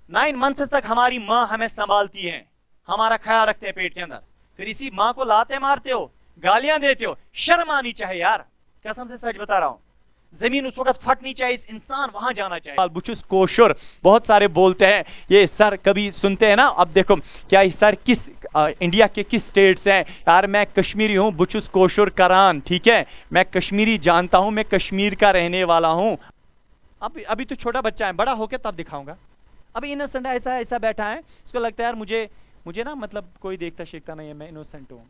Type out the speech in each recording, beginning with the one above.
9 months तक हमारी माँ हमें संभालती है, हमारा ख्याल रखते हैं पेट के अंदर, फिर इसी माँ को लाते मारते हो, गालियां देते हो। शर्म आनी चाहिए यार, कसम से सच बता रहा हूं। जमीन उस वक्त फटनी चाहिए, इस इंसान वहां जाना चाहिए। बुचुस कोशर बहुत सारे बोलते हैं ये सर, कभी सुनते हैं ना। अब देखो क्या सर किस इंडिया के किस स्टेट से हैं यार? मैं कश्मीरी हूं, बुचुस कोशर करान, ठीक है, मैं कश्मीरी जानता हूं, मैं कश्मीर का रहने वाला हूं। अभी तो छोटा बच्चा है, बड़ा होके तब दिखाऊंगा। अभी इनोसेंट ऐसा ऐसा बैठा है, उसको लगता है यार मुझे ना मतलब कोई देखता शेखता नहीं है, मैं इनोसेंट हूँ।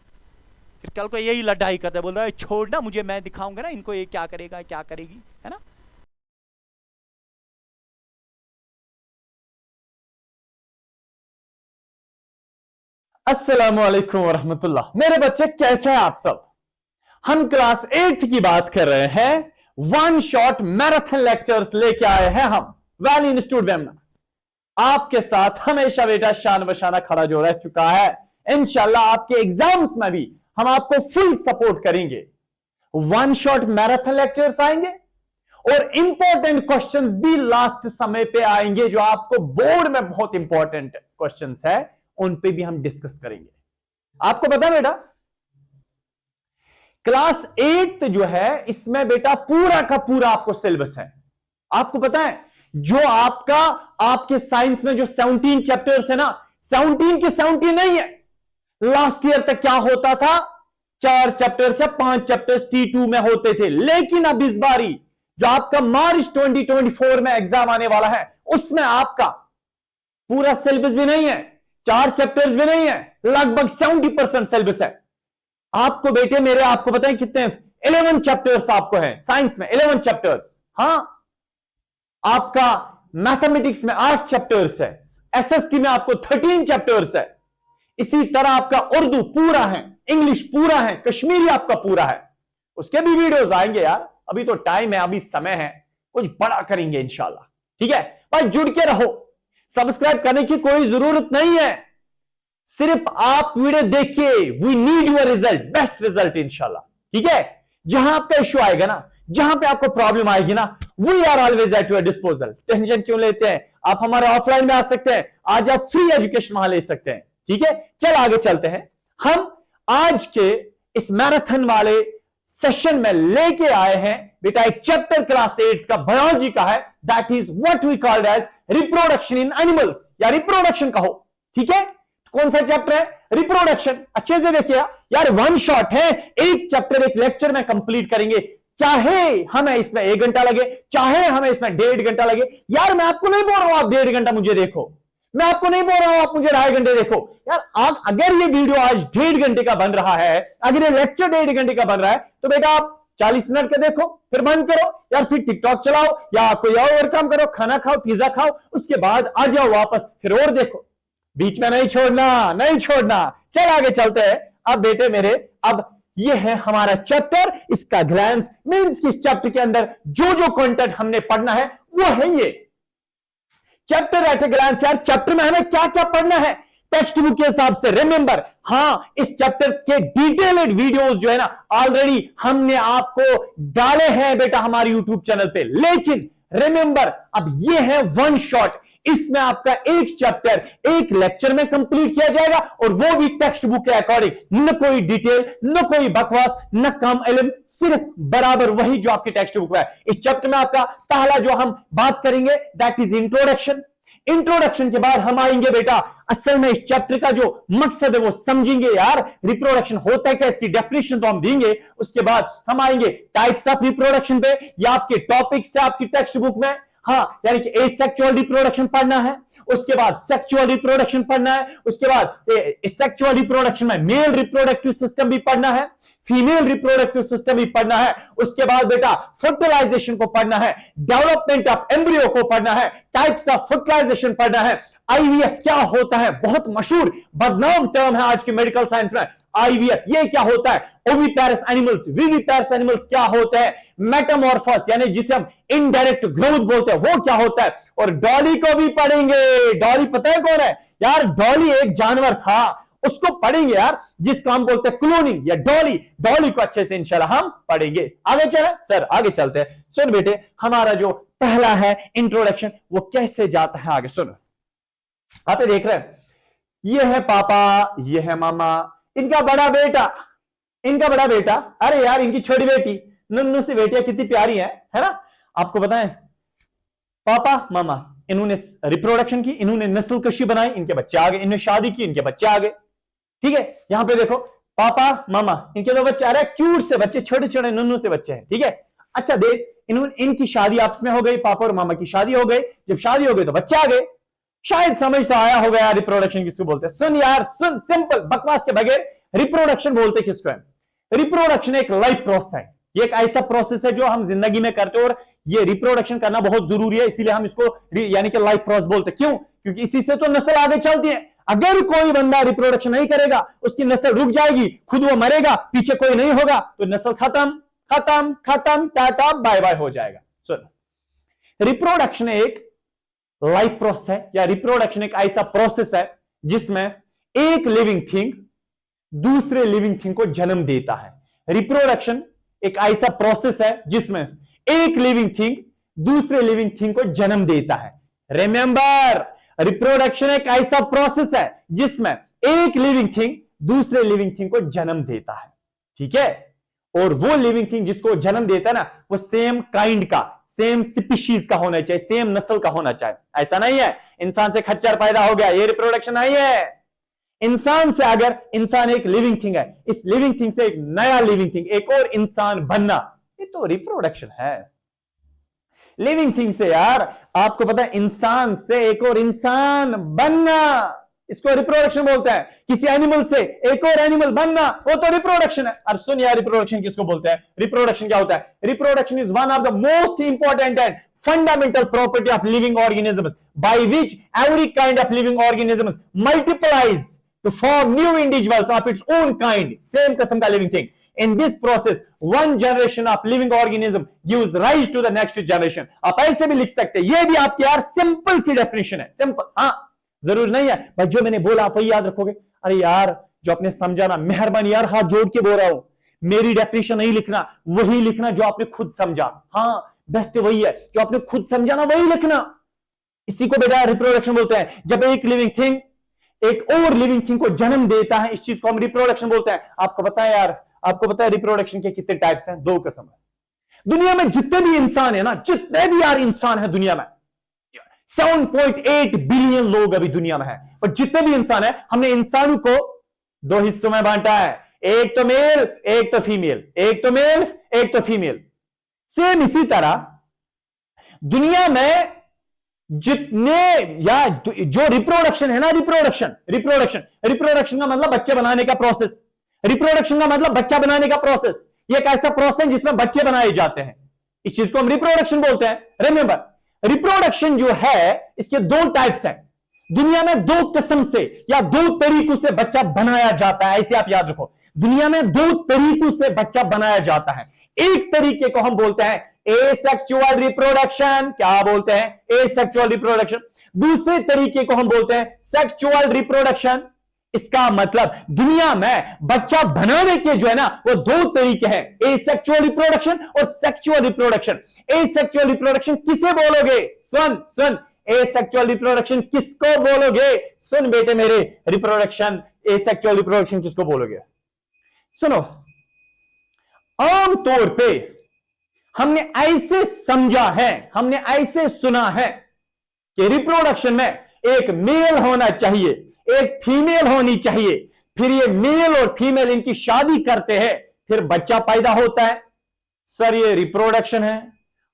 फिर कल को यही लड़ाई करता है, बोल रहा है छोड़ना मुझे, मैं दिखाऊंगा ना इनको ये क्या करेगा क्या करेगी, है ना। अस्सलामुअलैकुम वरहमतुल्लाह। मेरे बच्चे कैसे हैं आप सब? हम क्लास 8th की बात कर रहे हैं। वन शॉट मैराथन लेक्चर्स लेके आए हैं हम, वैली इंस्टीट्यूट बेमना। आपके साथ हमेशा बेटा शान बशाना खड़ा जो रह चुका है। इंशाल्लाह आपके एग्जाम्स में भी हम आपको फुल सपोर्ट करेंगे। वन शॉट मैराथन लेक्चर्स आएंगे और इंपॉर्टेंट क्वेश्चंस भी लास्ट समय पे आएंगे, जो आपको बोर्ड में बहुत इंपॉर्टेंट क्वेश्चंस है, उन पे भी हम डिस्कस करेंगे। आपको पता है बेटा, क्लास 8 जो है इसमें बेटा पूरा का पूरा आपको सिलेबस है। आपको पता है जो आपके साइंस में जो 17 चैप्टर्स है ना, 17 के 17 नहीं है। लास्ट ईयर तक क्या होता था, 4 चैप्टर्स या 5 चैप्टर्स T2 में होते थे, लेकिन अब इस बारी जो आपका मार्च 2024 में एग्जाम आने वाला है, उसमें आपका पूरा सिलेबस भी नहीं है, 4 चैप्टर्स भी नहीं है, लगभग 70% सिलेबस है। आपको बेटे मेरे, आपको पता है कितने 11 चैप्टर्स आपको है साइंस में, 11 चैप्टर्स। हां, आपका मैथमेटिक्स में 8 चैप्टर्स है, एसएसटी में आपको 13 चैप्टर्स है। इसी तरह आपका उर्दू पूरा है, इंग्लिश पूरा है, कश्मीरी आपका पूरा है। उसके भी वीडियोस आएंगे यार, अभी तो टाइम है, अभी समय है, कुछ बड़ा करेंगे इंशाल्लाह। ठीक है भाई, जुड़ के रहो। सब्सक्राइब करने की कोई जरूरत नहीं है, सिर्फ आप वीडियो देखिए। We need your result, best result इंशाल्लाह। ठीक है, जहां आपका इश्यू आएगा ना, जहां पे आपको प्रॉब्लम आएगी ना, we are always at your disposal. Tension क्यों लेते हैं? आप हमारे ऑफलाइन में आ सकते हैं, आज आप फ्री एजुकेशन वहां ले सकते हैं। ठीक है, चल आगे चलते हैं। हम आज के इस मैराथन वाले सेशन में लेके आए हैं बेटा एक चैप्टर क्लास 8 का बायोलॉजी का है, that is what we called as reproduction in animals, या रिप्रोडक्शन कहो। ठीक है, कौन सा चैप्टर है? रिप्रोडक्शन। अच्छे से देखिए यार, वन शॉट है, एक चैप्टर एक लेक्चर में कंप्लीट करेंगे, चाहे हमें इसमें 1 घंटा लगे, चाहे हमें इसमें 1.5 घंटा लगे। यार मैं आपको नहीं बोल रहा हूं आप 1.5 घंटा मुझे देखो, मैं आपको नहीं बोल रहा हूं आप मुझे 2.5 घंटे देखो। यार अगर ये वीडियो आज 1.5 घंटे का बन रहा है, अगर ये लेक्चर 1.5 घंटे का बन रहा है, तो बेटा आप 40 मिनट का देखो, फिर बंद करो, यार फिर टिकटॉक चलाओ या कोई और काम करो, खाना खाओ, पिज्जा खाओ, उसके बाद आ जाओ वापस, फिर और देखो। बीच में नहीं छोड़ना, नहीं छोड़ना। चल आगे चलते हैं। अब बेटे मेरे, अब ये है हमारा चैप्टर, इसका ग्लैंस मींस कि इस चैप्टर के अंदर जो जो कंटेंट हमने पढ़ना है वो है ये चैप्टर एट ए ग्लैंस। यार चैप्टर में हमें क्या क्या पढ़ना है टेक्स्ट बुक के हिसाब से, रिमेंबर। हां, इस चैप्टर के डिटेल्ड वीडियोस जो है ना, ऑलरेडी हमने आपको डाले हैं बेटा हमारे यूट्यूब चैनल पे, लेकिन रिमेंबर अब ये है वन शॉट। इसमें आपका एक चैप्टर एक लेक्चर में कंप्लीट किया जाएगा, और वो भी टेक्स्ट बुक के अकॉर्डिंग, न कोई डिटेल, न कोई बकवास, न कम इल्म, सिर्फ बराबर वही जो आपकी टेक्स्ट बुक में है। इस चैप्टर में आपका पहला जो हम बात करेंगे दैट इज इंट्रोडक्शन। इंट्रोडक्शन के बाद हम आएंगे बेटा असल में इस चैप्टर का जो मकसद है वो समझेंगे। यार रिप्रोडक्शन होता है क्या, इसकी डेफिनेशन तो हम देंगे। उसके बाद हम आएंगे टाइप्स ऑफ रिप्रोडक्शन पे, या आपके टॉपिक्स से आपकी टेक्स्ट बुक में। हाँ, यानी कि एसेक्सुअल रिप्रोडक्शन पढ़ना है, उसके बाद सेक्सुअल रिप्रोडक्शन पढ़ना है, उसके बाद सेक्सुअल रिप्रोडक्शन में मेल रिप्रोडक्टिव सिस्टम भी पढ़ना है, फीमेल रिप्रोडक्टिव सिस्टम भी पढ़ना है। उसके बाद बेटा फर्टिलाइजेशन को पढ़ना है, डेवलपमेंट ऑफ एम्ब्रियो को पढ़ना है, टाइप्स ऑफ फर्टिलाइजेशन पढ़ना है, आईवीएफ क्या होता है, बहुत मशहूर बदनाम टर्म है आज की मेडिकल साइंस में। आईवीएफ ये क्या होता है, ओविपेरस एनिमल्स, विविपेरस एनिमल्स क्या होता है, मेटामॉर्फोस यानी जिसे हम इनडायरेक्ट ग्रोथ बोलते हैं वो क्या होता है, और डॉली को भी पढ़ेंगे। डॉली पता है कौन है? यार डॉली एक जानवर था, उसको पढ़ेंगे यार, जिसको हम बोलते हैं क्लोनिंग या डॉली। डॉली को अच्छे से इंशाल्लाह हम पढ़ेंगे। आगे चले सर, आगे चलते हैं। सुन बेटे, हमारा जो पहला है इंट्रोडक्शन, वो कैसे जाता है आगे सुनो। आप देख रहे हैं, ये है पापा, ये है मामा, इनका बड़ा बेटा, इनका बड़ा बेटा, अरे यार इनकी छोटी बेटी, नन्नू सी बेटियां कितनी प्यारी है ना। आपको बताएं, पापा मामा इन्होंने रिप्रोडक्शन की, इन्होंने नस्ल कशी बनाई, इनके बच्चे आ गए, इन्होंने शादी की, इनके बच्चे आ गए। ठीक है, यहां पे देखो पापा मामा, इनके दो बच्चे आ रहे हैं, क्यूट से बच्चे, छोटे छोटे नन्नू से बच्चे हैं। ठीक है, अच्छा देख, इनकी शादी आपस में हो गई, पापा और मामा की शादी हो गई, जब शादी हो गई तो बच्चे आ गए। शायद समझ तो आया होगा यार रिप्रोडक्शन किसको बोलते हैं। सुन यार सुन, सिंपल बकवास के बगैर, रिप्रोडक्शन बोलते किसको है? रिप्रोडक्शन एक लाइफ प्रोसेस है, ये एक ऐसा प्रोसेस है जो हम जिंदगी में करते हैं, और ये रिप्रोडक्शन करना बहुत जरूरी है, इसीलिए हम इसको यानी कि लाइफ प्रोसेस बोलते हैं। क्यों? क्योंकि इसी से तो नस्ल आगे चलती है। अगर कोई बंदा रिप्रोडक्शन नहीं करेगा, उसकी नस्ल रुक जाएगी, खुद वो मरेगा, पीछे कोई नहीं होगा, तो नस्ल खत्म खत्म खत्म, टाटा बाय बाय हो जाएगा। सुन, रिप्रोडक्शन एक लाइफ प्रोसेस है, या रिप्रोडक्शन एक ऐसा प्रोसेस है जिसमें एक लिविंग थिंग दूसरे लिविंग थिंग को जन्म देता है। रिप्रोडक्शन एक ऐसा प्रोसेस है जिसमें एक लिविंग थिंग दूसरे लिविंग थिंग को जन्म देता है। रिमेंबर, रिप्रोडक्शन एक ऐसा प्रोसेस है जिसमें एक लिविंग थिंग दूसरे लिविंग थिंग को जन्म देता है। ठीक है, और वो लिविंग थिंग जिसको जन्म देता है ना, वो सेम काइंड का, सेम स्पीशीज का होना चाहिए, सेम नस्ल का होना चाहिए। ऐसा नहीं है इंसान से खच्चर पैदा हो गया, ये रिप्रोडक्शन नहीं है। इंसान से, अगर इंसान एक लिविंग थिंग है, इस लिविंग थिंग से एक नया लिविंग थिंग, एक और इंसान बनना, ये तो रिप्रोडक्शन है। लिविंग थिंग से यार, आपको पता है, इंसान से एक और इंसान बनना, इसको रिप्रोडक्शन बोलते हैं। किसी एनिमल से एक और एनिमल बनना, वो तो रिप्रोडक्शन है। और सुन यार, रिप्रोडक्शन किसको बोलते हैं? रिप्रोडक्शन क्या होता है? Reproduction is one of the most important and fundamental property of living organisms by which every kind of living organisms multiplies to form new individuals of its own kind, same किस्म का living thing. In this process, one generation of living organism gives rise to the next generation. आप ऐसे भी लिख सकते हैं, ये भी आपकी यार सिंपल सी डेफिनेशन है, सिंपल। हाँ, जरूर नहीं है भाई जो मैंने बोला आप वही याद रखोगे। अरे यार, जो आपने समझा ना, मेहरबानी यार, हाथ जोड़ के बोल रहा हूं, मेरी डेफिनेशन नहीं लिखना, वही लिखना जो आपने खुद समझा। हाँ, बेस्ट वही है, जो आपने खुद समझा ना वही लिखना। इसी को बेटा रिप्रोडक्शन बोलते हैं। जब एक लिविंग थिंग एक और लिविंग थिंग को जन्म देता है, इस चीज को हम रिप्रोडक्शन बोलते हैं। आपको पता है यार, आपको पता है रिप्रोडक्शन के कितने टाइप्स हैं? 2 किस्म है। दुनिया में जितने भी इंसान है ना, जितने भी यार इंसान है दुनिया में, 7.8 बिलियन लोग अभी दुनिया में है, और जितने भी इंसान है, हमने इंसानों को 2 हिस्सों में बांटा है, एक तो मेल, एक तो फीमेल, एक तो मेल, एक तो फीमेल। सेम इसी तरह दुनिया में जितने या जो रिप्रोडक्शन है ना, रिप्रोडक्शन का मतलब बच्चे बनाने का प्रोसेस। रिप्रोडक्शन का मतलब बच्चा बनाने का प्रोसेस। ये एक ऐसा प्रोसेस जिसमें बच्चे बनाए जाते हैं, इस चीज को हम रिप्रोडक्शन बोलते हैं। रिमेंबर, रिप्रोडक्शन जो है, इसके 2 टाइप्स हैं। दुनिया में 2 किस्म से या 2 तरीकों से बच्चा बनाया जाता है, ऐसे आप याद रखो। दुनिया में 2 तरीकों से बच्चा बनाया जाता है। एक तरीके को हम बोलते हैं एसेक्सुअल रिप्रोडक्शन। क्या बोलते हैं? Asexual reproduction. दूसरे तरीके को हम बोलते हैं सेक्सुअल रिप्रोडक्शन। इसका मतलब दुनिया में बच्चा बनाने के जो है ना, वो 2 तरीके हैं, एसेक्सुअल रिप्रोडक्शन और सेक्सुअल रिप्रोडक्शन। एसेक्सुअल रिप्रोडक्शन किसे बोलोगे? सुन, एसेक्सुअल रिप्रोडक्शन किसको बोलोगे? सुन बेटे मेरे, रिप्रोडक्शन, एसेक्सुअल रिप्रोडक्शन किसको बोलोगे? सुनो, आमतौर पे हमने ऐसे समझा है, हमने ऐसे सुना है कि रिप्रोडक्शन में एक मेल होना चाहिए, एक फीमेल होनी चाहिए, फिर ये मेल और फीमेल इनकी शादी करते हैं, फिर बच्चा पैदा होता है। सर ये रिप्रोडक्शन है?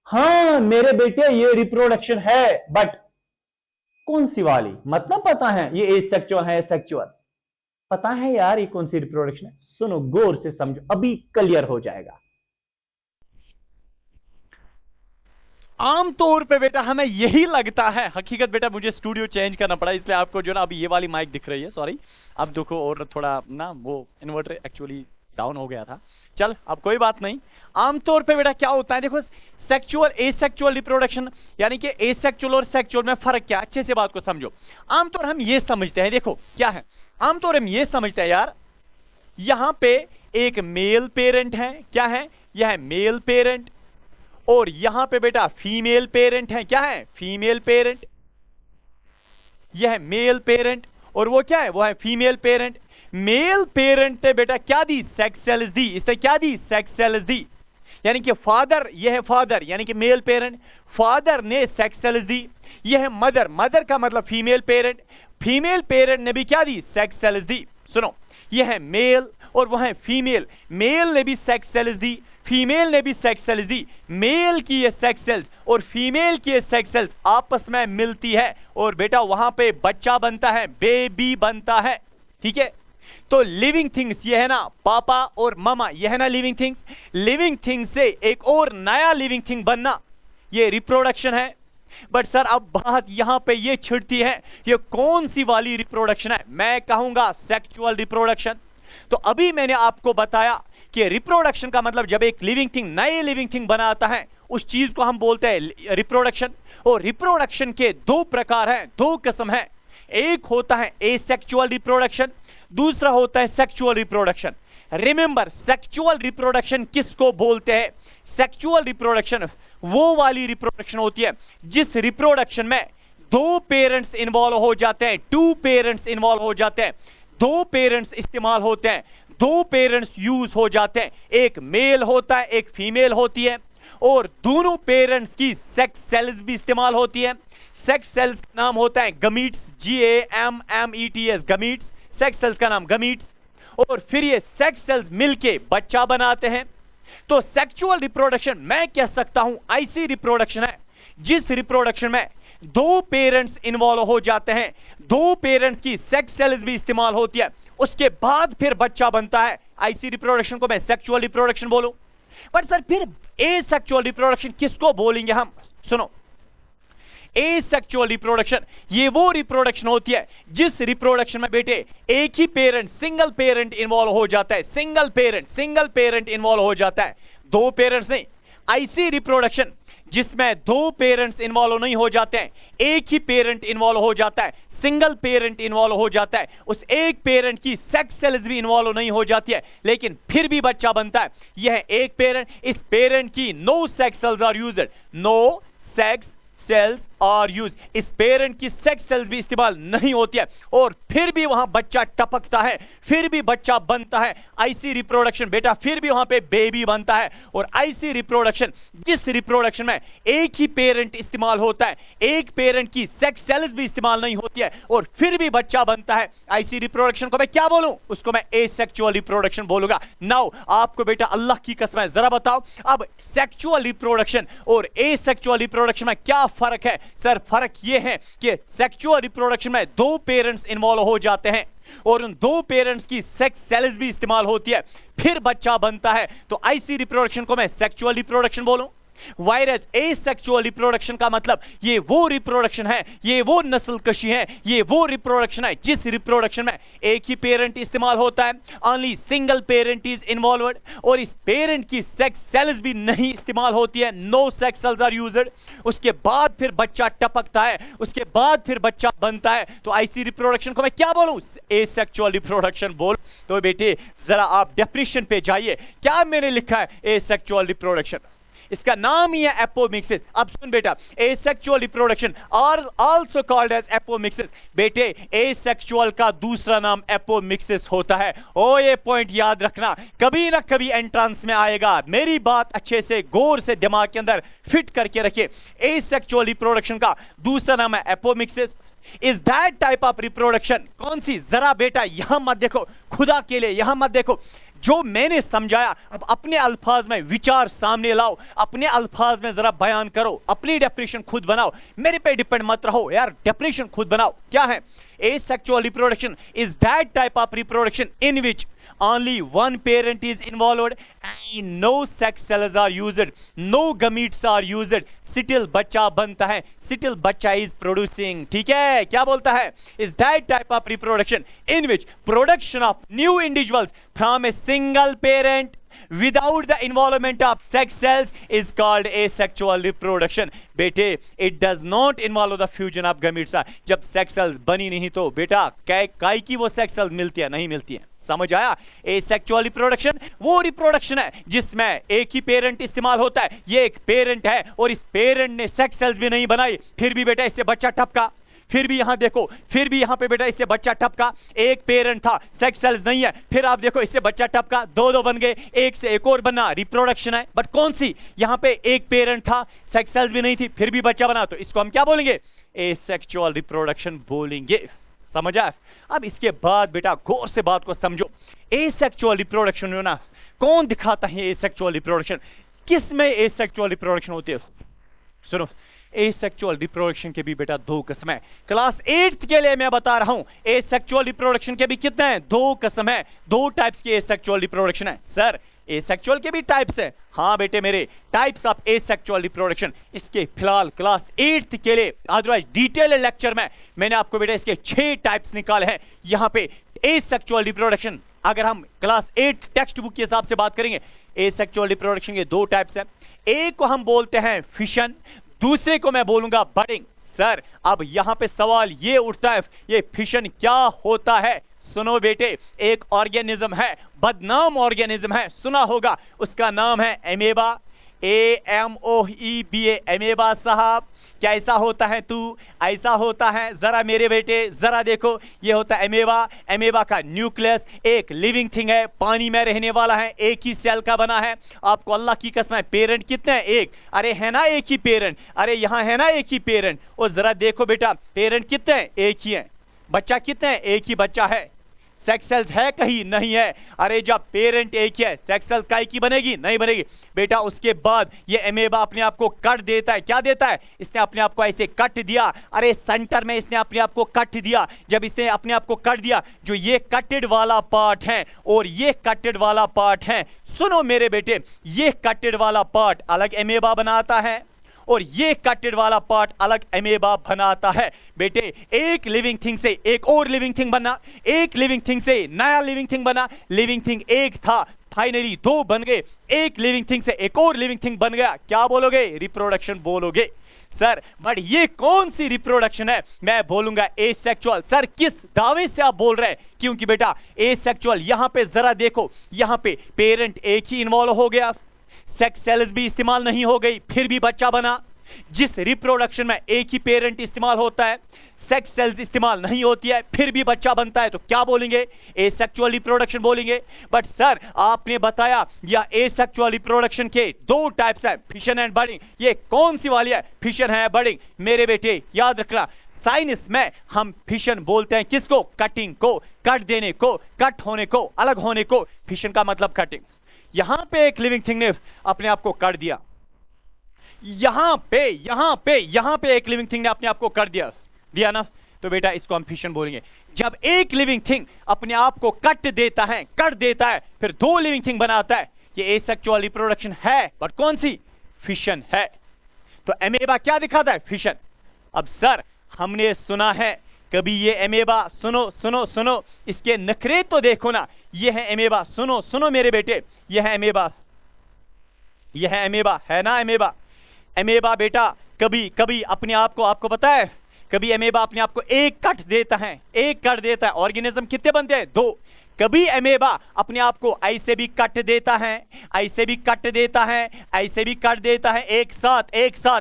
हां मेरे बेटे, ये रिप्रोडक्शन है, बट कौन सी वाली? मतलब पता है ये एसेक्सुअल है, सेक्सुअल पता है यार ये कौन सी रिप्रोडक्शन है? सुनो, गौर से समझो, अभी क्लियर हो जाएगा। आमतौर पे बेटा हमें यही लगता है, हकीकत बेटा मुझे स्टूडियो चेंज करना पड़ा, इसलिए आपको जो ना अभी ये वाली माइक दिख रही है, सॉरी। अब देखो, और थोड़ा ना वो इन्वर्टर एक्चुअली डाउन हो गया था। चल, अब कोई बात नहीं। आमतौर पे बेटा क्या होता है, देखो, सेक्सुअल एसेक्सुअल रिप्रोडक्शन यानी कि एसेक्सुअल और सेक्सुअल में फर्क क्या, अच्छे से बात को समझो। आमतौर हम ये समझते हैं, देखो क्या है, आमतौर हम ये समझते हैं यार, यहां पे एक मेल पेरेंट है, क्या है, यह है मेल पेरेंट, और यहां पे बेटा फीमेल पेरेंट है, क्या है, फीमेल पेरेंट। यह है मेल पेरेंट और वो क्या है, वो है फीमेल पेरेंट। मेल पेरेंट ने बेटा क्या दी, सेक्स सेल्स दी। इसने क्या दी, सेक्स सेल्स दी। यानी कि फादर, यह है फादर यानी कि मेल पेरेंट, फादर ने सेक्स सेल्स दी। यह है मदर, मदर का मतलब फीमेल पेरेंट, फीमेल पेरेंट ने भी क्या दी, सेक्स सेल्स दी। सुनो, यह है मेल और वह है फीमेल, मेल ने भी सेक्स सेल्स दी, फीमेल ने भी सेक्स सेल्स दी। मेल की ये सेक्स सेल्स और फीमेल की ये सेक्स सेल्स आपस में मिलती है और बेटा वहां पे बच्चा बनता है, बेबी बनता है। ठीक है, तो लिविंग थिंग्स ये है ना पापा और मामा, ये है ना लिविंग थिंग्स। लिविंग थिंग से एक और नया लिविंग थिंग बनना, ये रिप्रोडक्शन है। बट सर अब बात यहां पे ये छिड़ती है, ये कौन सी वाली रिप्रोडक्शन है? मैं कहूंगा सेक्सुअल रिप्रोडक्शन। तो अभी मैंने आपको बताया कि रिप्रोडक्शन का मतलब जब एक लिविंग थिंग नए लिविंग थिंग बनाता है उस चीज को हम बोलते हैं रिप्रोडक्शन। और रिप्रोडक्शन के दो प्रकार हैं, दो किस्म है। एक होता है एसेक्सुअल रिप्रोडक्शन, दूसरा होता है sexual reproduction. Remember, sexual reproduction किसको बोलते हैं? सेक्सुअल रिप्रोडक्शन वो वाली रिप्रोडक्शन होती है जिस रिप्रोडक्शन में दो पेरेंट्स इन्वॉल्व हो जाते हैं, टू पेरेंट्स इन्वॉल्व हो जाते हैं, दो पेरेंट्स इस्तेमाल होते हैं, दो पेरेंट्स यूज हो जाते हैं। एक मेल होता है, एक फीमेल होती है और दोनों पेरेंट्स की सेक्स सेल्स भी इस्तेमाल होती है। सेक्स सेल्स का नाम होता है gametes, GAMMETS, gametes. Sex cells का नाम गमीट्स। और फिर ये सेक्स सेल्स मिलके बच्चा बनाते हैं। तो सेक्सुअल रिप्रोडक्शन मैं कह सकता हूं ऐसी रिप्रोडक्शन है जिस रिप्रोडक्शन में दो पेरेंट्स इन्वॉल्व हो जाते हैं, दो पेरेंट्स की सेक्स सेल्स भी इस्तेमाल होती है, उसके बाद फिर बच्चा बनता है। ऐसी रिप्रोडक्शन को मैं सेक्सुअल रिप्रोडक्शन बोलूं। बट सर फिर एसेक्सुअल रिप्रोडक्शन किसको बोलेंगे हम? सुनो, एसेक्सुअल रिप्रोडक्शन ये वो रिप्रोडक्शन होती है जिस रिप्रोडक्शन में बेटे एक ही पेरेंट, सिंगल पेरेंट इन्वॉल्व हो जाता है, सिंगल पेरेंट इन्वॉल्व हो जाता है, दो पेरेंट्स नहीं। ऐसी रिप्रोडक्शन जिसमें दो पेरेंट्स इन्वॉल्व नहीं हो जाते हैं, एक ही पेरेंट इन्वॉल्व हो जाता है, सिंगल पेरेंट इन्वॉल्व हो जाता है, उस एक पेरेंट की सेक्स सेल्स भी इन्वॉल्व नहीं हो जाती है लेकिन फिर भी बच्चा बनता है। यह एक पेरेंट, इस पेरेंट की no sex cells are used, no sex cells are use, इस पेरेंट की सेक्स सेल्स भी इस्तेमाल नहीं होती है और फिर भी वहां बच्चा टपकता है, फिर भी बच्चा बनता है। ऐसी रिप्रोडक्शन बेटा फिर भी वहां पे बेबी बनता है। और ऐसी रिप्रोडक्शन जिस रिप्रोडक्शन में एक ही पेरेंट इस्तेमाल होता है, एक पेरेंट की सेक्स सेल्स भी इस्तेमाल नहीं होती है और फिर भी बच्चा बनता है, ऐसी रिप्रोडक्शन को मैं क्या बोलूं? उसको मैं एसेक्सुअल रिप्रोडक्शन बोलूंगा। नाउ आपको बेटा अल्लाह की कसम है जरा बताओ, अब सेक्सुअल रिप्रोडक्शन और एसेक्सुअल रिप्रोडक्शन में क्या फर्क है? सर फर्क यह है कि सेक्सुअल रिप्रोडक्शन में दो पेरेंट्स इन्वॉल्व हो जाते हैं और उन दो पेरेंट्स की सेक्स सेल्स भी इस्तेमाल होती है, फिर बच्चा बनता है। तो ऐसी रिप्रोडक्शन को मैं सेक्सुअल रिप्रोडक्शन बोलूं। वायरस एसेक्सुअल रिप्रोडक्शन का मतलब ये वो रिप्रोडक्शन है, ये वो नस्ल कशी है, ये वो रिप्रोडक्शन है जिस रिप्रोडक्शन में एक ही पेरेंट इस्तेमाल होता है, only single parent is involved और इस पेरेंट की सेक्स सेल्स भी नहीं इस्तेमाल होती है, no sex cells are used. उसके बाद फिर बच्चा टपकता है, उसके बाद फिर बच्चा बनता है। तो ऐसी रिप्रोडक्शन को मैं क्या बोलूं? एसेक्सुअल रिप्रोडक्शन बोल। तो बेटे जरा आप डेफिनेशन पे जाइए, क्या मैंने लिखा है एसेक्सुअल रिप्रोडक्शन, इसका नाम ही है एपोमिक्सिस। अब सुन बेटा, एसेक्सुअल रिप्रोडक्शन और आल्सो कॉल्ड एज एपोमिक्सिस। बेटे एसेक्सुअल का दूसरा नाम एपोमिक्सिस होता है। ओ ये पॉइंट याद रखना, कभी ना कभी एंट्रेंस में आएगा। मेरी बात अच्छे से गौर से दिमाग के अंदर फिट करके रखिए। एसेक्सुअल रिप्रोडक्शन का दूसरा नाम है apomixis. Is that type of reproduction, कौन सी? जरा बेटा यहां मत देखो, खुदा के लिए यहां मत देखो, जो मैंने समझाया अब अपने अल्फाज में विचार सामने लाओ, अपने अल्फाज में जरा बयान करो, अपनी डेफिनेशन खुद बनाओ, मेरे पे डिपेंड मत रहो यार, डेफिनेशन खुद बनाओ। क्या है? Asexual reproduction is that type of reproduction in which only one parent is involved and no sex cells are used, no gametes are used, still बच्चा बनता है, still बच्चा is producing। ठीक है, क्या बोलता है? is that type of reproduction in which production of new individuals from a single parent without the involvement of sex cells is called asexual reproduction। बेटे it does not involve the fusion of gametes। जब sex cells बनी नहीं तो बेटा काय की वो sex cells मिलती है? नहीं मिलती है। समझ आया? एसेक्सुअल रिप्रोडक्शन वो रिप्रोडक्शन है जिसमें एक ही पेरेंट इस्तेमाल होता है, ये एक पेरेंट है और इस पेरेंट ने सेक्स सेल्स भी नहीं बनाई, फिर भी बेटा इससे बच्चा टपका, फिर भी यहां देखो, फिर भी यहां पे बेटा इससे बच्चा टपका, एक पेरेंट था, सेक्स सेल्स नहीं है। फिर आप देखो इससे बच्चा टपका, दो बन गए, एक से एक और बना, रिप्रोडक्शन है। बट कौन सी? यहां पे एक पेरेंट था, सेक्स सेल्स भी नहीं थी, फिर भी बच्चा बना, तो इसको हम क्या बोलेंगे? एसेक्सुअल रिप्रोडक्शन बोलेंगे। समझ आया? अब इसके बाद बेटा गौर से बात को समझो, एसेक्सुअल रिप्रोडक्शन हो ना, कौन दिखाता है एसेक्सुअल रिप्रोडक्शन? किस में एसेक्सुअल रिप्रोडक्शन होती है? सुनो, एसेक्सुअल रिप्रोडक्शन के भी बेटा दो किस्म है। क्लास 8th के लिए मैं बता रहा हूं, एसेक्सुअल रिप्रोडक्शन के भी कितने हैं? दो किस्म है, दो टाइप्स की एसेक्सुअल रिप्रोडक्शन है। सर एसेक्सुअल के भी टाइप्स है? हाँ बेटे मेरे, टाइप्स ऑफ एसेक्सुअल रिप्रोडक्शन। इसके फिलहाल क्लास 8th के लिए अदरवाइज डिटेल लेक्चर में मैंने आपको बेटा इसके 6 टाइप्स निकाले हैं। यहां पे एसेक्सुअल रिप्रोडक्शन, अगर हम क्लास 8 टेक्स्ट बुक के हिसाब से बात करेंगे, एसेक्सुअल रिप्रोडक्शन के दो टाइप्स हैं। एक को हम बोलते हैं फिशन, दूसरे को मैं बोलूंगा बडिंग। सर अब यहां पे सवाल ये उठता है, ये फिशन क्या होता है? सुनो बेटे, एक ऑर्गेनिज्म है, बदनाम ऑर्गेनिज्म है, सुना होगा, उसका नाम है एमेबा, AMOEBA, एमेबा साहब। कैसा होता है तू? ऐसा होता है। जरा मेरे बेटे जरा देखो, ये होता है एमेबा। एमेबा का न्यूक्लियस एक लिविंग थिंग है, पानी में रहने वाला है, एक ही सेल का बना है। आपको अल्लाह की कसम है, पेरेंट कितने हैं? एक। अरे है ना एक ही पेरेंट, अरे यहां है ना एक ही पेरेंट। और जरा देखो बेटा, पेरेंट कितने हैं? एक ही है। बच्चा कितने हैं? एक ही बच्चा है। सेक्स सेल्स है कहीं? नहीं है। अरे जब पेरेंट एक ही है, सेक्स सेल्स काहे की बनेगी? नहीं बनेगी बेटा। उसके बाद ये एमेबा अपने आप को कट देता है। क्या देता है? इसने अपने आप को ऐसे कट दिया, अरे सेंटर में इसने अपने आप को कट दिया। जब इसने अपने आप को कट दिया, जो ये कटेड वाला पार्ट है और ये कटेड वाला पार्ट है, सुनो मेरे बेटे, ये कटेड वाला पार्ट अलग एमेबा बनाता है और ये कटेड वाला पार्ट अलग एमेबा बनाता है। बेटे एक लिविंग थिंग से एक और लिविंग थिंग बना, एक लिविंग थिंग से नया लिविंग थिंग बना। लिविंग थिंग एक था, फाइनली दो बन गए, एक लिविंग थिंग से एक और लिविंग थिंग बन गया। क्या बोलोगे? रिप्रोडक्शन बोलोगे। सर बट ये कौन सी रिप्रोडक्शन है? मैं बोलूंगा एसेक्सुअल। सर किस दावे से आप बोल रहे हैं? क्योंकि बेटा एसेक्सुअल, यहां पे जरा देखो, यहां पे पेरेंट एक ही इन्वॉल्व हो गया, सेक्स सेल्स भी इस्तेमाल नहीं हो गई, फिर भी बच्चा बना। जिस रिप्रोडक्शन में एक ही पेरेंट इस्तेमाल होता है, सेक्स सेल्स इस्तेमाल नहीं होती है, फिर भी बच्चा बनता है, तो क्या बोलेंगे? एसेक्सुअल रिप्रोडक्शन बोलेंगे। बट सर आपने बताया या एसेक्सुअल रिप्रोडक्शन के दो टाइप्स है, फिशन एंड बडिंग। ये कौन सी वाली है? फिशन है, बडिंग। मेरे बेटे याद रखना, साइंस में हम फिशन बोलते हैं किसको? कटिंग को, कट देने को, कट होने को, अलग होने को। फिशन का मतलब कटिंग। यहां पे एक लिविंग थिंग ने अपने आप को काट दिया, यहां पे एक लिविंग थिंग ने अपने आप को कर दिया ना, तो बेटा इसको हम फिशन बोलेंगे। जब एक लिविंग थिंग अपने आप को कट देता है, फिर दो लिविंग थिंग बनाता है, ये एसेक्सुअल रिप्रोडक्शन है। बट कौन सी? फिशन है। तो एमेबा क्या दिखाता है? फिशन। अब सर हमने सुना है कभी ये एमेबा, सुनो इसके नखरे तो देखो ना। ये है एमेबा, सुनो मेरे बेटे, ये है एमेबा, है ना एमेबा। एमेबा बेटा कभी अपने आप को, आपको पता है, कभी एमेबा अपने आप को एक कट देता है। ऑर्गेनिज्म कितने बनते हैं? दो। कभी एमेबा अपने आप को ऐसे भी कट देता है, ऐसे भी कट देता है, एक साथ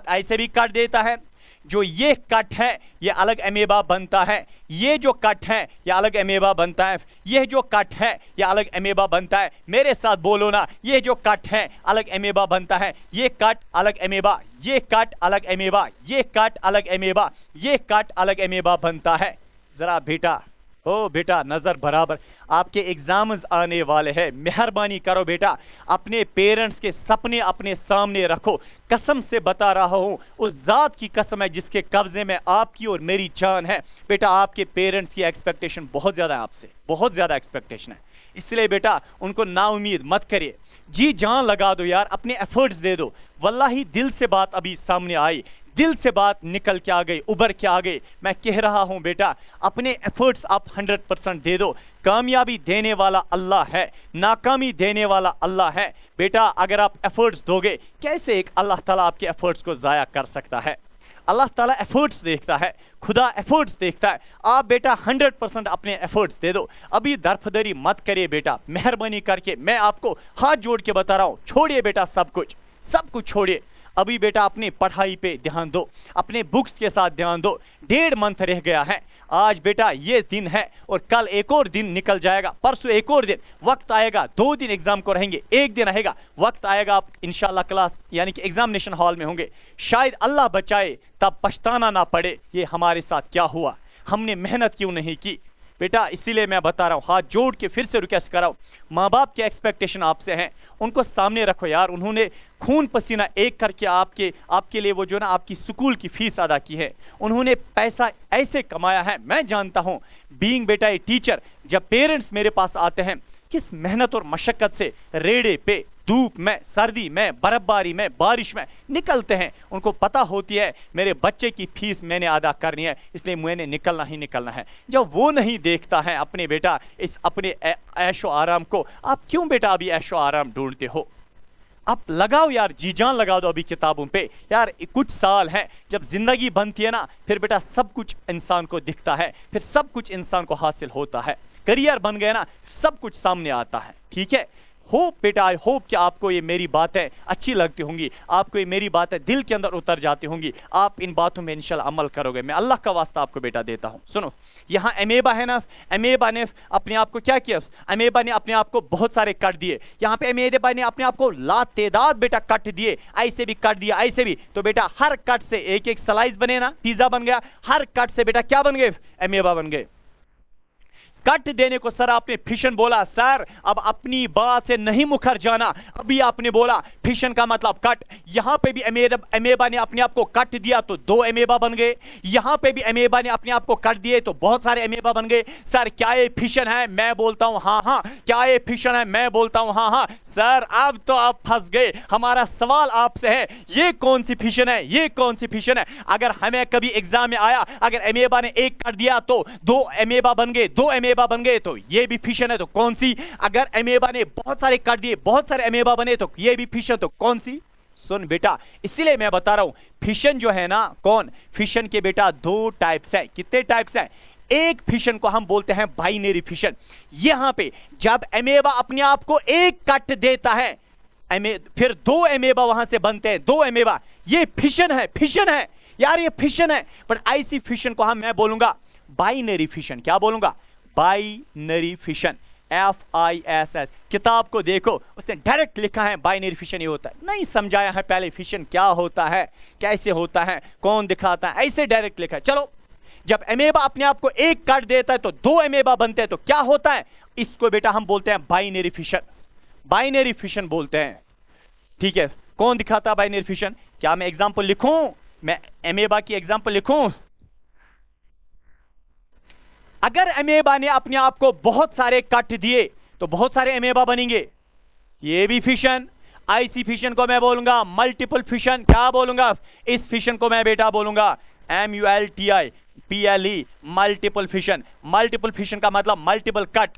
ऐसे भी कट देता है। जो ये कट है ये अलग एमेबा बनता है, ये जो कट है ये अलग एमेबा बनता है, ये जो कट है ये अलग एमेबा बनता है। मेरे साथ बोलो ना, ये जो कट है अलग एमेबा बनता है, ये कट अलग एमेबा, ये कट अलग एमेबा, ये कट अलग एमेबा, ये कट अलग एमेबा बनता है। जरा बेटा ओ बेटा नजर बराबर, आपके एग्जाम्स आने वाले हैं, मेहरबानी करो बेटा, अपने पेरेंट्स के सपने अपने सामने रखो। कसम से बता रहा हूं, उस जात की कसम है जिसके कब्जे में आपकी और मेरी जान है। बेटा आपके पेरेंट्स की एक्सपेक्टेशन बहुत ज्यादा है आपसे, बहुत ज्यादा एक्सपेक्टेशन है, इसलिए बेटा उनको नाउमीद मत करिए, जी जान लगा दो यार, अपने एफर्ट्स दे दो। वल्लाही दिल से बात अभी सामने आई, दिल से बात निकल के आ गई, उभर के आ गई। मैं कह रहा हूं बेटा अपने एफर्ट्स आप 100% दे दो। कामयाबी देने वाला अल्लाह है, नाकामी देने वाला अल्लाह है। बेटा अगर आप एफर्ट्स दोगे, कैसे एक अल्लाह ताला आपके एफर्ट्स को जाया कर सकता है? अल्लाह ताला एफर्ट्स देखता है, खुदा एफर्ट्स देखता है। आप बेटा 100% अपने एफर्ट्स दे दो। अभी दरफदरी मत करिए बेटा, मेहरबानी करके, मैं आपको हाथ जोड़ के बता रहा हूं, छोड़िए बेटा सब कुछ छोड़िए। अभी बेटा अपनी पढ़ाई पे ध्यान दो, अपने बुक्स के साथ ध्यान दो। 1.5 मंथ रह गया है। आज बेटा ये दिन है और कल एक और दिन निकल जाएगा, परसों एक और दिन, वक्त आएगा 2 दिन एग्जाम को रहेंगे, एक दिन रहेगा, वक्त आएगा आप इंशाल्लाह क्लास यानी कि एग्जामिनेशन हॉल में होंगे। शायद अल्लाह बचाए तब पछताना ना पड़े ये हमारे साथ क्या हुआ, हमने मेहनत क्यों नहीं की। बेटा इसीलिए मैं बता रहा हूं, हाथ जोड़ के फिर से रिक्वेस्ट कर रहा हूं, माँ बाप के एक्सपेक्टेशन आपसे हैं, उनको सामने रखो यार। उन्होंने खून पसीना एक करके आपके लिए वो जो ना आपकी स्कूल की फीस अदा की है, उन्होंने पैसा ऐसे कमाया है। मैं जानता हूं बीइंग बेटा ए टीचर, जब पेरेंट्स मेरे पास आते हैं किस मेहनत और मशक्कत से रेड़े पे, धूप में, सर्दी में, बर्फबारी में, बारिश में निकलते हैं। उनको पता होती है मेरे बच्चे की फीस मैंने अदा करनी है, इसलिए मैंने निकलना ही निकलना है। जब वो नहीं देखता है अपने बेटा इस अपने ऐशो आराम को, आप क्यों बेटा अभी ऐशो आराम ढूंढते हो? आप लगाओ यार, जी जान लगा दो अभी किताबों पे यार। कुछ साल है, जब जिंदगी बनती है ना, फिर बेटा सब कुछ इंसान को दिखता है, फिर सब कुछ इंसान को हासिल होता है। करियर बन गया ना, सब कुछ सामने आता है। ठीक है, होप बेटा, आई होप कि आपको ये मेरी बातें अच्छी लगती होंगी, आपको ये मेरी बातें दिल के अंदर उतर जाती होंगी, आप इन बातों में इंशाल्लाह अमल करोगे। मैं अल्लाह का वास्ता आपको बेटा देता हूं। सुनो, यहां अमेबा है ना, अमेबा ने अपने आप को क्या किया? अमेबा ने अपने आप को बहुत सारे कट दिए। यहां पे अमेबा ने अपने आप को लातेदाद बेटा कट दिए, ऐसे भी कट दिया, ऐसे भी। तो बेटा हर कट से एक एक स्लाइस बने ना, पिज्जा बन गया। हर कट से बेटा क्या बन गए? अमेबा बन गए। कट देने को सर आपने फिशन बोला, सर अब अपनी बात से नहीं मुखर जाना। अभी आपने बोला फिशन का मतलब कट, यहां पे भी अमेबा ने अपने आप को कट दिया तो 2 अमेबा बन गए, यहां पे भी अमेबा ने अपने आप को कट दिए तो बहुत सारे अमेबा बन गए। सर क्या ये फिशन है? मैं बोलता हूं हाँ हाँ। क्या ये फिशन है? मैं बोलता हूं हाँ हाँ। सर अब तो आप फंस गए। हमारा सवाल आपसे है, ये कौन सी फिशन है? ये कौन सी फिशन है? अगर हमें कभी एग्जाम में आया, अगर अमेबा ने एक कर दिया तो 2 अमेबा बन गए, 2 अमेबा बन गए तो ये भी फिशन है, तो कौन सी? अगर अमेबा ने बहुत सारे कर दिए, बहुत सारे अमेबा बने तो ये भी फिशन, तो कौन सी? सुन बेटा, इसलिए मैं बता रहा हूं, फिशन जो है ना, कौन फिशन के बेटा 2 टाइप्स है। कितने टाइप्स है? एक फिशन को हम बोलते हैं बाइनरी फिशन। यहां पे जब अमेबा अपने आप को एक कट देता है, फिर 2 अमेबा वहां से बनते हैं, 2 अमेबा। ये फिशन है, फिशन है यार, ये फिशन है। पर ऐसी फिशन को मैं बोलूंगा बाइनरी फिशन। क्या बोलूंगा? Binary fission, FISS। किताब को देखो, उसने डायरेक्ट लिखा है बाइनरी फिशन ये होता है। नहीं समझाया है पहले फिशन क्या होता है, कैसे होता है, कौन दिखाता है, ऐसे डायरेक्ट लिखा है। चलो, जब अमेबा अपने आप को एक काट देता है तो 2 अमेबा बनते हैं, तो क्या होता है? इसको बेटा हम बोलते हैं बाइनरी फिशन। बाइनरी फिशन बोलते हैं। ठीक है, कौन दिखाता है बाइनरी फिशन? क्या मैं एग्जांपल लिखूं? मैं अमेबा की एग्जांपल लिखूं? अगर अमेबा ने अपने आप को बहुत सारे कट दिए तो बहुत सारे अमेबा बनेंगे, ये भी फिशन। ऐसी फिशन को मैं बोलूंगा मल्टीपल फिशन। क्या बोलूंगा? इस फिशन को मैं बेटा बोलूंगा MULTIPLE, multiple fission. Multiple fission का मतलब मल्टीपल कट,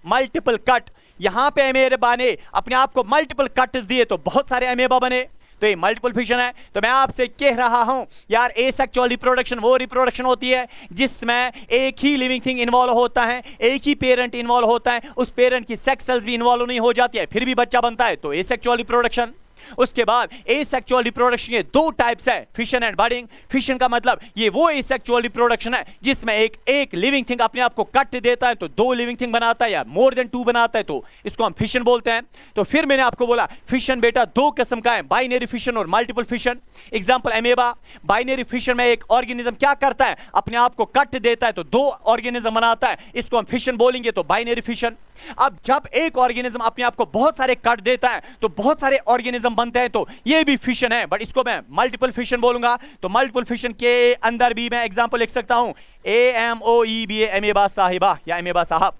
मल्टीपल कट। यहां पे अमेबा ने अपने आप को मल्टीपल कट दिए तो बहुत सारे अमेबा बने, तो ये मल्टीपल फिशन है। तो मैं आपसे कह रहा हूं यार, एसेक्सुअल रिप्रोडक्शन वो रिप्रोडक्शन होती है जिसमें एक ही लिविंग थिंग इन्वॉल्व होता है, एक ही पेरेंट इन्वॉल्व होता है, उस पेरेंट की सेक्स सेल्स भी इन्वॉल्व नहीं हो जाती है, फिर भी बच्चा बनता है, तो एसेक्सुअल रिप्रोडक्शन। उसके बाद एसेक्सुअल रिप्रोडक्शन के 2 टाइप्स है, फिशन एंड बडिंग। फिशन का मतलब ये वो एसेक्सुअल रिप्रोडक्शन है जिसमें एक लिविंग थिंग अपने आप को कट देता है तो 2 लिविंग थिंग बनाता है या मोर देन 2 बनाता है, तो इसको हम फिशन बोलते हैं। तो फिर मैंने आपको बोला फिशन बेटा 2 किस्म का है, बाइनरी फिशन और multiple fission. Example amoeba. Binary fission में एक ऑर्गेनिज्म क्या करता है? अपने आप को कट देता है तो 2 ऑर्गेनिज्म बनाता है, इसको हम फिशन बोलेंगे, तो बाइनरी फिशन। अब जब एक ऑर्गेनिज्म अपने आप को बहुत सारे कट देता है तो बहुत सारे ऑर्गेनिज्म बनते हैं, तो ये भी फिशन है, बट इसको मैं मल्टीपल फिशन बोलूंगा। तो मल्टीपल फिशन के अंदर भी मैं एग्जांपल लिख सकता हूं AMOEBA, अमेबा साहिबा या अमेबा साहब।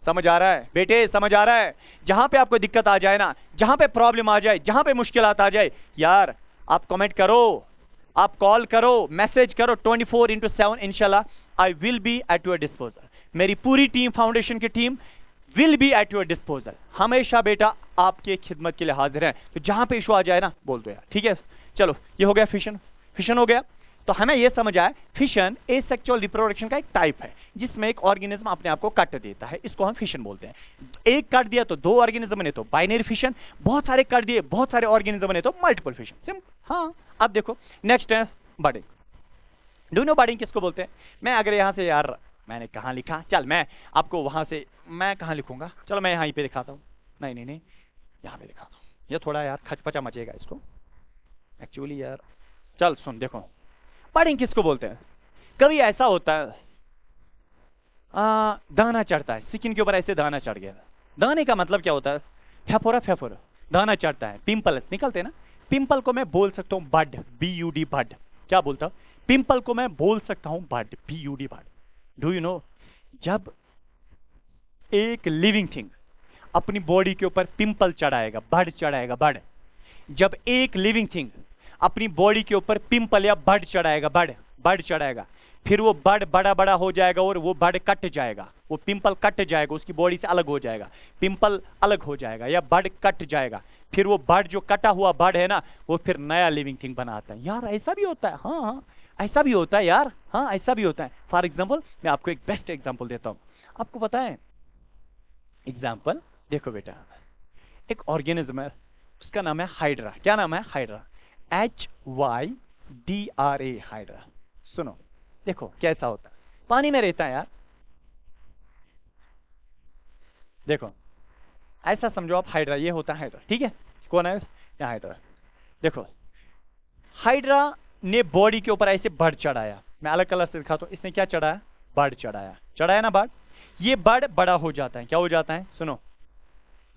समझ आ रहा है बेटे? समझ आ रहा है? जहां पे आपको दिक्कत आ जाए ना, जहां पे प्रॉब्लम आ जाए, जहां पे मुश्किलात आ जाए, यार आप कमेंट करो, आप कॉल करो, मैसेज करो, 24/7 इंशाल्लाह I will be eight your disposal. मेरी पूरी टीम, फाउंडेशन की team will be eight your disposal. हमेशा बेटा आपके खिदमत के लिए हाजिर है। तो जहां पे इशू आ जाए ना, बोल दो यार, ठीक है? चलो, ये हो गया फिशन। फिशन हो गया तो हमें यह समझ आया फिशन एसेक्सुअल रिप्रोडक्शन का एक टाइप है जिसमें एक ऑर्गेनिज्म अपने आप को कट देता है, इसको हम फिशन बोलते हैं। एक कट दिया तो 2 ऑर्गेनिज्म बने तो बाइनरी फिशन, बहुत सारे कट दिए बहुत सारे ऑर्गेनिज्म बने तो मल्टीपल फिशन। सिंपल। हाँ, अब देखो नेक्स्ट है बडिंग। डू नो बडिंग किसको बोलते हैं? मैं अगर यहां से, यार मैंने कहां लिखा, चल मैं आपको वहां से, मैं कहां लिखूंगा, चलो मैं यहां पे दिखाता हूं, नहीं यहां पे दिखाता हूं, ये थोड़ा यार खचपचा मचेगा इसको एक्चुअली यार। चल सुन, देखो बडिंग किसको बोलते हैं? कभी ऐसा होता है दाना चढ़ता है स्किन के ऊपर, ऐसे दाना चढ़ गया। दाने का मतलब क्या होता है? फेफोरा, दाना चढ़ता है, पिंपल निकलते हैं ना, पिंपल को मैं बोल सकता हूं बड, BUD बड। क्या बोलता हूं? पिंपल को मैं बोल सकता हूं bud, BUD bud. Do you know, जब एक लिविंग थिंग अपनी बॉडी के ऊपर पिंपल चढ़ाएगा, बड चढ़ाएगा, बड, जब एक लिविंग थिंग अपनी बॉडी के ऊपर पिंपल या बड चढ़ाएगा, बड चढ़ाएगा, फिर वो बड बड़ा हो जाएगा और वो बड कट जाएगा, वो पिंपल कट जाएगा, उसकी बॉडी से अलग हो जाएगा, पिंपल अलग हो जाएगा या बड कट जाएगा, फिर वो बड, जो कटा हुआ बड है ना, वो फिर नया लिविंग थिंग बनाता है। यार ऐसा भी होता है? हाँ ऐसा भी होता है यार, हाँ ऐसा भी होता है। फॉर एग्जाम्पल मैं आपको एक बेस्ट एग्जाम्पल देता हूं, आपको पता है एग्जाम्पल, देखो बेटा, एक ऑर्गेनिज्म है, उसका नाम है हाइड्रा। क्या नाम है? Hydra, HYDRA, hydra. सुनो देखो कैसा होता है, पानी में रहता है यार। देखो ऐसा समझो आप, हाइड्रा, ये होता है हाइड्रा, ठीक है? कौन है? यहाँ हाइड्रा। देखो हाइड्रा ने बॉडी के ऊपर ऐसे बड चढ़ाया, मैं अलग कलर से दिखाता हूं, इसने क्या चढ़ाया? बड चढ़ाया ना बड। ये बड बड़ा हो जाता है, क्या हो जाता है? सुनो,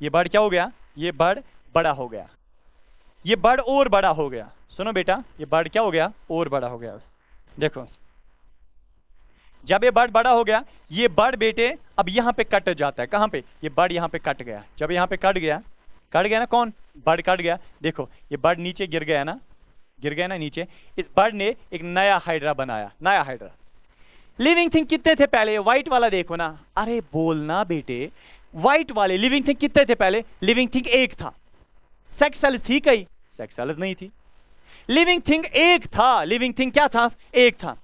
ये बड क्या हो गया? ये बड बड़ा हो गया, ये बड और बड़ा हो गया। सुनो बेटा, ये बड क्या हो गया? और बड़ा हो गया। देखो जब ये बड बड़ा हो गया, ये बड बेटे अब यहां पे कट जाता है। कहां पे? ये बड यहां पे कट गया। जब यहां पे कट गया ना, कौन? बड कट गया। देखो ये बड नीचे गिर गया ना नीचे। इस बड ने एक नया हाइड्रा बनाया, नया हाइड्रा। लिविंग थिंग कितने थे पहले? व्हाइट वाला देखो ना, अरे बोलना बेटे, व्हाइट वाले लिविंग थिंग कितने थे पहले? लिविंग थिंग एक था। सेक्स सेल्स थी कई? सेक्स सेल्स नहीं थी। लिविंग थिंग एक था, लिविंग थिंग क्या था? एक था।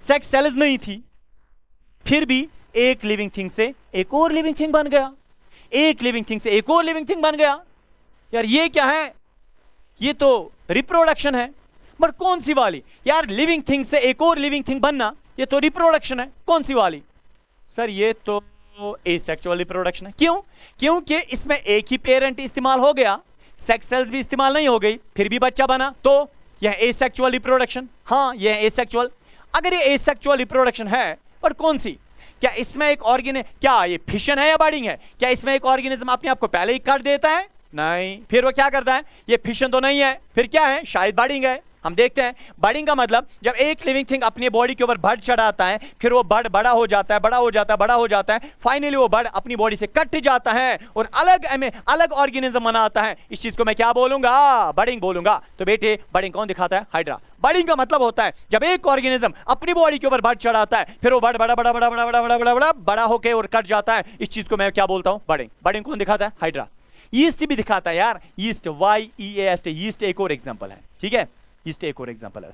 सेक्स सेल्स नहीं थी। फिर भी एक लिविंग थिंग से एक और लिविंग थिंग बन गया, एक लिविंग थिंग से एक और लिविंग थिंग बन गया। यार ये क्या है? ये तो रिप्रोडक्शन है। बट कौन सी वाली? यार लिविंग थिंग से एक और लिविंग थिंग बनना, ये तो रिप्रोडक्शन है। कौन सी वाली? सर ये तो एसेक्सुअल रिप्रोडक्शन है। क्यों? क्योंकि इसमें एक ही पेरेंट इस्तेमाल हो गया, सेक्स सेल्स भी इस्तेमाल नहीं हो गई, फिर भी बच्चा बना, तो यह एसेक्सुअल रिप्रोडक्शन। हाँ यह एसेक्सुअल। अगर ये एसेक्सुअल रिप्रोडक्शन है, पर कौन सी? क्या इसमें एक ऑर्गेनिज्म, क्या ये फिशन है या बडिंग है? क्या इसमें एक ऑर्गेनिज्म अपने आप को पहले ही कर देता है? नहीं। फिर वो क्या करता है? ये फिशन तो नहीं है, फिर क्या है? शायद बडिंग है। हम देखते हैं बडिंग का मतलब, जब एक लिविंग थिंग अपनी बॉडी के ऊपर बड चढ़ाता है, फिर वो बड बड़ा हो जाता है, बड़ा हो जाता है, फाइनली वो बड अपनी बॉडी से कट जाता है और अलग ऑर्गेनिज्म बनाता है। इस चीज को मैं क्या बोलूंगा? बडिंग बोलूंगा। तो बेटे बडिंग कौन दिखाता है? हाइड्रा। बडिंग का मतलब होता है जब एक ऑर्गेनिज्म अपनी बॉडी के ऊपर बड चढ़ाता है, फिर वो बड बड़ा होकर और कट जाता है। इस चीज को मैं क्या बोलता हूं? बडिंग। बडिंग कौन दिखाता है? हाइड्रा। यीस्ट भी दिखाता है यार, यीस्ट, YEAST, यीस्ट एक और एग्जांपल है, ठीक है? यीस्ट एक और एग्जांपल है।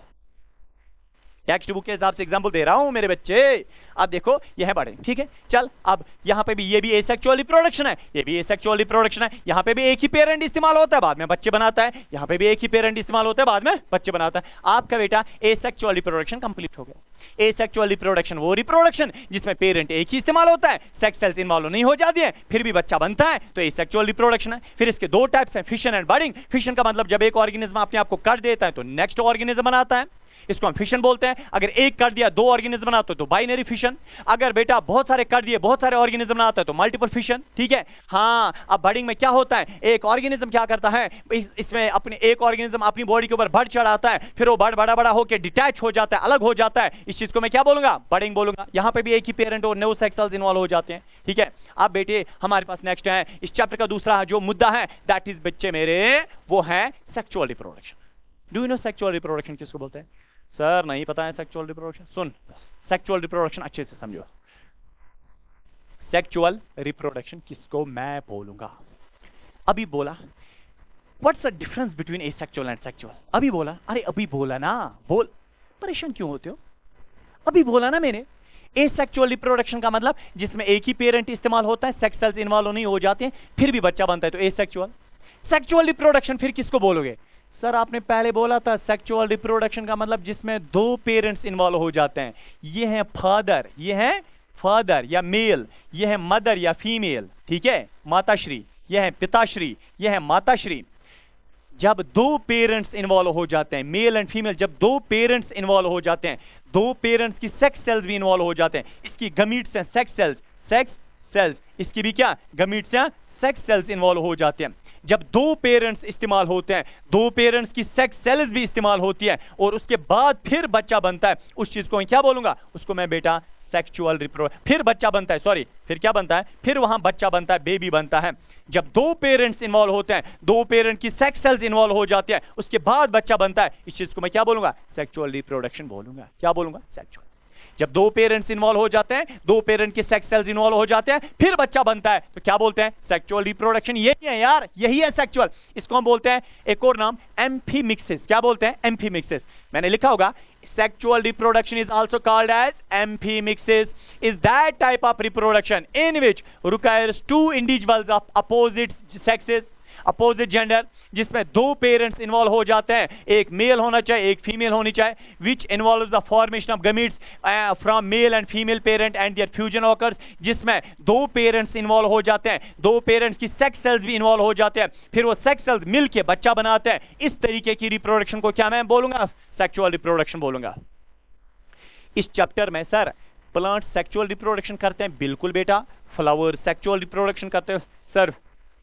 टेक्स्ट बुक के हिसाब से एग्जांपल दे रहा हूं मेरे बच्चे। अब देखो यह है बडिंग, ठीक है? चल अब यहां पे भी, ये भी एसेक्सुअल रिप्रोडक्शन है, ये भी एसेक्सुअल रिप्रोडक्शन है। यहां पे भी एक ही पेरेंट इस्तेमाल होता है, बाद में बच्चे बनाता है। यहां पे भी एक ही पेरेंट इस्तेमाल होता है, बाद में बच्चे बनाता है। आपका बेटा एसेक्सुअल रिप्रोडक्शन कंप्लीट हो गया। एसेक्सुअल रिप्रोडक्शन वो रिप्रोडक्शन जिसमें पेरेंट एक ही इस्तेमाल होता है, सेक्स सेल्स इन्वॉल्व नहीं हो जाती है, फिर भी बच्चा बनता है, तो एसेक्सुअल रिप्रोडक्शन है। फिर इसके दो टाइप्स हैं, फिशन एंड बडिंग। फिशन का मतलब जब एक ऑर्गेनिज्म अपने आप को काट देता है तो नेक्स्ट ऑर्गेनिज्म बनाता है, इसको हम फिशन बोलते हैं। अगर एक कर दिया, दो ऑर्गेनिज्म बनाते तो बाइनरी फिशन। अगर बेटा बहुत सारे कर दिए, बहुत सारे ऑर्गेनिज्म बनाता है तो मल्टीपल फिशन, ठीक है? हाँ अब बडिंग में क्या होता है? एक ऑर्गेनिज्म क्या करता है, इसमें अपने एक ऑर्गेनिज्म अपनी बॉडी के ऊपर बड चढ़ाता है, फिर वो बड़ा होकर डिटैच हो जाता है, अलग हो जाता है। इस चीज को मैं क्या बोलूंगा? बडिंग बोलूंगा। यहां पे भी एक ही पेरेंट और नो सेक्स सेल्स इन्वॉल्व हो जाते हैं, ठीक है? अब बेटे हमारे पास नेक्स्ट है, इस चैप्टर का दूसरा जो मुद्दा है, दैट इज बच्चे मेरे, वो है sexual reproduction. Do you no sexual reproduction किसको बोलते हैं? सर नहीं पता है सेक्सुअल रिप्रोडक्शन। सुन, सेक्सुअल रिप्रोडक्शन अच्छे से समझो। सेक्सुअल रिप्रोडक्शन किसको मैं बोलूंगा? अभी बोला what's the difference between asexual and sexual? अभी बोला। अरे अभी बोला ना, बोल, परेशान क्यों होते हो? अभी बोला ना मैंने। एसेक्सुअल रिप्रोडक्शन का मतलब जिसमें एक ही पेरेंट इस्तेमाल होता है, सेक्स सेल्स इन्वॉल्व नहीं हो जाते हैं, फिर भी बच्चा बनता है, तो एसेक्सुअल। सेक्सुअल रिप्रोडक्शन फिर किसको बोलोगे? सर आपने पहले बोला था सेक्सुअल रिप्रोडक्शन का मतलब जिसमें दो पेरेंट्स इन्वॉल्व हो जाते हैं। ये है फादर, ये है फादर या मेल, ये है मदर या फीमेल, ठीक है, माताश्री, ये है पिताश्री, ये है माताश्री। जब दो पेरेंट्स इन्वॉल्व हो जाते हैं, मेल एंड फीमेल, जब दो पेरेंट्स इन्वॉल्व हो जाते हैं, दो पेरेंट्स की सेक्स सेल्स भी इन्वॉल्व हो जाते हैं। इसकी गमीट्स हैं सेक्स सेल्स, सेक्स सेल्स, इसकी भी क्या गमीट्स हैं सेक्स सेल्स इन्वॉल्व हो जाते हैं। जब दो पेरेंट्स इस्तेमाल होते हैं, दो पेरेंट्स की सेक्स सेल्स भी इस्तेमाल होती है और उसके बाद फिर बच्चा बनता है, उस चीज को मैं क्या बोलूंगा, उसको मैं बेटा सेक्सुअल रिप्रोडक्शन, फिर बच्चा बनता है, सॉरी फिर क्या बनता है, फिर वहां बच्चा बनता है, बेबी बनता है। जब दो पेरेंट्स इन्वॉल्व होते हैं, दो पेरेंट की सेक्स सेल्स इन्वॉल्व हो जाते हैं, उसके बाद बच्चा बनता है, इस चीज को मैं क्या बोलूंगा, सेक्सुअल रिप्रोडक्शन बोलूंगा। क्या बोलूंगा, सेक्सुअल। जब दो पेरेंट्स इन्वॉल्व हो जाते हैं, दो पेरेंट के सेक्स सेल्स इन्वॉल्व हो जाते हैं, फिर बच्चा बनता है, तो क्या बोलते हैं, सेक्सुअल रिप्रोडक्शन। यही है यार, यही है सेक्सुअल। इसको हम बोलते हैं एक और नाम एम्फीमिक्सिस। क्या बोलते हैं, एम्फीमिक्सिस। मैंने लिखा होगा sexual reproduction is also called as amphimixis, is that type of reproduction in which requires two individuals of opposite sexes, opposite gender, जिसमें दो पेरेंट्स इन्वॉल्व हो जाते हैं, एक मेल होना चाहिए एक फीमेल होनी चाहिए, which involves the formation of gametes from male and female parent and their fusion occurs, जिसमें दो पेरेंट्स इन्वॉल्व हो जाते हैं, दो पेरेंट्स की सेक्स सेल्स भी इन्वॉल्व हो जाते हैं, फिर वो सेक्स सेल्स मिलके बच्चा बनाते हैं। इस तरीके की रिप्रोडक्शन को क्या मैं बोलूंगा, सेक्सुअल रिप्रोडक्शन बोलूंगा। इस चैप्टर में सर प्लांट सेक्सुअल रिप्रोडक्शन करते हैं, बिल्कुल बेटा। फ्लावर सेक्सुअल रिप्रोडक्शन करते हैं सर।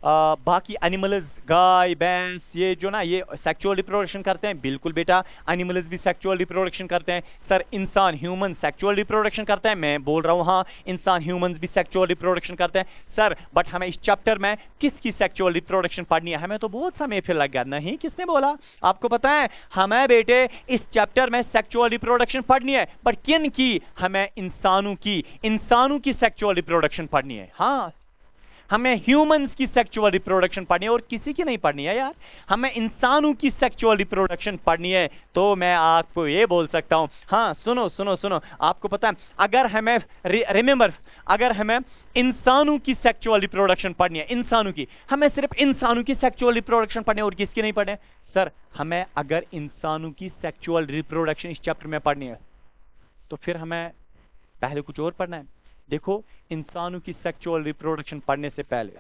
बाकी एनिमल्स, गाय भैंस, ये जो ना ये सेक्सुअल रिप्रोडक्शन करते हैं, बिल्कुल बेटा। एनिमल्स भी सेक्सुअल रिप्रोडक्शन करते हैं सर। इंसान ह्यूमन सेक्सुअल रिप्रोडक्शन करते हैं, मैं बोल रहा हूँ हाँ, इंसान ह्यूमंस भी सेक्सुअल रिप्रोडक्शन करते हैं सर। बट हमें इस चैप्टर में किसकी सेक्सुअल रिप्रोडक्शन पढ़नी है, हमें तो बहुत समय फिर लग गया। नहीं, किसने बोला, आपको पता है हमें बेटे इस चैप्टर में सेक्सुअल रिप्रोडक्शन पढ़नी है, बट किन की, हमें इंसानों की सेक्सुअल रिप्रोडक्शन पढ़नी है। हाँ, हमें ह्यूमंस की सेक्सुअल रिप्रोडक्शन पढ़नी है और किसी की नहीं पढ़नी है यार, हमें इंसानों की सेक्सुअल रिप्रोडक्शन पढ़नी है। तो मैं आपको ये बोल सकता हूं, हाँ सुनो सुनो सुनो, आपको पता है अगर हमें रिमेंबर, अगर हमें इंसानों की सेक्सुअल रिप्रोडक्शन पढ़नी है, इंसानों की, हमें सिर्फ इंसानों की सेक्सुअल रिप्रोडक्शन पढ़नी है और किसकी नहीं पढ़नी है सर। हमें अगर इंसानों की सेक्सुअल रिप्रोडक्शन इस चैप्टर में पढ़नी है तो फिर हमें पहले कुछ और पढ़ना है। देखो, इंसानों की सेक्सुअल रिप्रोडक्शन पढ़ने से पहले,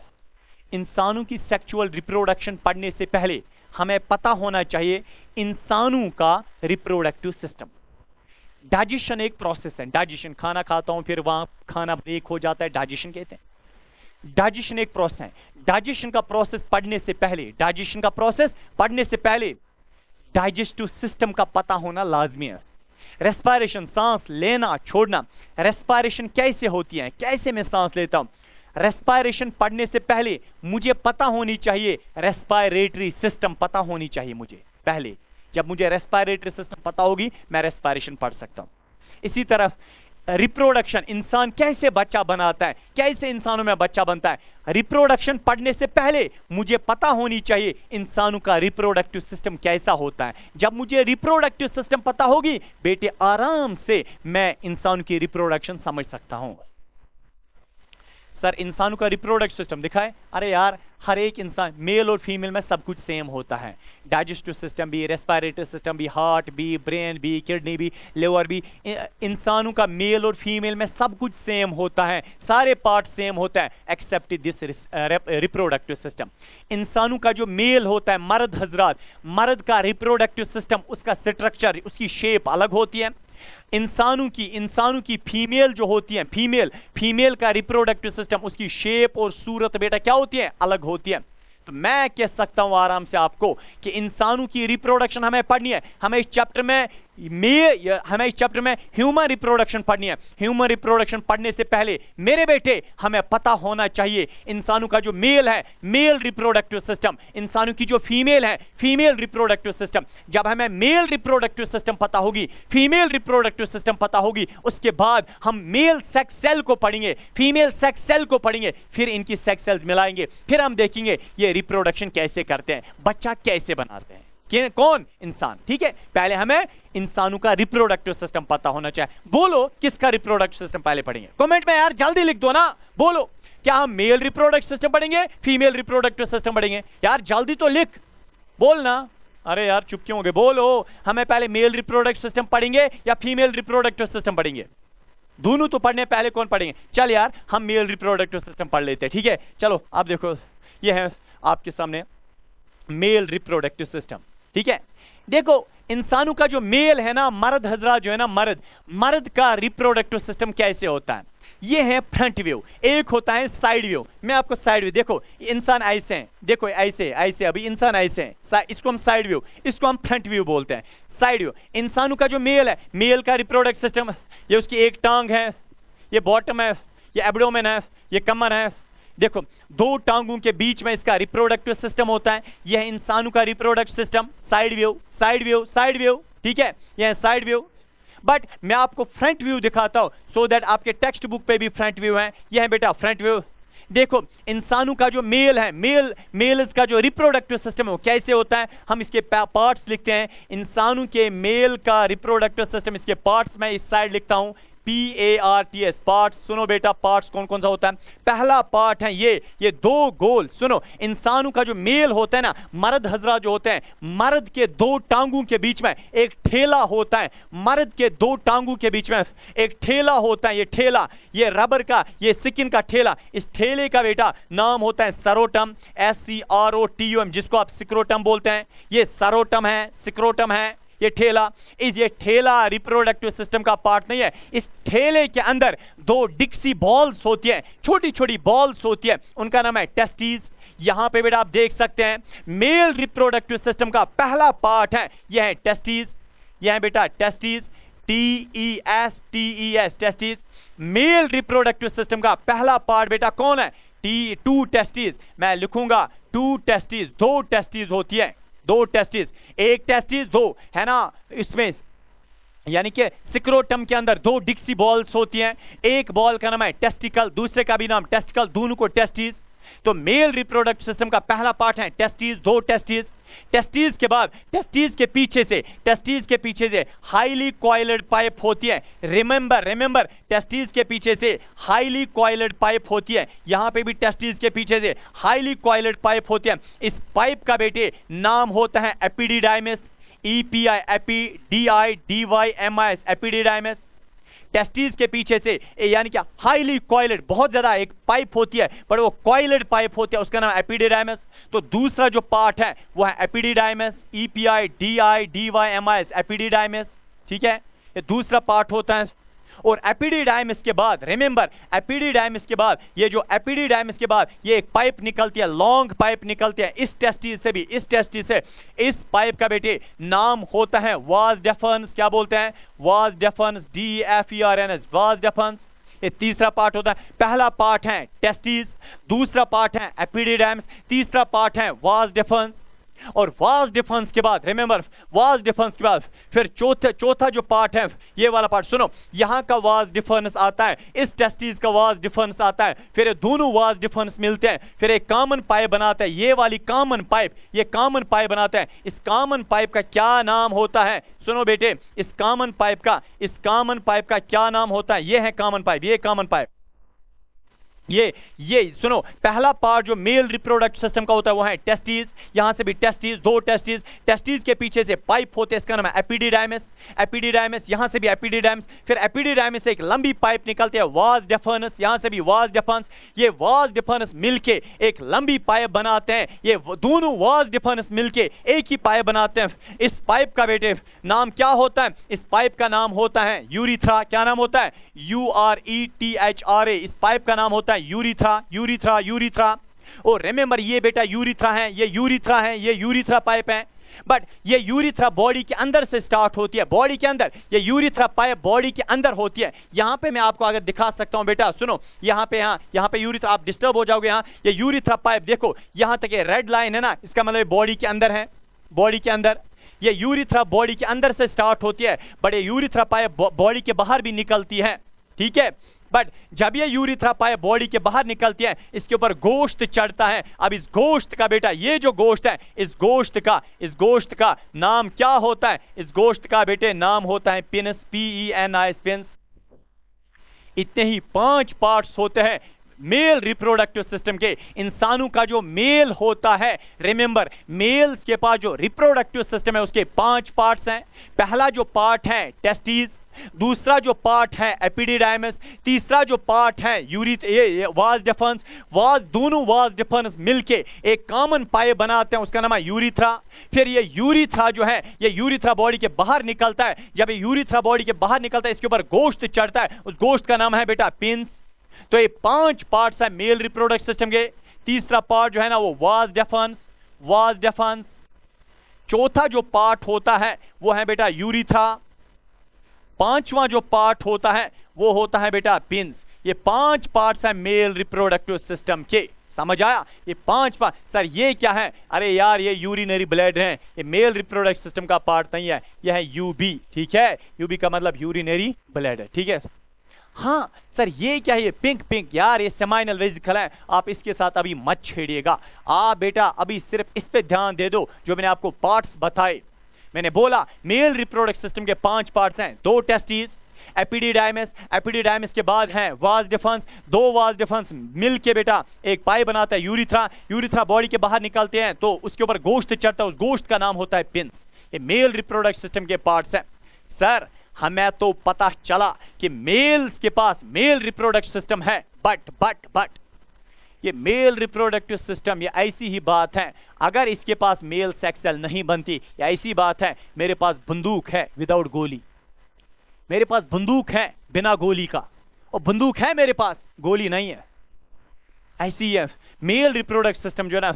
इंसानों की सेक्सुअल रिप्रोडक्शन पढ़ने से पहले हमें पता होना चाहिए इंसानों का रिप्रोडक्टिव सिस्टम। डाइजेशन एक प्रोसेस है, डाइजेशन, खाना खाता हूं फिर वहां खाना ब्रेक हो जाता है, डाइजेशन कहते हैं। डाइजेशन एक प्रोसेस है। डाइजेशन का प्रोसेस पढ़ने से पहले, डाइजेशन का प्रोसेस पढ़ने से पहले डाइजेस्टिव सिस्टम का पता होना लाजमी है। रेस्पिरेशन, सांस लेना छोड़ना, रेस्पिरेशन कैसे होती है, कैसे मैं सांस लेता हूं, रेस्पिरेशन पढ़ने से पहले मुझे पता होनी चाहिए रेस्पिरेटरी सिस्टम पता होनी चाहिए मुझे पहले। जब मुझे रेस्पिरेटरी सिस्टम पता होगी मैं रेस्पिरेशन पढ़ सकता हूं। इसी तरह रिप्रोडक्शन, इंसान कैसे बच्चा बनाता है, कैसे इंसानों में बच्चा बनता है, रिप्रोडक्शन पढ़ने से पहले मुझे पता होनी चाहिए इंसानों का रिप्रोडक्टिव सिस्टम कैसा होता है। जब मुझे रिप्रोडक्टिव सिस्टम पता होगी बेटे, आराम से मैं इंसानों की रिप्रोडक्शन समझ सकता हूं। सर इंसानों का रिप्रोडक्टिव सिस्टम दिखाए, अरे यार हर एक इंसान, मेल और फीमेल में सब कुछ सेम होता है। डाइजेस्टिव सिस्टम भी, रेस्पिरेटरी सिस्टम भी, हार्ट भी, ब्रेन भी, किडनी भी, लिवर भी, इंसानों का मेल और फीमेल में सब कुछ सेम होता है, सारे पार्ट सेम होता है एक्सेप्ट दिस रिप्रोडक्टिव सिस्टम। इंसानों का जो मेल होता है, मर्द हजरात, मर्द का रिप्रोडक्टिव सिस्टम, उसका स्ट्रक्चर, उसकी शेप अलग होती है। इंसानों की फीमेल जो होती है, फीमेल का रिप्रोडक्टिव सिस्टम, उसकी शेप और सूरत बेटा क्या होती है, अलग होती है। तो मैं कह सकता हूं आराम से आपको कि इंसानों की रिप्रोडक्शन हमें पढ़नी है। हमें इस चैप्टर में ह्यूमन रिप्रोडक्शन पढ़नी है। ह्यूमन रिप्रोडक्शन पढ़ने से पहले मेरे बेटे हमें पता होना चाहिए इंसानों का जो मेल है, मेल रिप्रोडक्टिव सिस्टम, इंसानों की जो फीमेल है, फीमेल रिप्रोडक्टिव सिस्टम। जब हमें मेल रिप्रोडक्टिव सिस्टम पता होगी, फीमेल रिप्रोडक्टिव सिस्टम पता होगी, उसके बाद हम मेल सेक्स सेल को पढ़ेंगे, फीमेल सेक्स सेल को पढ़ेंगे, फिर इनकी सेक्स सेल्स मिलाएंगे, फिर हम देखेंगे ये रिप्रोडक्शन कैसे करते हैं, बच्चा कैसे बनाते हैं, कौन, इंसान। ठीक है, पहले हमें इंसानों का रिप्रोडक्टिव सिस्टम पता होना चाहिए। बोलो किसका रिप्रोडक्टिव सिस्टम पहले पढ़ेंगे, कमेंट में यार जल्दी लिख दो ना। बोलो क्या हम मेल रिप्रोडक्टिव सिस्टम पढ़ेंगे, फीमेल रिप्रोडक्टिव सिस्टम पढ़ेंगे, यार जल्दी तो लिख, बोलना। अरे यार चुप क्यों हो गए, बोलो। हमें पहले मेल रिप्रोडक्टिव सिस्टम पढ़ेंगे या फीमेल रिप्रोडक्टिव सिस्टम पढ़ेंगे? दोनों तो पढ़ने, पहले कौन पढ़ेंगे? चल यार हम मेल रिप्रोडक्टिव सिस्टम पढ़ लेते हैं, ठीक है। चलो आप देखो, ये है आपके सामने मेल रिप्रोडक्टिव सिस्टम, ठीक है। देखो इंसानों का जो मेल है ना, मर्द हजरा जो है ना, मर्द का रिप्रोडक्टिव सिस्टम कैसे होता है? ये है फ्रंट व्यू, एक होता है साइड व्यू। मैं आपको साइड व्यू, देखो इंसान ऐसे हैं, देखो ऐसे ऐसे, अभी इंसान ऐसे हैं, इसको हम साइड व्यू, इसको हम फ्रंट व्यू बोलते हैं। साइड व्यू इंसानों का जो मेल है, मेल का रिप्रोडक्टिव सिस्टम, ये उसकी एक टांग है, ये बॉटम है, ये एब्डोमेन है, ये कमर है। देखो दो टांगों के बीच में इसका रिप्रोडक्टिव सिस्टम होता है। यह इंसानों का reproductive system, side view, side view, side view, ठीक है, यह साइड व्यू। बट मैं आपको फ्रंट व्यू दिखाता हूं सो दैट आपके टेक्स्ट बुक पे भी फ्रंट व्यू है। यह है बेटा फ्रंट व्यू। देखो इंसानों का जो मेल है, मेल का जो रिप्रोडक्टिव सिस्टम है वो कैसे होता है, हम इसके पार्ट्स लिखते हैं। इंसानों के मेल का रिप्रोडक्टिव सिस्टम, इसके पार्ट्स मैं इस साइड लिखता हूं, PARTS, पार्ट्स। सुनो बेटा पार्ट्स कौन कौन सा होता है। पहला पार्ट है ये दो गोल। सुनो इंसानों का जो मेल होता है ना, मर्द हजरा जो होते हैं, मर्द के दो टांगों के बीच में एक ठेला होता है। मर्द के दो टांगों के बीच में एक ठेला होता है। ये ठेला, ये रबर का, ये स्किन का ठेला, इस ठेले का बेटा नाम होता है सरोटम, SCROTUM, जिसको आप सिक्रोटम बोलते हैं। ये सरोटम है, सिक्रोटम है ये ठेला। ये ठेला रिप्रोडक्टिव सिस्टम का पार्ट नहीं है। इस ठेले के अंदर दो डिक्सी बॉल्स होती है, छोटी छोटी बॉल्स होती है, उनका नाम है टेस्टिस। यहां पे बेटा आप देख सकते हैं मेल रिप्रोडक्टिव सिस्टम का पहला पार्ट है, यह है टेस्टिस। यह है बेटा testis, TESTES, testis. Male reproductive system का पहला पार्ट बेटा कौन है? Two testis. मैं लिखूंगा टू टेस्टिस, दो टेस्टिस होती है, दो टेस्टिस, एक टेस्टिस दो है ना, इसमें यानी कि सिक्रोटम के अंदर दो डिक्सी बॉल्स होती हैं। एक बॉल का नाम है टेस्टिकल, दूसरे का भी नाम टेस्टिकल, दोनों को टेस्टिस। तो मेल रिप्रोडक्टिव सिस्टम का पहला पार्ट है टेस्टिस, दो टेस्टिस। टेस्टिस के बाद टेस्टिस के पीछे से हाईली कॉइल्ड पाइप होती है। रिमेंबर टेस्टिस के पीछे से हाईली कॉइल्ड पाइप होती है। यहां पे भी टेस्टिस के पीछे से हाईली कॉइल्ड पाइप होती है। इस पाइप का बेटे नाम होता है epididymis, EPI, EPIDIDYMIS, epididymis. Testis के पीछे से यानी क्या हाईली कॉइल्ड, बहुत ज्यादा एक पाइप होती है पर वो कॉइल्ड पाइप होती है, उसका नाम एपिडिडाइमिस। तो दूसरा जो पार्ट है वो है एपिडिडाइमिस, EPIDIDYMIS, एपिडिडाइमिस, ठीक है, ये दूसरा पार्ट होता है। और एपिडिडाइमिस के बाद, रिमेंबर एपिडिडाइमिस के बाद, ये जो एपिडिडाइमिस के बाद ये एक पाइप निकलती है, लॉन्ग पाइप निकलती है इस टेस्टिस से भी, इस टेस्टिस से। इस पाइप का बेटे नाम होता है वास डेफर्न्स। क्या बोलते हैं? वास डेफर्न्स, DEFERNS, वास डेफर्न्स। ये तीसरा पार्ट होता है। पहला पार्ट है टेस्टिस, दूसरा पार्ट है एपिडिडाइमिस, तीसरा पार्ट है वास डेफर्न्स। और वास डिफरेंस के बाद, रिमेंबर वास डिफरेंस के बाद फिर चौथा जो पार्ट है, ये वाला पार्ट सुनो, यहां का वास डिफरेंस आता है, इस टेस्टिस का वास डिफरेंस आता है, फिर ये दोनों वास डिफरेंस मिलते हैं, फिर एक कॉमन पाइप बनाता है। ये वाली कॉमन पाइप, ये कॉमन पाइप बनाता है। इस कॉमन पाइप का क्या नाम होता है? सुनो बेटे, इस कॉमन पाइप का क्या नाम होता है? ये है कॉमन पाइप, ये कॉमन पाइप। ये सुनो, पहला पार्ट जो मेल रिप्रोडक्टिव सिस्टम का होता है वो है टेस्टिस। यहां से भी टेस्टिस, दो टेस्टिस, टेस्टिस के पीछे से पाइप होते हैं, इसका नाम है एपिडिडाइमिस, यहां से भी एपिडिडाइमिस, फिर एपिडिडाइमिस से एक लंबी पाइप निकलती है वास डेफर्नस, यहां से भी वास डेफर्नस। ये वास डेफर्नस मिलके एक लंबी पाइप बनाते हैं, ये दोनों वास डेफर्नस मिलके एक ही पाइप बनाते हैं। इस पाइप का बेटे नाम क्या होता है? इस पाइप का नाम होता है यूरिथ्रा। क्या नाम होता है? URETHRA। इस पाइप का नाम होता है यूरिथ्रा। और रिमेंबर ये बेटा यूरिथ्रा है, ये यूरिथ्रा पाइप है। बट ये यूरिथ्रा बॉडी के अंदर से स्टार्ट होती है, बॉडी के अंदर ये यूरिथ्रा पाइप बॉडी के अंदर होती है। यहां पे मैं आपको अगर दिखा सकता हूं बेटा, सुनो, यहां पे यूरिथ्रा, आप डिस्टर्ब हो जाओगे। ये यूरिथ्रा पाइप देखो, यहां तक ये रेड लाइन है ना, इसका मतलब बॉडी के अंदर है, बॉडी के अंदर। ये यूरिथ्रा बॉडी के अंदर से स्टार्ट होती है, बट ये यूरिथ्रा पाइप बॉडी के बाहर भी निकलती है, ठीक है। बट जब ये यूरिथ्रा पाइप बॉडी के बाहर निकलती है, इसके ऊपर गोश्त चढ़ता है। अब इस गोश्त का बेटा, ये जो गोश्त है, इस गोश्त का नाम क्या होता है? इस गोश्त का बेटे नाम होता है पिनस, PENIS, पिनस। इतने ही 5 पार्ट्स होते हैं मेल रिप्रोडक्टिव सिस्टम के इंसानों का जो मेल होता है, रिमेंबर मेल्स के पास जो रिप्रोडक्टिव सिस्टम है उसके 5 पार्ट्स हैं। पहला जो पार्ट है टेस्टिस, दूसरा जो पार्ट है एपिडिडाइमस, तीसरा जो पार्ट है वाज डिफरेंस। दोनों वाज डिफरेंस मिलके एक कॉमन पाए बनाते हैं, उसका नाम है यूरिथ्रा। फिर ये यूरिथ्रा जो है, ये यूरिथ्रा बॉडी के बाहर निकलता है। जब ये यूरिथ्रा बॉडी के बाहर निकलता है, इसके ऊपर गोश्त चढ़ता है, उस गोश्त का नाम है बेटा पिंस। तो ये 5 पार्ट्स है मेल रिप्रोडक्टिव सिस्टम के। तीसरा पार्ट जो है ना वो वाज डिफरेंस। चौथा जो पार्ट होता है वो है बेटा यूरिथ्रा। 5वां जो पार्ट होता है वो होता है बेटा पिंस। ये 5 पार्ट्स है मेल रिप्रोडक्टिव सिस्टम के। समझ आया? ये 5 पार्ट। सर ये क्या है? अरे यार ये यूरिनरी ब्लड है, ये मेल रिप्रोडक्टिव सिस्टम का पार्ट नहीं है, यह है यूबी। ठीक है, यूबी का मतलब यूरिनरी ब्लड है। ठीक है। हाँ सर ये क्या है? ये पिंक यार ये सेमाइनल वेसिकल है, आप इसके साथ अभी मत छेड़िएगा। आप बेटा अभी सिर्फ इस पे ध्यान दे दो जो मैंने आपको पार्ट्स बताए। मैंने बोला मेल रिप्रोडक्टिव सिस्टम के 5 पार्ट्स हैं, 2 टेस्टिस, एपिडिडाइमस के बाद है वाज डिफरेंस, 2 वाज डिफरेंस मिलके बेटा एक पाई बनाता है यूरिथ्रा बॉडी के बाहर निकलते हैं तो उसके ऊपर गोश्त चढ़ता है, उस गोश्त का नाम होता है पिंस। ये मेल रिप्रोडक्टिव सिस्टम के पार्ट्स हैं। सर हमें तो पता चला कि मेल्स के पास मेल रिप्रोडक्टिव सिस्टम है, बट ये मेल रिप्रोडक्टिव सिस्टम ये ऐसी ही बात है, अगर इसके पास मेल सेक्स सेल नहीं बनती, ये ऐसी बात है मेरे पास बंदूक है विदाउट गोली, मेरे पास बंदूक है बिना गोली का, और बंदूक है मेरे पास, गोली नहीं है। ऐसी है मेल रिप्रोडक्टिव सिस्टम जो है ना,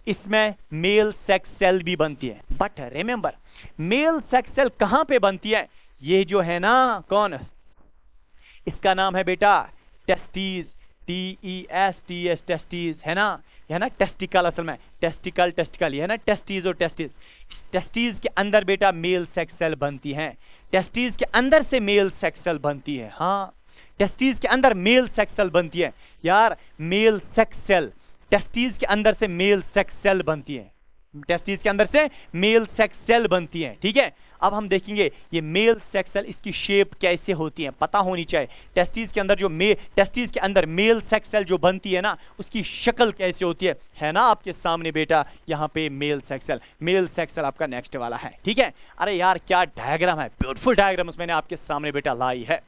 इसमें मेल सेक्स सेल भी बनती है। But remember male sex cell कहां पे बनती है? ये जो है ना कौन, इसका नाम है बेटा टेस्टिस, TESTS टेस्टिस है ना, यह ना टेस्टिकल, असल में टेस्टिकल ये है ना टेस्टिस और टेस्टिस के अंदर बेटा मेल सेक्स सेल बनती हैं, टेस्टिस के अंदर से मेल सेक्स सेल बनती है। हाँ टेस्टिस के अंदर मेल सेक्स सेल बनती है यार, मेल सेक्स सेल टेस्टिस के अंदर से मेल सेक्स सेल बनती है, टेस्टिस के अंदर से मेल सेक्स सेल बनती है। ठीक है, अब हम देखेंगे ये मेल सेक्स सेल इसकी शेप कैसे होती है, पता होनी चाहिए। टेस्टिस के अंदर टेस्टिस के अंदर मेल सेक्स सेल जो बनती है ना, उसकी शक्ल कैसे होती है ना आपके सामने बेटा यहाँ पे मेल सेक्स सेल आपका नेक्स्ट वाला है। ठीक है, अरे यार क्या डायग्राम है, ब्यूटीफुल डायग्राम्स मैंने आपके सामने बेटा लाई है,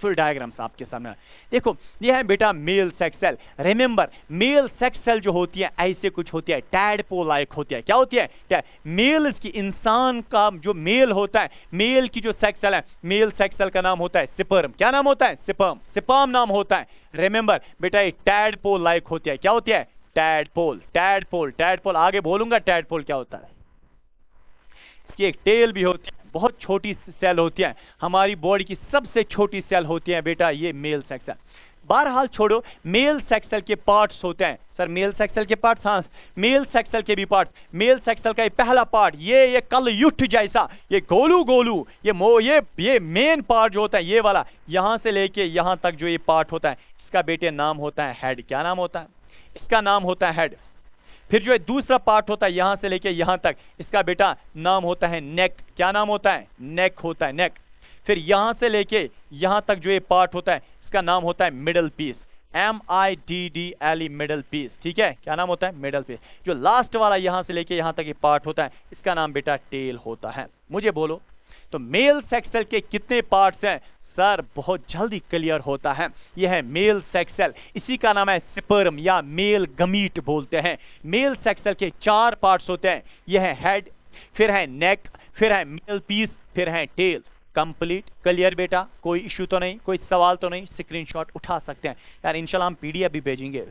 फुल डायग्राम्स आपके सामने देखो। ये है बेटा male sex cell. Remember male sex cell जो होती है ऐसे कुछ होती है, टैडपोल लाइक होती है। क्या होती है? मेल की, इंसान का जो मेल होता है, मेल की जो सेक्स सेल है, मेल सेक्स सेल का नाम होता है स्पर्म। क्या नाम होता है? स्पर्म नाम होता है। रिमेंबर बेटा ये टैडपोल लाइक होती है। क्या होती है? टैडपोल। आगे बोलूंगा टैडपोल क्या होता है। इसकी एक टेल भी होती है, बहुत छोटी सेल होती है, हमारी बॉडी की सबसे छोटी सेल होती है बेटा ये मेल सेक्स सेल। बहरहाल छोड़ो, मेल सेक्स सेल के पार्ट्स होते हैं। सर मेल सेक्स सेल के पार्ट्स? हाँ मेल सेक्स सेल के भी पार्ट्स। मेल सेक्स सेल का ये पहला पार्ट ये कलयुठ जैसा, ये गोलू ये मेन पार्ट जो होता है ये वाला, यहां से लेके यहां तक जो ये पार्ट होता है, इसका बेटे नाम होता है हेड। क्या नाम होता है? इसका नाम होता है हेड। फिर जो है दूसरा पार्ट होता है यहां से लेके यहां तक, इसका बेटा नाम होता है नेक। क्या नाम होता है? नेक होता है, नेक। फिर यहां से लेके यहां तक जो ये पार्ट होता है इसका नाम होता है middle piece, MIDDLE middle piece. ठीक है, क्या नाम होता है? Middle piece. जो लास्ट वाला यहां से लेके यहां तक ये पार्ट होता है इसका नाम बेटा टेल होता है। मुझे बोलो तो मेल सेक्स सेल के कितने पार्ट्स हैं? सर बहुत जल्दी क्लियर होता है, यह है मेल सेक्स सेल, इसी का नाम है स्पर्म या मेल गमीट बोलते हैं। मेल सेक्स सेल के 4 पार्ट्स होते हैं, यह है हेड, फिर है नेक, फिर है मिडल पीस, फिर है टेल। कंप्लीट क्लियर बेटा? कोई इश्यू तो नहीं, कोई सवाल तो नहीं? स्क्रीनशॉट उठा सकते हैं यार, इंशाल्लाह हम PDF भी भेजेंगे।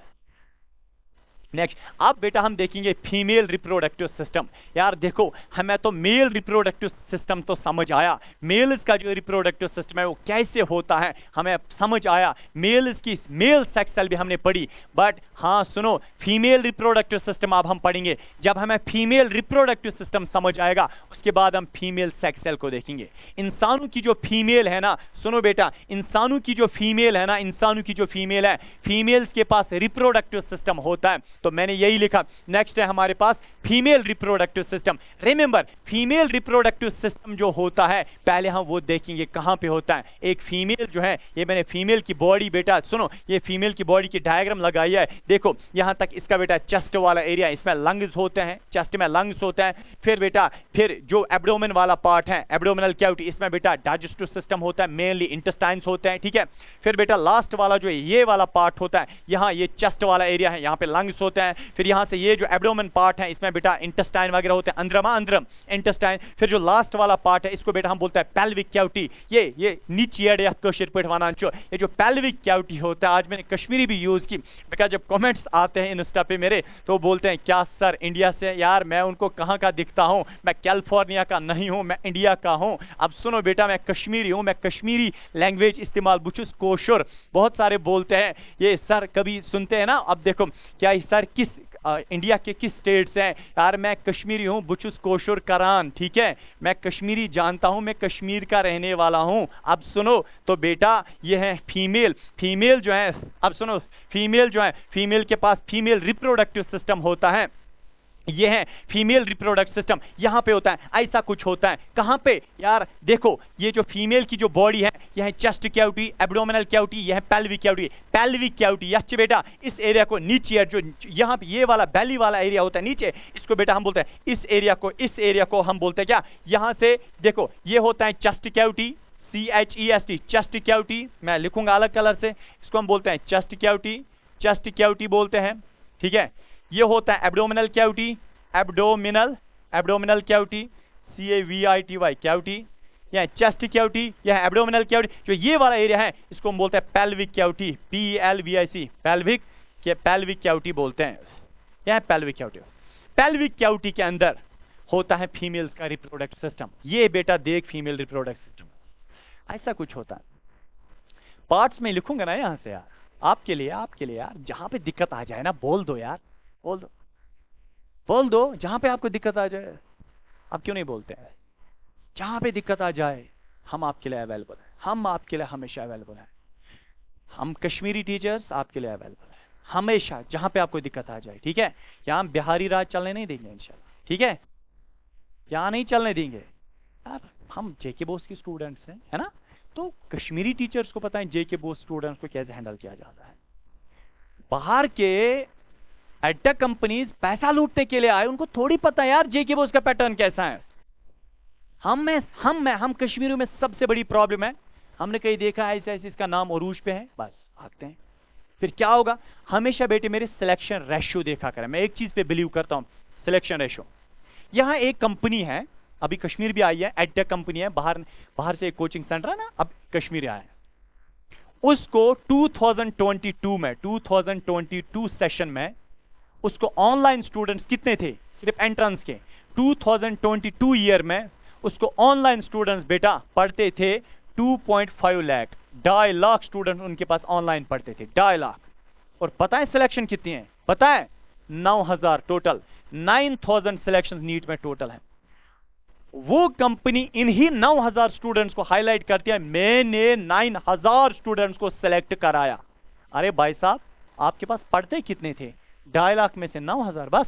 नेक्स्ट अब बेटा हम देखेंगे फीमेल रिप्रोडक्टिव सिस्टम। यार देखो हमें तो मेल रिप्रोडक्टिव सिस्टम तो समझ आया, मेल्स का जो रिप्रोडक्टिव सिस्टम है वो कैसे होता है हमें समझ आया, मेल्स की मेल सेक्स सेल भी हमने पढ़ी। बट हाँ सुनो, फीमेल रिप्रोडक्टिव सिस्टम अब हम पढ़ेंगे। जब हमें फीमेल रिप्रोडक्टिव सिस्टम समझ आएगा उसके बाद हम फीमेल सेक्स सेल को देखेंगे। इंसानों की जो फीमेल है ना, सुनो बेटा, इंसानों की जो फीमेल है ना, इंसानों की जो फीमेल है, फीमेल्स के पास रिप्रोडक्टिव सिस्टम होता है, तो मैंने यही लिखा। नेक्स्ट है हमारे पास female reproductive system. Remember, female reproductive system जो होता है पहले हम वो देखेंगे कहां पे होता है। एक फीमेल जो है, ये मैंने फीमेल की बॉडी, बेटा सुनो, ये फीमेल की बॉडी की डायग्राम लगाई है। देखो यहां तक इसका बेटा चेस्ट वाला एरिया, इसमें लंग्स होते हैं, चेस्ट में लंग्स होते हैं। फिर बेटा फिर जो एब्डोमेन वाला पार्ट है, एब्डोमिनल कैविटी, इसमें बेटा डाइजेस्टिव सिस्टम होता है, मेनली इंटेस्टाइन्स होते हैं, ठीक है। फिर बेटा लास्ट वाला जो है ये वाला पार्ट होता है, यहाँ ये चेस्ट वाला एरिया है, यहाँ पे लंग्स होते हैं। फिर यहाँ से ये जो एब्डोमेन पार्ट है इसमें बेटा इंटेस्टाइन वगैरह होते हैं, अंदरम इंटेस्टाइन। फिर जो लास्ट वाला पार्ट है इसको बेटा हम बोलते हैं पेल्विक कैविटी। ये नीचे या कशिर पेट वाना, ये जो पेल्विक कैविटी होता है, आज मैंने कश्मीरी भी यूज की, बिकॉज जब कमेंट्स आते हैं इंस्टा पे मेरे तो बोलते हैं क्या सर इंडिया से, यार मैं उनको कहाँ का दिखता हूँ, मैं कैलिफोर्निया का नहीं हूँ, मैं इंडिया का हूँ। अब सुनो बेटा, मैं कश्मीरी हूँ, मैं कश्मीरी लैंग्वेज इस्तेमाल बुचुस कोशुर। बहुत सारे बोलते हैं ये सर, कभी सुनते हैं ना, अब देखो क्या सर किस इंडिया के किस स्टेट से हैं, यार मैं कश्मीरी हूं, बुचुस कोशुर करान, ठीक है, मैं कश्मीरी जानता हूं, मैं कश्मीर का रहने वाला हूं। अब सुनो तो बेटा ये है फीमेल जो है, अब सुनो फीमेल जो है, फीमेल के पास फीमेल रिप्रोडक्टिव सिस्टम होता है, ये है फीमेल रिप्रोडक्टिव सिस्टम, यहां पे होता है, ऐसा कुछ होता है। कहां पे यार, देखो ये जो फीमेल की जो बॉडी है, यह है चेस्ट कैविटी, एब्डोमिनल कैविटी, यह है पेल्विक कैविटी। पेल्विक कैविटी अच्छे बेटा, इस एरिया को नीचे जो यहां पे ये वाला बेली वाला एरिया होता है नीचे, इसको बेटा हम बोलते हैं, इस एरिया को हम बोलते हैं क्या, यहां से देखो ये होता है chest cavity, CHEST, chest cavity, मैं लिखूंगा अलग कलर से, इसको हम बोलते हैं चेस्ट कैविटी बोलते हैं, ठीक है। ये होता है abdominal cavity, abdominal cavity, CAVITY cavity, यह चेस्ट कैविटी, यह एब्डोमिनल कैविटी। जो ये वाला एरिया है इसको हम बोलते हैं pelvic cavity, PELVIC, pelvic cavity बोलते हैं, यह पेल्विक कैविटी। पेल्विक कैविटी के अंदर होता है फीमेल का रिप्रोडक्टिव सिस्टम। ये बेटा देख फीमेल रिप्रोडक्टिव सिस्टम ऐसा कुछ होता है। पार्ट्स में लिखूंगा ना यहां से यार, आपके लिए यार, जहां पे दिक्कत आ जाए ना बोल दो यार, बोल दो जहां पे आपको दिक्कत आ जाए। आप क्यों नहीं बोलते हैं? जहां पे दिक्कत आ जाए हम आपके लिए अवेलेबल है, हम आपके लिए हमेशा अवेलेबल है। हम कश्मीरी टीचर्स आपके लिए अवेलेबल है हमेशा, जहां पे आपको दिक्कत आ जाए, ठीक है। यहां हम बिहारी राज चलने नहीं देंगे इंशाल्लाह, ठीक है, यहां नहीं चलने देंगे यार। हम JK बोस के स्टूडेंट्स हैं, है ना, तो कश्मीरी टीचर्स को पता है JK बोस स्टूडेंट्स को कैसे हैंडल किया जाता है। बाहर के एडटेक कंपनीज पैसा लूटने के लिए आए, उनको थोड़ी पता है यार JK बोस का पैटर्न कैसा है। हम कश्मीरियों में सबसे बड़ी प्रॉब्लम है, हमने कहीं देखा ऐसे इसका नाम उरूज पे है, बस भागते हैं। फिर क्या होगा, हमेशा बेटे मेरे सिलेक्शन रेशियो देखा करें। मैं एक चीज पे बिलीव करता हूं, सिलेक्शन रेशियो। यहां एक कंपनी है, अभी कश्मीर भी आई है, एडटेक कंपनी है, बाहर से एक कोचिंग सेंटर है ना, अब कश्मीर आया है। उसको 2022 सेशन में उसको ऑनलाइन स्टूडेंट्स कितने थे, सिर्फ एंट्रेंस के 2022 ईयर में उसको ऑनलाइन स्टूडेंट्स बेटा पढ़ते थे 2.5 लाख, 2.5 लाख स्टूडेंट्स उनके पास ऑनलाइन पढ़ते थे, 2.5 लाख। और पता है सिलेक्शन कितनी है, पता है 9,000 टोटल, 9,000 सिलेक्शन नीट में टोटल है। वो कंपनी इन्हीं 9,000 स्टूडेंट्स को हाईलाइट करती है, मैंने 9,000 स्टूडेंट्स को सिलेक्ट कराया। अरे भाई साहब आपके पास पढ़ते कितने थे, 2.5 लाख में से 9,000 बस।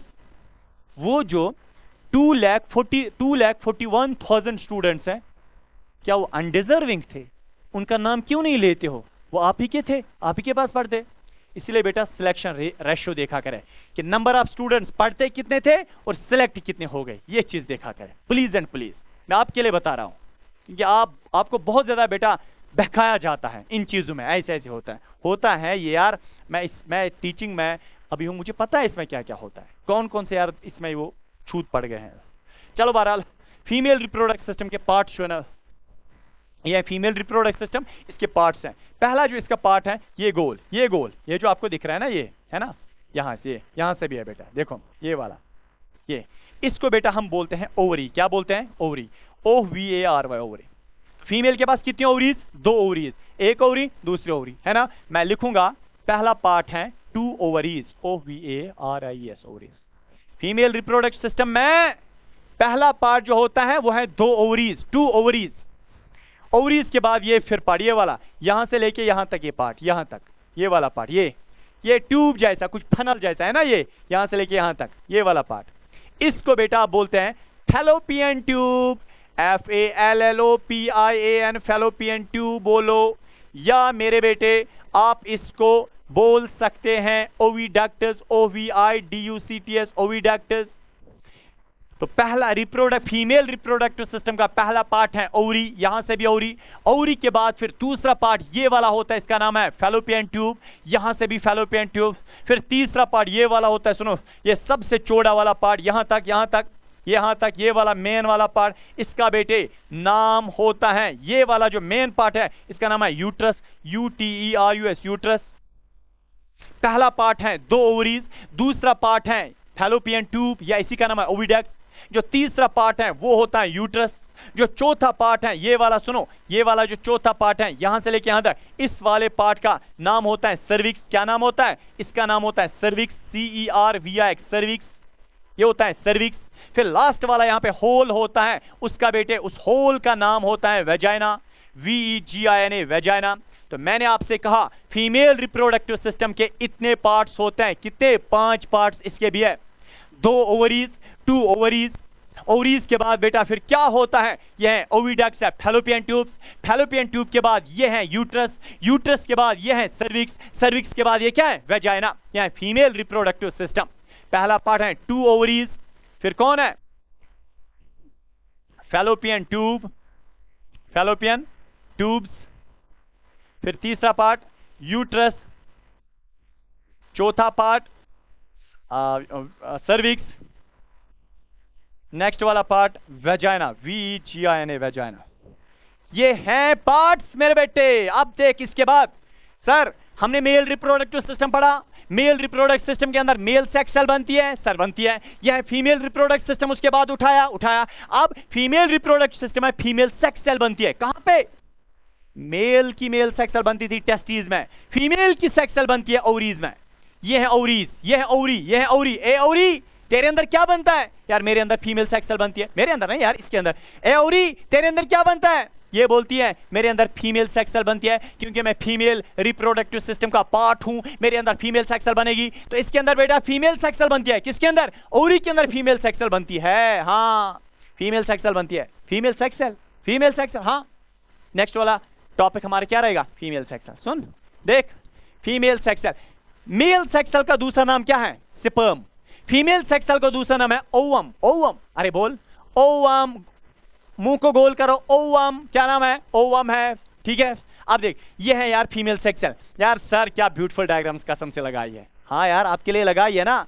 वो जो 2,41,000 स्टूडेंट्स हैं, क्या वो अनडिजर्विंग थे? उनका नाम क्यों नहीं लेते हो? वो आप ही के थे, आप ही के पास पढ़ते। इसलिए बेटा सिलेक्शन रेशियो देखा करें कि नंबर ऑफ स्टूडेंट्स पढ़ते कितने थे और सिलेक्ट कितने हो गए, ये चीज देखा करें प्लीज एंड प्लीज। मैं आपके लिए बता रहा हूं क्योंकि आपको बहुत ज्यादा बेटा बहकाया जाता है इन चीजों में, ऐसे होता है ये यार। मैं टीचिंग में अभी हूं, मुझे पता है इसमें क्या क्या होता है, कौन कौन से यार इसमें वो छूट पड़ गए हैं। चलो बहरहाल फीमेल रिप्रोडक्टिव सिस्टम के पार्ट जो है ना, ये फीमेल रिप्रोडक्टिव सिस्टम, इसके पार्ट्स हैं। पहला जो इसका पार्ट है ये गोल, ये जो आपको दिख रहा है ना, ये है ना, यहां से भी है बेटा, देखो ये वाला, ये इसको बेटा हम बोलते हैं ओवरी। क्या बोलते हैं? Ovary, OVARY, ovary. फीमेल के पास कितनी ओवरीज? 2 ओवरीज, एक ओवरी दूसरी ओवरी, है ना। मैं लिखूंगा पहला पार्ट है 2 ovaries, OVARIES, ovaries. Female reproductive system में पहला पार्ट जो होता है वो है 2 ओवरीज, 2 ओवरीज। ओवरीज के बाद ये फिर पार्ट, ये वाला, यहां से लेके यहां तक ये पार्ट, यहां तक ये वाला पार्ट, ये ट्यूब जैसा, कुछ फनल जैसा है ना, ये यहां से लेके यहां तक, ये वाला पार्ट, इसको बेटा आप बोलते हैं fallopian tube, FALLOPIAN, fallopian tube बोलो, या मेरे बेटे आप इसको बोल सकते हैं ओविडक्टस, OVIDUCTS, ओविडक्टस। तो पहला रिप्रोडक्ट, फीमेल रिप्रोडक्टिव सिस्टम का पहला पार्ट है ओवरी, यहां से भी ओवरी, ओवरी के बाद फिर दूसरा पार्ट ये वाला होता है, इसका नाम है फैलोपियन ट्यूब, यहां से भी फैलोपियन ट्यूब, फिर तीसरा पार्ट ये वाला होता है, सुनो ये सबसे चौड़ा वाला पार्ट, यहां तक, यहां तक ये वाला मेन वाला पार्ट, इसका बेटे नाम होता है, ये वाला जो मेन पार्ट है इसका नाम है यूट्रस, UTERUS, यूट्रस। पहला पार्ट है 2 ओवरीज, दूसरा पार्ट है फैलोपियन ट्यूब या इसी का नाम है ओविडक्स, जो तीसरा पार्ट है वो होता है यूट्रस, जो चौथा पार्ट है ये वाला, सुनो ये वाला जो चौथा पार्ट है यहां से लेके यहां तक, इस वाले पार्ट का नाम होता है सर्विक्स। क्या नाम होता है इसका? नाम होता है सर्विक्स, CERVIX, सर्विक्स, ये होता है सर्विक्स। फिर लास्ट वाला यहां पे होल होता है, उसका बेटे उस होल का नाम होता है वेजाइना, VEGINA, वेजाइना। तो मैंने आपसे कहा फीमेल रिप्रोडक्टिव सिस्टम के इतने पार्ट्स होते हैं, कितने? 5 पार्ट्स इसके भी है, 2 ओवरीज, 2 ओवरीज, ओवरीज के बाद बेटा फिर क्या होता है? यह है ओविडक्स है, फैलोपियन ट्यूब्स, फैलोपियन ट्यूब के बाद यह है यूट्रस, यूट्रस के बाद यह है सर्विक्स, सर्विक्स के बाद यह क्या है? वेजाइना। यह है फीमेल रिप्रोडक्टिव सिस्टम। पहला पार्ट है 2 ओवरीज, फिर कौन है? फैलोपियन ट्यूब, फैलोपियन ट्यूब्स, फिर तीसरा पार्ट यूट्रस, चौथा पार्ट सर्विक्स, नेक्स्ट वाला पार्ट वेजाइना, VEGINA, वेजाइना। ये हैं पार्ट्स मेरे बेटे। अब देख इसके बाद, सर हमने मेल रिप्रोडक्टिव सिस्टम पढ़ा, मेल रिप्रोडक्टिव सिस्टम के अंदर मेल सेक्स सेल बनती है, सर बनती है। यह फीमेल रिप्रोडक्टिव सिस्टम, उसके बाद उठाया। अब फीमेल रिप्रोडक्टिव सिस्टम है, फीमेल सेक्स सेल बनती है कहां पे? मेल की मेल सेक्स सेल बनती थी टेस्टिस में, फीमेल की सेक्स सेल बनती है ओवरीज में। ये है ओवरीज, ये है ओवरी, ये है ओवरी। ए ओवरी तेरे अंदर क्या बनता है? यार मेरे अंदर फीमेल सेक्स सेल बनती है। मेरे अंदर नहीं यार, इसके अंदर। ए ओवरी तेरे अंदर क्या बनता है? ये बोलती है मेरे अंदर फीमेल सेक्स सेल बनती है, क्योंकि मैं फीमेल रिप्रोडक्टिव सिस्टम का पार्ट हूं, मेरे अंदर फीमेल सेक्स सेल बनेगी। तो इसके अंदर बेटा फीमेल सेक्स सेल बनती है। किसके अंदर? ओवरी के अंदर फीमेल सेक्स सेल बनती है। हाँ फीमेल सेक्स सेल बनती है, female sex cell, female sex cell. हाँ नेक्स्ट वाला टॉपिक हमारा क्या रहेगा? Female sex cell. सुन देख, female sex cell, male sex cell का दूसरा नाम क्या है? स्पर्म। फीमेल सेक्स सेल का दूसरा नाम है ओवम। ओवम, अरे बोल ओवम, मुंह को गोल करो, ओवम। क्या नाम है? ओवम है, ठीक है। अब देख ये है यार फीमेल सेक्स सेल। यार सर क्या ब्यूटीफुल डायग्राम्स कसम से लगाई है। हाँ यार आपके लिए लगाई है ना,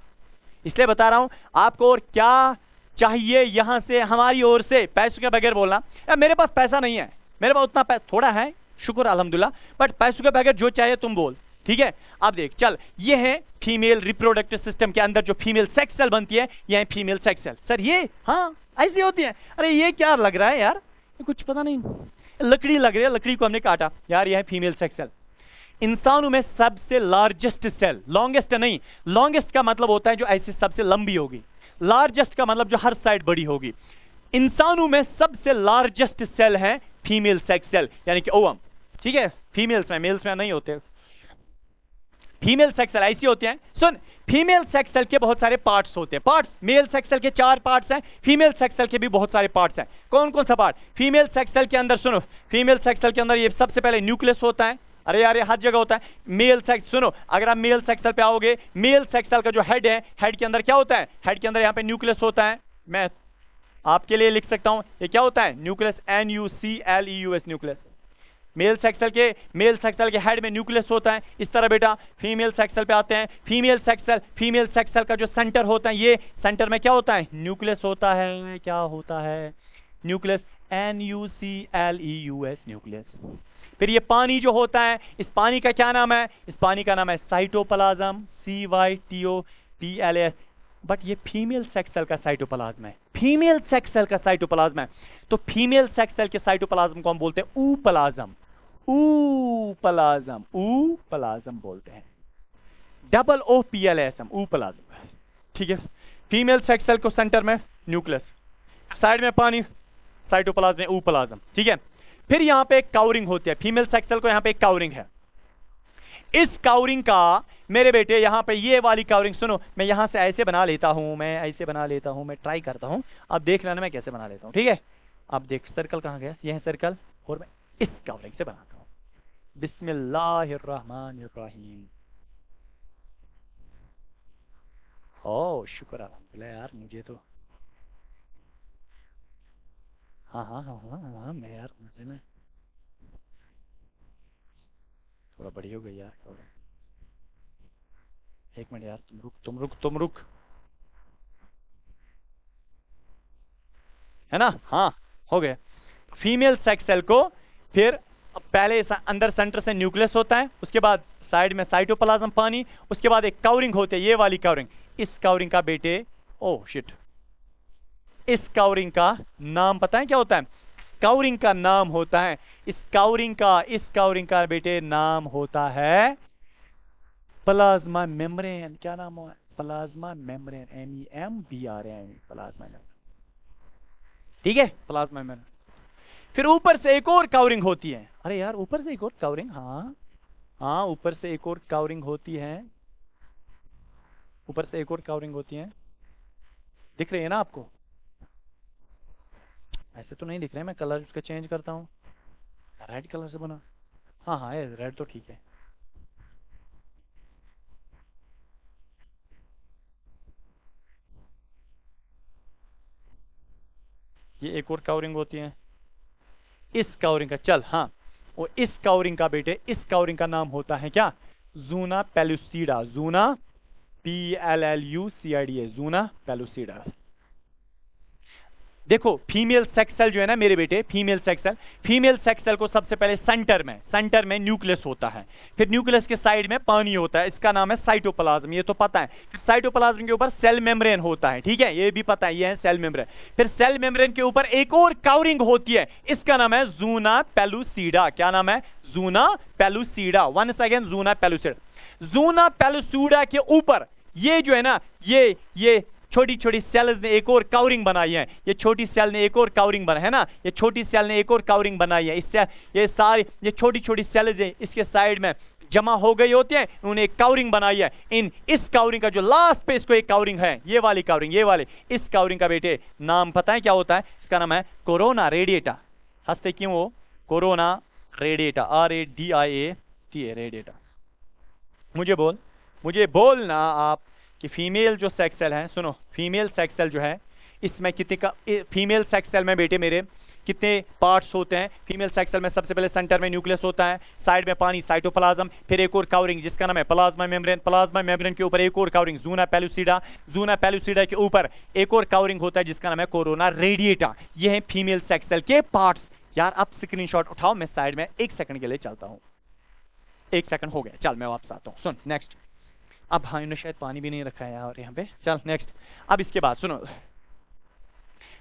इसलिए बता रहा हूं आपको। और क्या चाहिए यहां से हमारी ओर से? पैसों के बगैर बोलना। यार मेरे पास पैसा नहीं है, मेरे पास उतना पैसा थोड़ा है, शुक्र अल्हम्दुलिल्लाह, बट पैसों के बगैर जो चाहिए तुम बोल, ठीक है। अब देख चल, ये है फीमेल रिप्रोडक्टिव सिस्टम के अंदर जो फीमेल सेक्स सेल बनती है, ये है फीमेल सेक्स सेल। सर ये हाँ ऐसी होती है। अरे ये क्या लग रहा है यार, ये कुछ पता नहीं, लकड़ी लग रही है, लकड़ी को हमने काटा। यार ये है फीमेल सेक्स सेल। इंसानों में सबसे लार्जेस्ट सेल, लॉन्गेस्ट नहीं, लॉन्गेस्ट का मतलब होता है जो ऐसी सबसे लंबी होगी, लार्जेस्ट का मतलब जो हर साइड बड़ी होगी। इंसानों में सबसे लार्जेस्ट सेल है फीमेल सेक्स सेल, यानी कि ओवम, ठीक है। फीमेल्स में, मेल्स में नहीं होते। फीमेल सेक्स सेल ऐसी होती हैं। सुन, फीमेल सेक्स सेल के बहुत सारे पार्ट्स होते हैं। पार्ट्स, मेल सेक्स सेल के 4 पार्ट्स हैं, फीमेल सेक्स सेल के भी बहुत सारे पार्ट्स हैं। कौन कौन सा पार्ट? फीमेल सेक्स सेल के अंदर सुनो, फीमेल सेक्स सेल के अंदर ये सबसे पहले न्यूक्लियस होता है। अरे यार ये हर जगह होता है। मेल सेक्स, सुनो अगर आप मेल सेक्स सेल पे आओगे, मेल सेक्स सेल का जो हेड है, हेड के अंदर क्या होता है? हेड के अंदर यहाँ पे न्यूक्लियस होता है। मैं आपके लिए लिख सकता हूं, ये क्या होता है? Nucleus, NUCLEUS, nucleus. Male sex cell के हेड में न्यूक्लियस होता है। इस तरह बेटा फीमेल सेक्स सेल पे आते हैं। फीमेल सेक्स सेल का जो सेंटर होता है, ये सेंटर में क्या होता है? न्यूक्लियस होता है। क्या होता है? Nucleus, NUCLEUS, nucleus. फिर ये पानी जो होता है, इस पानी का क्या नाम है? इस पानी का नाम है साइटोप्लाज्म, CYTOPLAS। बट ये फीमेल सेक्स सेल का साइटोप्लाज्म है, फीमेल सेक्स सेल का साइटोप्लाज्म है। तो फीमेल सेक्स सेल के साइटोप्लाज्म को हम बोलते हैं ऊप्लाज्म, ऊप्लाज्म, ऊप्लाज्म बोलते हैं। OOPLASM, ऊप्लाज्म, ठीक है। फीमेल सेक्स सेल को सेंटर में न्यूक्लियस, साइड में पानी, साइटोप्लाज्म में ऊप्लाज्म, ठीक है। फिर यहां पे एक काउरिंग होती है, फीमेल सेक्स सेल को यहां पे एक काउरिंग है। इस काउरिंग का मेरे बेटे यहाँ पे ये वाली कवरिंग सुनो, मैं यहाँ से ऐसे बना लेता हूँ, मैं ऐसे बना लेता हूँ, मैं ट्राई करता हूँ, अब देख लेना मैं कैसे बना लेता हूँ, ठीक है। अब देख सर्कल कहाँ गया, ये है सर्कल, और मैं इस कवरिंग से बनाता हूँ। बिस्मिल्लाहिर्रहमानिर्रहीम। ओ शुक्र अल्हम्दुलिल्लाह यार, मुझे तो हाँ हाँ हाँ हाँ हाँ मैं यार मुझे ना थोड़ा बड़ी हो गई यार कवरिंग। एक मिनट यार, तुम रुक है ना। हाँ हो गया। फीमेल सेक्स सेल को फिर पहले अंदर सेंटर से न्यूक्लियस होता है, उसके बाद साइड में साइटोप्लाज्म पानी, उसके बाद एक कवरिंग होती है, ये वाली कवरिंग। इस कवरिंग का बेटे, ओह शिट, इस कवरिंग का नाम पता है क्या होता है? कवरिंग का नाम होता है, इस कवरिंग का बेटे नाम होता है प्लाज्मा मेम्ब्रेन। क्या नाम हुआ? Plasma membrane, MEMBRAN, plasma membrane, ठीक है, प्लाज्मा मेम्ब्रेन। फिर ऊपर से एक और कवरिंग होती है। अरे यार ऊपर से एक और कवरिंग, हाँ हाँ ऊपर से एक और कवरिंग होती है, ऊपर से एक और कवरिंग होती है, दिख रही है ना आपको? ऐसे तो नहीं दिख रहे, मैं कलर उसका चेंज करता हूँ, रेड कलर से बना। हाँ हाँ ये रेड तो ठीक है। ये एक और कवरिंग होती है, इस कवरिंग का, चल हाँ, वो इस कवरिंग का बेटे, इस कवरिंग का नाम होता है क्या? जूना पेलुसिडा, जूना PLLUCIDA, जूना पेलुसिडा। देखो फीमेल सेक्स सेल जो है ना मेरे बेटे, फीमेल सेक्स सेल को सबसे पहले सेंटर में न्यूक्लियस होता है, फिर न्यूक्लियस के साइड में पानी होता है, इसका नाम है साइटोप्लाज्म, ये तो पता है। फिर साइटोप्लाज्म के ऊपर सेल मेम्ब्रेन होता है, ठीक है, ये भी पता है, ये है सेल मेम्ब्रेन। फिर सेल मेम्ब्रेन के ऊपर एक और कवरिंग होती है, इसका नाम है जूना पेलुसिडा। क्या नाम है? जूना पेलुसिडा। वन सेकेंड, जूना पेलुसिडा। जूना पेलुसिडा के ऊपर ये जो है ना, ये छोटी छोटी सेल्स ने एक और कवरिंग बनाई है, ये छोटी सेल ने एक और कवरिंग बनाई है ना, ये छोटी सेल ने एक और कवरिंग बनाई है। इससे ये सारी ये छोटी छोटी सेल्स है, इसके साइड में जमा हो गई होती है, उन्होंने एक कवरिंग बनाई है। इस कवरिंग का जो लास्ट पे इसको एक कवरिंग है, ये वाली कवरिंग, ये वाली, इस कवरिंग का बेटे नाम पता है क्या होता है? इसका नाम है कोरोना रेडिएटा। हंसते क्यों हो? Corona radiata, RADIATA, radiata. मुझे बोलना आप कि फीमेल जो सेक्स सेल है, सुनो, फीमेल सेक्स सेल जो है, इसमें कितने का, फीमेल सेक्स सेल में बेटे मेरे कितने पार्ट्स होते हैं? फीमेल सेक्स सेल में सबसे पहले सेंटर में न्यूक्लियस होता है, साइड में पानी साइटोप्लाज्म, फिर एक और कवरिंग जिसका नाम है प्लाज्मा मेम्ब्रेन, प्लाज्मा मेम्ब्रेन के ऊपर एक और कवरिंग जूना पेलुसिडा, जूना पेलुसिडा के ऊपर एक और कवरिंग होता है जिसका नाम है कोरोना रेडिएटा। ये है फीमेल सेक्स सेल के पार्ट्स। यार अब स्क्रीनशॉट उठाओ, मैं साइड में 1 सेकंड के लिए चलता हूं। 1 सेकंड हो गया, चल मैं वापस आता हूं। सुन नेक्स्ट, अब हाँ इन्होंने शायद पानी भी नहीं रखा है यार यहाँ पे, चल नेक्स्ट। अब इसके बाद सुनो,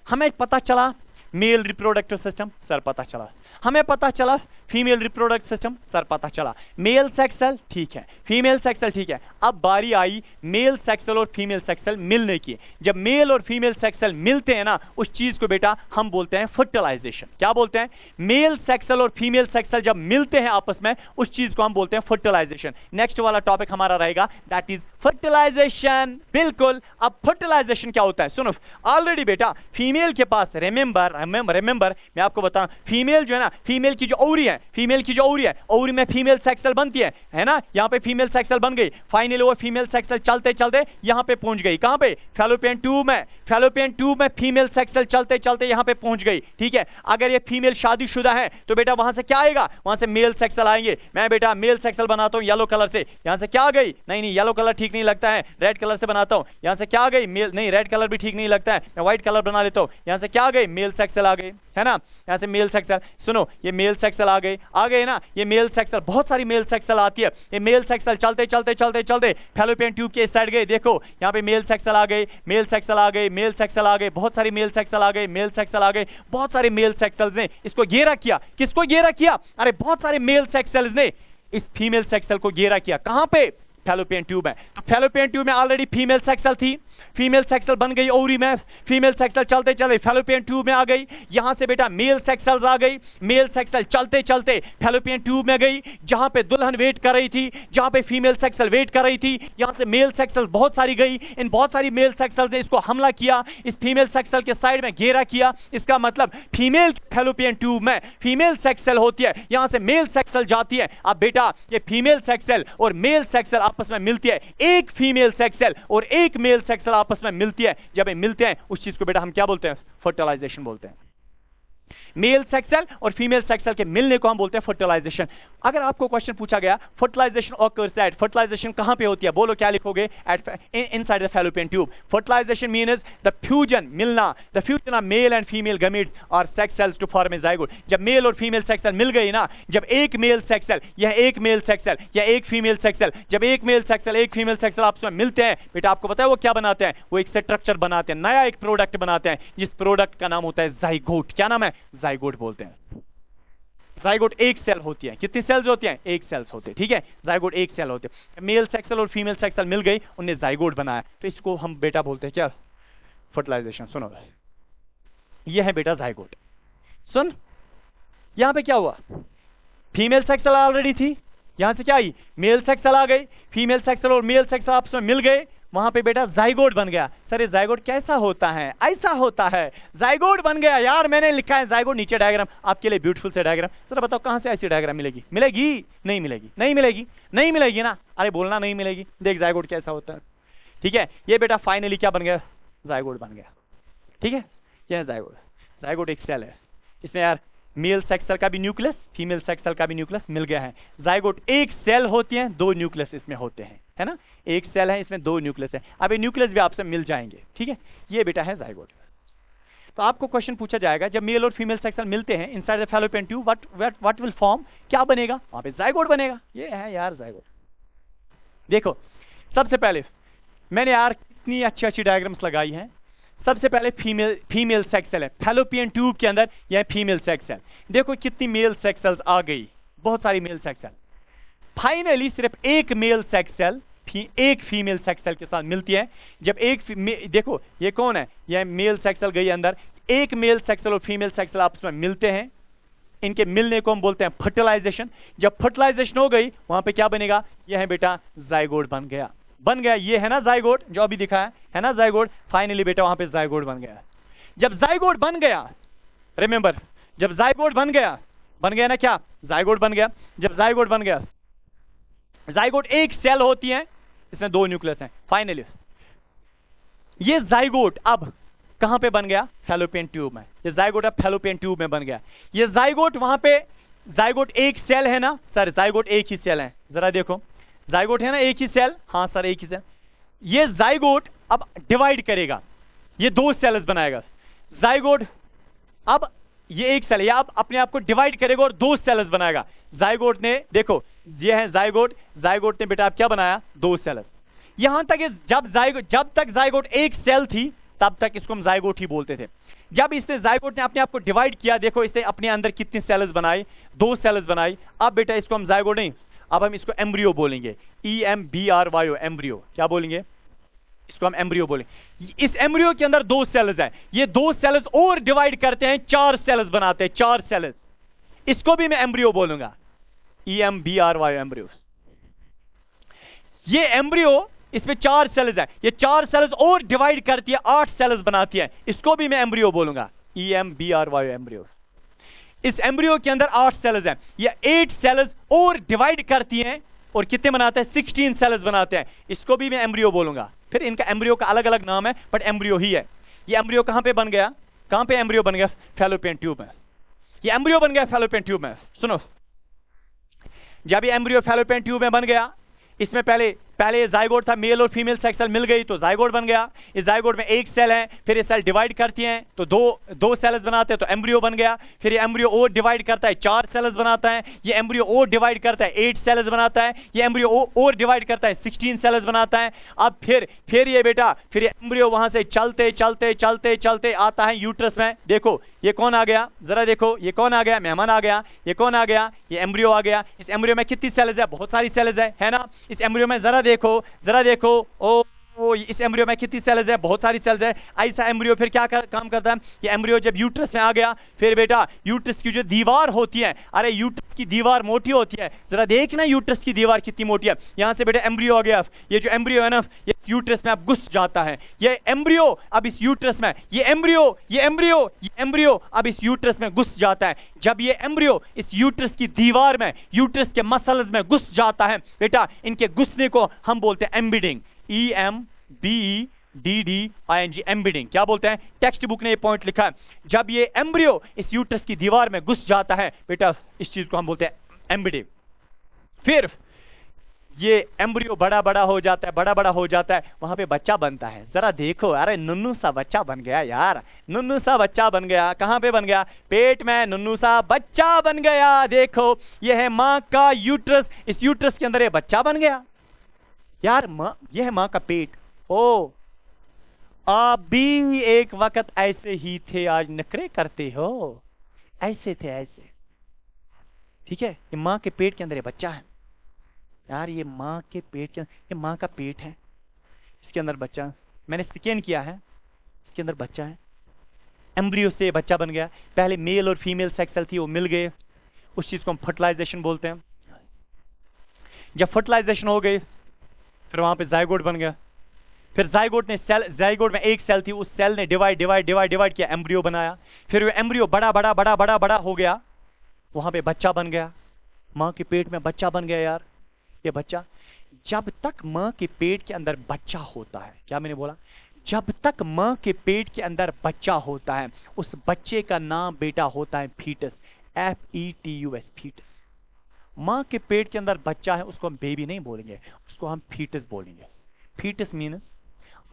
हमें पता चला मेल रिप्रोडक्टिव सिस्टम, सर पता चला, हमें पता चला फीमेल रिप्रोडक्टिव सिस्टम, सर पता चला, मेल सेक्स सेल ठीक है, फीमेल सेक्स सेल ठीक है। अब बारी आई मेल सेक्स सेल और फीमेल सेक्स सेल मिलने की। जब मेल और फीमेल सेक्स सेल मिलते हैं ना, उस चीज को बेटा हम बोलते हैं फर्टिलाइजेशन। क्या बोलते हैं? मेल सेक्स सेल और फीमेल सेक्स सेल जब मिलते हैं आपस में, उस चीज को हम बोलते हैं फर्टिलाइजेशन। नेक्स्ट वाला टॉपिक हमारा रहेगा दैट इज फर्टिलाइजेशन। बिल्कुल। अब फर्टिलाइजेशन क्या होता है? सुनो, ऑलरेडी बेटा फीमेल के पास, रिमेंबर मैं आपको बता, फीमेल जो है ना, फीमेल की जो ओवरी है, ओवरी में फीमेल सेक्स सेल बनती है ना, यहाँ पे फीमेल सेक्स सेल बन गई। फाइनली वो फीमेल सेक्स सेल चलते चलते यहाँ पे पहुंच गई। कहां पे? फैलोपियन ट्यूब में फीमेल सेक्स सेल चलते चलते यहाँ पे पहुंच गई। ठीक है, अगर ये फीमेल शादीशुदा है तो बेटा वहां से क्या आएगा? वहां से मेल सेक्स सेल आएंगे। मैं बेटा मेल सेक्स सेल बनाता हूं येलो कलर से, यहां से क्या आ गई? नहीं येलो कलर ठीक नहीं लगता है, रेड कलर से बनाता हूं। यहां से क्या आ गई? मेल, नहीं रेड कलर भी ठीक नहीं लगता है, मैं व्हाइट कलर बना लेता हूं। यहां से क्या आ गई? मेल सेक्स सेल आ गई, है ना, यहां से मेल सेक्स सेल। सुनो, ये मेल सेक्स सेल आ गए ना, ये मेल सेक्स सेल, बहुत सारी मेल सेक्स सेल आती है। ये मेल सेक्स सेल चलते चलते चलते चलते फैलोपियन ट्यूब के इस साइड गए। देखो यहाँ पे मेल सेक्स सेल आ गए, मेल सेक्स सेल आ गए, मेल सेक्स सेल आ गए, बहुत सारी मेल सेक्स सेल आ गए, मेल सेक्स सेल आ गए, बहुत सारे मेल सेक्स सेल्स ने इसको घेरा किया। किसको घेरा किया? अरे बहुत सारे मेल सेक्स सेल्स ने इस फीमेल सेक्स सेल को घेरा किया। कहां पे? फैलोपियन ट्यूब में। तो फैलोपियन ट्यूब में ऑलरेडी फीमेल सेक्स सेल थी, फीमेल सेक्स सेल बन गई ओवरी में, फीमेल सेक्स सेल चलते चलते फैलोपियन ट्यूब में आ गई, यहां से बेटा मेल सेक्स सेल्स आ गई, मेल सेक्स सेल चलते चलते फैलोपियन ट्यूब में गई, जहां पे दुल्हन वेट कर रही थी, जहां पे फीमेल सेक्स सेल वेट कर रही थी, यहां से मेल सेक्स सेल बहुत सारी गई, इन बहुत सारी मेल सेक्स सेल ने इसको हमला किया, इस फीमेल सेक्स सेल के साइड में घेरा किया। इसका मतलब फीमेल फैलोपियन ट्यूब में फीमेल सेक्स सेल होती है, यहां से मेल सेक्स सेल जाती है। अब बेटा ये फीमेल सेक्स सेल और मेल सेक्स सेल आपस में मिलती है, एक फीमेल सेक्स सेल और एक मेल सेक्स सेल आपस में मिलती है, जब ये मिलते हैं उस चीज को बेटा हम क्या बोलते हैं? फर्टिलाइजेशन बोलते हैं। मेल सेक्स सेल और फीमेल सेक्स सेल के मिलने को हम बोलते हैं फर्टिलाइजेशन। अगर आपको क्वेश्चन पूछा गया फर्टिलाइजेशन ऑकर्स एट, फर्टिलाइजेशन कहां पे होती है, बोलो क्या लिखोगे? At inside the fallopian tube. Fertilization means the fusion, मिलना, the fusion of male and female gametes और sex cells to form a zygote. जब मेल और फीमेल सेक्स सेल मिल गई ना, जब एक मेल सेक्स सेल या एक मेल सेक्स सेल या एक फीमेल सेक्स सेल, जब एक मेल सेक्स सेल एक फीमेल सेक्स सेल आपस में मिलते हैं बेटा, आपको पता है वो क्या बनाते हैं? वो एक स्ट्रक्चर बनाते हैं, नया एक प्रोडक्ट बनाते हैं, जिस प्रोडक्ट का नाम होता है जाइगोट। क्या नाम है? जाइगोट बोलते हैं। जाइगोट एक सेल होती है, कितनी सेल्स होती हैं? एक सेल्स होते हैं, ठीक है। जाइगोट एक सेल होते हैं, मेल सेक्स सेल और फीमेल सेक्स सेल मिल गई, उन्हें जाइगोट बनाया, तो इसको हम बेटा बोलते हैं क्या? फर्टिलाइजेशन। सुनो, यह है बेटा जाइगोट। सुन, यहां पे क्या हुआ? फीमेल सेक्स सेल ऑलरेडी थी, यहां से क्या आई? मेल सेक्स सेल आ गई, फीमेल सेक्स सेल और मेल सेक्स सेल आपस में मिल गए, वहां पे बेटा जाइगोट बन गया। सर ये जाइगोट कैसा होता है? ऐसा होता है, जाइगोट बन गया यार, मैंने लिखा है जाइगोट नीचे डायग्राम, आपके लिए ब्यूटीफुल से डायग्राम। जरा बताओ कहां से ऐसी डायग्राम मिलेगी? मिलेगी? नहीं मिलेगी, नहीं मिलेगी, नहीं मिलेगी ना, अरे बोलना नहीं मिलेगी। देख जाइगोट कैसा होता है, ठीक है। ये बेटा फाइनली क्या बन गया? जाइगोट बन गया, ठीक है। यह जाइगोट, जाइगोट एक सेल है, इसमें यार मेल सेक्स सेल का भी न्यूक्लियस, फीमेल सेक्स सेल का भी न्यूक्लियस मिल गया है। जाइगोट एक सेल होती है, दो न्यूक्लियस इसमें होते हैं, है ना। एक सेल है, इसमें दो न्यूक्लियस है। अब ये न्यूक्लियस भी आपसे मिल जाएंगे, ठीक है। ये बेटा है जाइगोट। तो आपको क्वेश्चन पूछा जाएगा जब मेल और फीमेल सेक्स सेल मिलते हैं inside the fallopian tube, what will form, क्या बनेगा? वहां पे जाइगोट बनेगा। ये है यार जाइगोट। देखो सबसे पहले मैंने यार कितनी अच्छी अच्छी डायग्राम्स लगाई हैं। सबसे पहले फीमेल सेक्स सेल है फैलोपियन ट्यूब के अंदर, यह फीमेल सेक्स सेल। देखो कितनी मेल सेक्स सेल्स आ गई, बहुत सारी मेल सेक्स सेल। फाइनली सिर्फ एक मेल सेक्स सेल एक फीमेल सेक्स सेल के साथ मिलती है। जब एक देखो ये कौन है? यह मेल सेक्स सेल गई अंदर, एक मेल सेक्स सेल और फीमेल सेक्स सेल आपस में मिलते हैं, इनके मिलने को हम बोलते हैं फर्टिलाइजेशन। जब फर्टिलाइजेशन हो गई वहां पे क्या बनेगा? यह है बेटा जाइगोट बन गया, बन गया। ये है ना जाइगोट जो अभी दिखा है ना जाइगोट। फाइनली बेटा वहां पे जाइगोट बन गया। जब जाइगोट बन गया, रिमेंबर जब जाइगोट बन गया ना, क्या जाइगोट बन गया? जब जाइगोट बन गया, जाइगोट एक सेल होती है, इसमें दो न्यूक्लियस हैं। फाइनली ये जाइगोट अब कहां पे बन गया? फैलोपियन ट्यूब में। ये जाइगोट अब फैलोपियन ट्यूब में बन गया। ये जाइगोट वहां पे, जाइगोट एक सेल है ना सर, जाइगोट एक ही सेल है, जरा देखो जाइगोट है ना एक ही सेल, हाँ सर एक ही सेल। ये जाइगोट अब डिवाइड करेगा, ये दो सेल्स बनाएगा। जाइगोट अब ये एक सेल, ये अब अपने आप को डिवाइड करेगा और दो सेल्स बनाएगा। जाइगोट ने देखो ये है जाइगोट, जाइगोट ने बेटा आप क्या बनाया? दो सेल्स। यहां तक जब तक जाइगोट एक सेल थी तब तक इसको हम जाइगोट ही बोलते थे। जब इसने जाइगोट ने अपने आप को डिवाइड किया, देखो इसने अपने अंदर कितनी सेल्स बनाई? दो सेल्स बनाई। अब बेटा इसको हम जाइगोट नहीं, अब हम इसको एम्ब्रियो बोलेंगे। EMBRYO, embryo. क्या बोलेंगे? इसको हम एम्ब्रियो बोलेंगे। इस एम्ब्रियो के अंदर दो सेल्स हैं, ये दो सेल्स और डिवाइड करते हैं, चार सेल्स बनाते हैं, चार सेल्स। इसको भी मैं एम्ब्रियो बोलूंगा, EMBRYO, एम्ब्रियो। ये एम्ब्रियो, इसमें चार सेल्स हैं, ये चार सेल्स और डिवाइड करती है, 8 सेल्स बनाती है, इसको भी मैं एम्ब्रियो बोलूंगा, EMBRYO, एम्ब्रियो। इस एम्ब्रियो के अंदर 8 सेल्स हैं, ये 8 सेल्स और डिवाइड करती हैं और कितने बनाते हैं? 16 सेल्स बनाते हैं, इसको भी मैं एम्ब्रियो बोलूंगा। फिर इनका एम्ब्रियो का अलग अलग नाम है, बट एम्ब्रियो ही है। ये एम्ब्रियो कहां पे बन गया? कहां पे एम्ब्रियो बन गया? फैलोपियन ट्यूब में। ये एम्ब्रियो बन गया फैलोपियन ट्यूब में। सुनो, जब ये एम्ब्रियो फैलोपियन ट्यूब में बन गया, इसमें पहले जाइगोट था, मेल और फीमेल सेक्स सेल मिल गई तो जाइगोट बन गया। इस जाइगोट में एक सेल है, फिर ये सेल डिवाइड करती हैं तो दो सेल्स बनाते हैं तो एम्ब्रियो बन गया। फिर ये एम्ब्रियो और डिवाइड करता है, 4 सेल्स बनाता है। ये एम्ब्रियो और डिवाइड करता है, 8 सेल्स बनाता है। ये एम्ब्रियो और डिवाइड करता है, 16 सेल्स बनाता है। अब फिर ये बेटा, फिर ये एम्ब्रियो वहां से चलते चलते चलते चलते आता है यूट्रस में। देखो ये कौन आ गया? जरा देखो ये कौन आ गया? मेहमान आ गया। ये कौन आ गया? ये एम्ब्रियो आ गया। इस एम्ब्रियो में कितनी सेल्स है? बहुत सारी सेल्स है ना। इस एम्ब्रियो में जरा जरा देखो, ओ इस एम्ब्रियो में कितनी सेल्स है, बहुत सारी सेल्स है। ऐसा एम्ब्रियो फिर क्या काम करता है कि एम्ब्रियो जब यूट्रस में आ गया, फिर बेटा यूट्रस की जो दीवार होती है, अरे यूट्रस की दीवार मोटी होती है, जरा देखना यूट्रस की दीवार कितनी मोटी है। यहां से बेटा एम्ब्रियो आ गया, ये जो एम्ब्रियो है ना, ये यूट्रस में अब घुस जाता है। ये एम्ब्रियो अब इस यूट्रस में, ये एम्ब्रियो अब इस यूट्रस में घुस जाता है। जब ये एम्ब्रियो इस यूट्रस की दीवार में, यूट्रस के मसल्स में घुस जाता है बेटा, इनके घुसने को हम बोलते हैं एम्बिडिंग, EMBEDDING, एम्बिडिंग। क्या बोलते हैं, टेक्स्ट बुक ने ये पॉइंट लिखा है, जब ये एम्ब्रियो इस यूट्रस की दीवार में घुस जाता है बेटा, इस चीज को हम बोलते हैं एम्बिडिंग। फिर ये एम्ब्रियो बड़ा बड़ा हो जाता है, बड़ा बड़ा हो जाता है, वहां पे बच्चा बनता है। जरा देखो, अरे नुन्नू सा बच्चा बन गया यार, नुन्नू सा बच्चा बन गया। कहां पे बन गया, पेट में नुन्नू सा बच्चा बन गया। देखो ये है मां का यूट्रस, इस यूट्रस के अंदर ये बच्चा बन गया यार। मां, यह है मां का पेट। ओ आप भी एक वक्त ऐसे ही थे, आज नखरे करते हो, ऐसे थे ऐसे, ठीक है। ये मां के पेट के अंदर ये बच्चा है यार, ये मां के पेट के, ये मां का पेट है, इसके अंदर बच्चा, मैंने स्कैन किया है, इसके अंदर बच्चा है। एम्ब्रियो से बच्चा बन गया। पहले मेल और फीमेल सेक्स सेल थी, वो मिल गए, उस चीज को हम फर्टिलाइजेशन बोलते हैं। जब फर्टिलाइजेशन हो गई, फिर वहां पे जाइगोट बन गया। फिर जाइगोट में एक सेल थी, उस सेल ने डिवाइड किया, एम्ब्रियो बनाया। फिर वो एम्ब्रियो बड़ा हो गया, वहां पे बच्चा बन गया, मां के पेट में बच्चा बन गया यार। ये बच्चा, जब तक मां के पेट के अंदर बच्चा होता है, क्या मैंने बोला, जब तक मां के पेट के अंदर बच्चा होता है, उस बच्चे का नाम बेटा होता है फीटस, FETUS, फीटस। मां के पेट के अंदर बच्चा है, उसको हम बेबी नहीं बोलेंगे, उसको हम फीटस बोलेंगे। Foetus means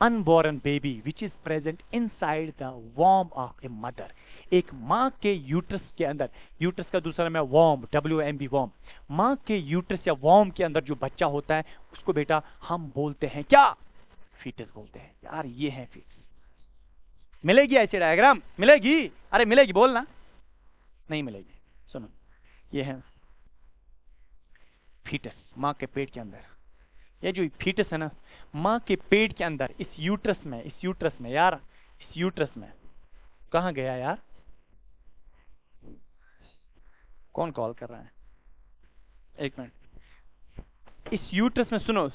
unborn baby which is present inside the वॉर्म ऑफ ए मदर। एक मां के यूट्रस के अंदर, यूट्रस का दूसरा नाम है वॉर्म, WOMB, वॉर्म। मां के यूट्रस या वॉर्म के अंदर जो बच्चा होता है, उसको बेटा हम बोलते हैं क्या, फीटस बोलते हैं यार। ये है फीटस। मिलेगी ऐसे डायग्राम, मिलेगी, अरे मिलेगी, बोलना नहीं मिलेगी। सुनो, ये है फीटस मां के पेट के अंदर। ये जो फीटस है ना, मां के पेट के अंदर, इस यूट्रस में यार, इस यूट्रस में कहां गया यार, कौन कॉल कर रहा है, एक मिनट। इस यूट्रस में सुनो,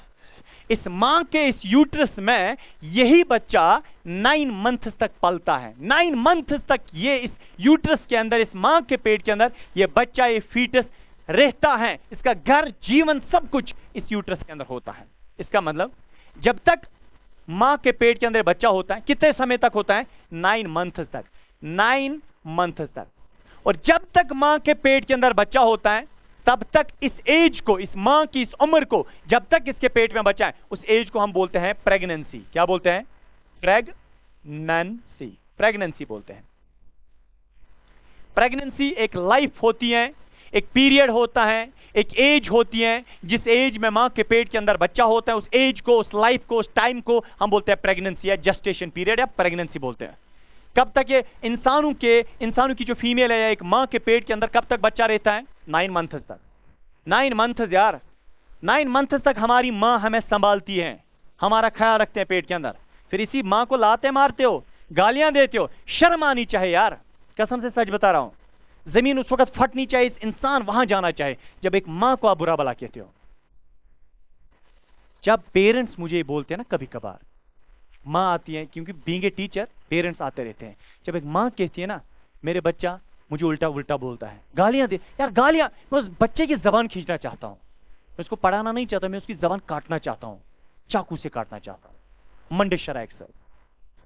इस मां के इस यूट्रस में यही बच्चा 9 मंथ्स तक पलता है। 9 मंथ्स तक ये इस यूट्रस के अंदर, इस मां के पेट के अंदर ये बच्चा, ये फीटस रहता है। इसका घर, जीवन, सब कुछ इस यूट्रस के अंदर होता है। इसका मतलब जब तक मां के पेट के अंदर बच्चा होता है, कितने समय तक होता है, 9 मंथ्स तक, 9 मंथ्स तक। और जब तक मां के पेट के अंदर बच्चा होता है, तब तक इस एज को, इस मां की इस उम्र को, जब तक इसके पेट में बच्चा है, उस एज को हम बोलते हैं प्रेगनेंसी। क्या बोलते हैं, प्रेगनेंसी बोलते हैं। प्रेगनेंसी एक लाइफ होती है, एक पीरियड होता है, एक एज होती है, जिस एज में मां के पेट के अंदर बच्चा होता है, उस एज को, उस लाइफ को, उस टाइम को हम बोलते हैं प्रेगनेंसी या जेस्टेशन पीरियड या प्रेगनेंसी बोलते हैं। कब तक ये इंसानों की जो फीमेल है, एक मां के पेट के अंदर कब तक बच्चा रहता है, 9 मंथ्स तक। 9 मंथ्स यार, 9 मंथ्स तक हमारी मां हमें संभालती है, हमारा ख्याल रखते हैं पेट के अंदर। फिर इसी मां को लाते मारते हो, गालियां देते हो, शर्म आनी चाहिए यार, कसम से सच बता रहा हूं। जमीन उस वक्त फटनी चाहिए, इस इंसान वहां जाना चाहिए जब एक मां को आप बुरा भला कहते हो। जब पेरेंट्स मुझे बोलते हैं ना, कभी कभार मां आती है, क्योंकि बीइंग ए टीचर पेरेंट्स आते रहते हैं, जब एक मां कहती है ना, मेरे बच्चा मुझे उल्टा उल्टा बोलता है, गालियां दे यार, गालियां, मैं उस बच्चे की जबान खींचना चाहता हूं, मैं उसको पढ़ाना नहीं चाहता, मैं उसकी जबान काटना चाहता हूं, चाकू से काटना चाहता हूं। मंडे शराइक सर,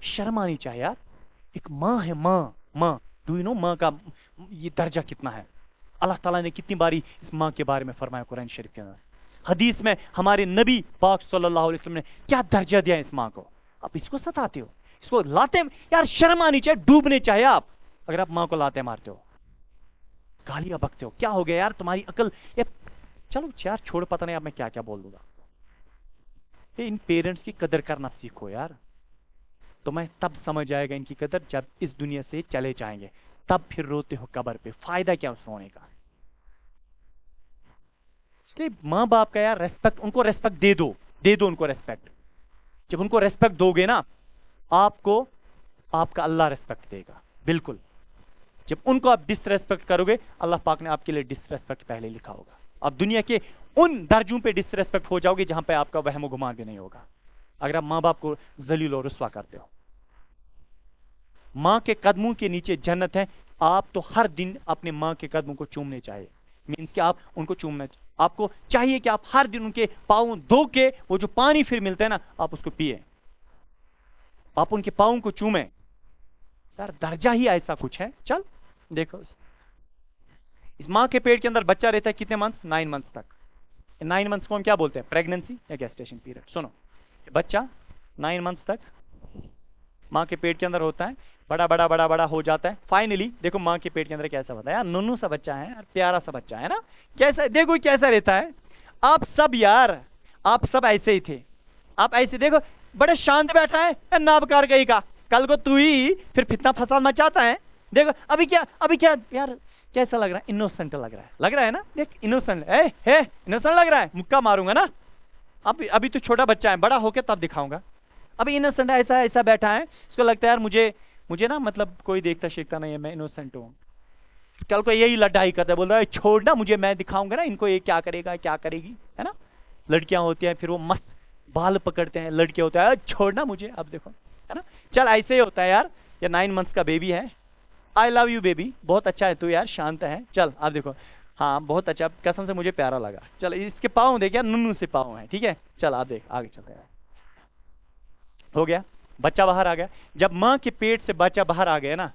शर्म आनी चाहिए यार। एक मां है, मां डू यू नो मां का ये दर्जा कितना है। अल्लाह ताला ने कितनी बारी इस मां के बारे में फरमाया कुरान शरीफ के अंदर, हदीस में हमारे नबी पाक सल्लल्लाहु अलैहि वसल्लम ने क्या दर्जा दिया इस मां को। आप इसको सताते हो, इसको लाते यार, शर्म आनी चाहिए, डूबने चाहिए आप अगर आप मां को लाते मारते हो, गालियां बकते हो। क्या हो गया यार तुम्हारी अकल, ये चलो यार छोड़, पता नहीं अब मैं क्या क्या बोल दूंगा। इन पेरेंट्स की कदर करना सीखो यार, तुम्हें तब समझ आएगा इनकी कदर जब इस दुनिया से चले जाएंगे, तब फिर रोते हो कब्र पे, फायदा क्या उस रोने का। तो मां बाप का यार रेस्पेक्ट, उनको रेस्पेक्ट दे दो, दे दो उनको रेस्पेक्ट। जब उनको रेस्पेक्ट दोगे ना, आपको आपका अल्लाह रेस्पेक्ट देगा। बिल्कुल, जब उनको आप डिसरेस्पेक्ट करोगे, अल्लाह पाक ने आपके लिए डिसरेस्पेक्ट पहले लिखा होगा। आप दुनिया के उन दर्जों पे डिसरेस्पेक्ट हो जाओगे जहां पे आपका वहम गुमान भी नहीं होगा, अगर आप मां बाप को जलील और रुस्वा करते हो। मां के कदमों के नीचे जन्नत है। आप तो हर दिन अपने मां के कदमों को चूमने चाहिए, मीन्स कि आप उनको चूमना, आपको चाहिए कि आप हर दिन उनके पाँव धो के वो जो पानी फिर मिलता है ना, आप उसको पिए, आप उनके पाँव को चूमें। यार दर्जा ही ऐसा कुछ है। चल देखो, इस मां के पेट के अंदर बच्चा रहता है कितने मंथ्स? 9 मंथ्स तक। 9 मंथ्स को हम क्या बोलते हैं? प्रेगनेंसी या गेस्टेशन पीरियड। सुनो, बच्चा 9 मंथ्स तक मां के पेट के अंदर होता है, बड़ा बड़ा बड़ा बड़ा हो जाता है। फाइनली देखो मां के पेट के अंदर कैसा होता है यार, नन्नू सा बच्चा है यार, प्यारा सा बच्चा है ना, कैसा देखो कैसा रहता है। आप सब यार, आप सब ऐसे ही थे, आप ऐसे देखो, बड़े शांत बैठा है नाबकार कहीं का, कल को तू ही फिर फितना फसाद मचाता है। देखो अभी क्या यार, कैसा लग रहा है? इनोसेंट लग रहा है ना, देख इनोसेंट है, इनोसेंट लग रहा है, मुक्का मारूंगा ना। अभी तो छोटा बच्चा है, बड़ा होके तब दिखाऊंगा। अभी इनोसेंट ऐसा बैठा है, उसको लगता है यार मुझे ना मतलब कोई देखता शेखता नहीं है, मैं इनोसेंट हूं। कल को यही लड़ाई करता है, बोल रहा है छोड़ना मुझे, मैं दिखाऊंगा ना इनको ये क्या करेगा क्या करेगी, है ना। लड़कियां होती हैं फिर वो मस्त बाल पकड़ते हैं, लड़के होते हैं छोड़ना मुझे, अब देखो, है ना। चल ऐसे ही होता है यार, ये 9 मंथ्स का बेबी है। आई लव यू बेबी, बहुत अच्छा है तू यार, शांत है। चल अब देखो, हाँ बहुत अच्छा, कसम से मुझे प्यारा लगा। चल इसके पाँव देख यार, नुन्नू से पाँव है, ठीक है। चल आप देख, आगे चलते हैं। हो गया, बच्चा बाहर आ गया। जब मां के पेट से बच्चा बाहर आ गया ना,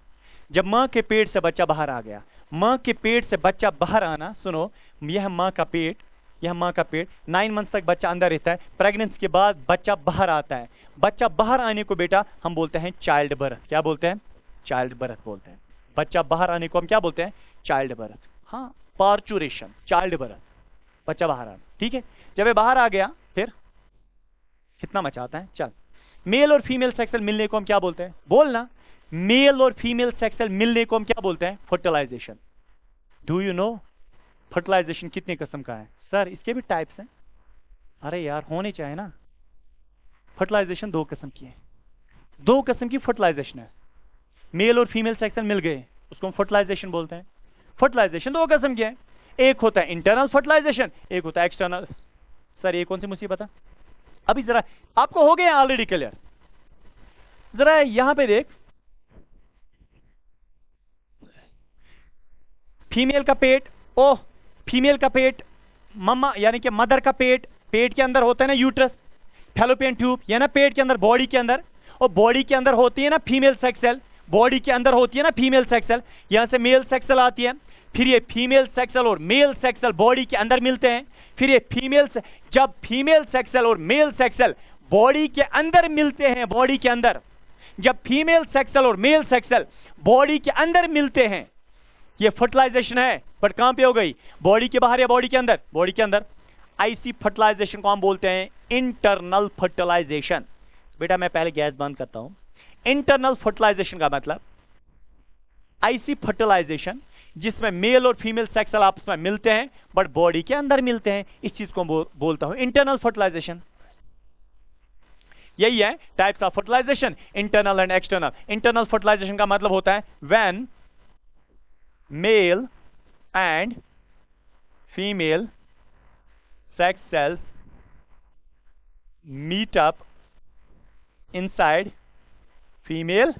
जब मां के पेट से बच्चा बाहर आ गया, मां के पेट से बच्चा बाहर आना, सुनो, यह मां का पेट, यह मां का पेट, 9 मंथ्स तक बच्चा अंदर रहता है। प्रेगनेंसी के बाद बच्चा बाहर आता है। बच्चा बाहर आने को बेटा हम बोलते हैं चाइल्ड बर्थ। क्या बोलते हैं? चाइल्ड बर्थ बोलते हैं। बच्चा बाहर आने को हम क्या बोलते हैं? Child birth. हाँ, पार्चुरेशन, चाइल्ड बर्थ, बच्चा बाहर आना, ठीक है। जब ये बाहर आ गया फिर कितना मचाता है। चल, मेल और फीमेल सेक्सुअल मिलने को हम क्या बोलते हैं? बोलना, मेल और फीमेल सेक्सुअल मिलने को हम क्या बोलते हैं? Fertilisation. Do you know fertilisation कितने किस्म का है? सर इसके भी टाइप्स हैं। अरे यार होने चाहिए ना। फर्टिलाइजेशन 2 किस्म की है, 2 किस्म की फर्टिलाइजेशन है। मेल और फीमेल सेक्सुअल मिल गए, उसको हम फर्टिलाइजेशन बोलते हैं। फर्टिलाइजेशन 2 किस्म की है, एक होता है इंटरनल फर्टिलाइजेशन, एक होता है एक्सटर्नल। सर ये कौन सी मुसीबत है? अभी जरा आपको हो गया ऑलरेडी क्लियर। जरा यहां पे देख, फीमेल का पेट, ओह फीमेल का पेट, मम्मा यानी कि मदर का पेट, पेट के अंदर होता है ना यूट्रस, फैलोपियन ट्यूब, ये ना पेट के अंदर, बॉडी के अंदर, और बॉडी के अंदर होती है ना फीमेल सेक्सुअल, बॉडी के अंदर होती है ना फीमेल सेक्सुअल, यहां से मेल सेक्सुअल आती है। फिर ये फीमेल सेक्सुअल और मेल सेक्सुअल बॉडी के अंदर मिलते हैं। फिर ये जब फीमेल सेक्सुअल और मेल सेक्सुअल बॉडी के अंदर मिलते हैं, बॉडी के अंदर, जब फीमेल सेक्सुअल और मेल सेक्सुअल बॉडी के अंदर मिलते हैं, ये फर्टिलाइजेशन है। बट कहां पे हो गई? बॉडी के बाहर या बॉडी के अंदर? बॉडी के अंदर। ऐसी फर्टिलाइजेशन को हम बोलते हैं इंटरनल फर्टिलाइजेशन। बेटा मैं पहले गैस बंद करता हूं। इंटरनल फर्टिलाइजेशन का मतलब ऐसी फर्टिलाइजेशन जिसमें मेल और फीमेल सेक्सुअल आपस में मिलते हैं बट बॉडी के अंदर मिलते हैं, इस चीज को बोलता हूं इंटरनल फर्टिलाइजेशन। यही है types of fertilisation, internal and external. Internal fertilisation का मतलब होता है when male and female sex cells meet up inside female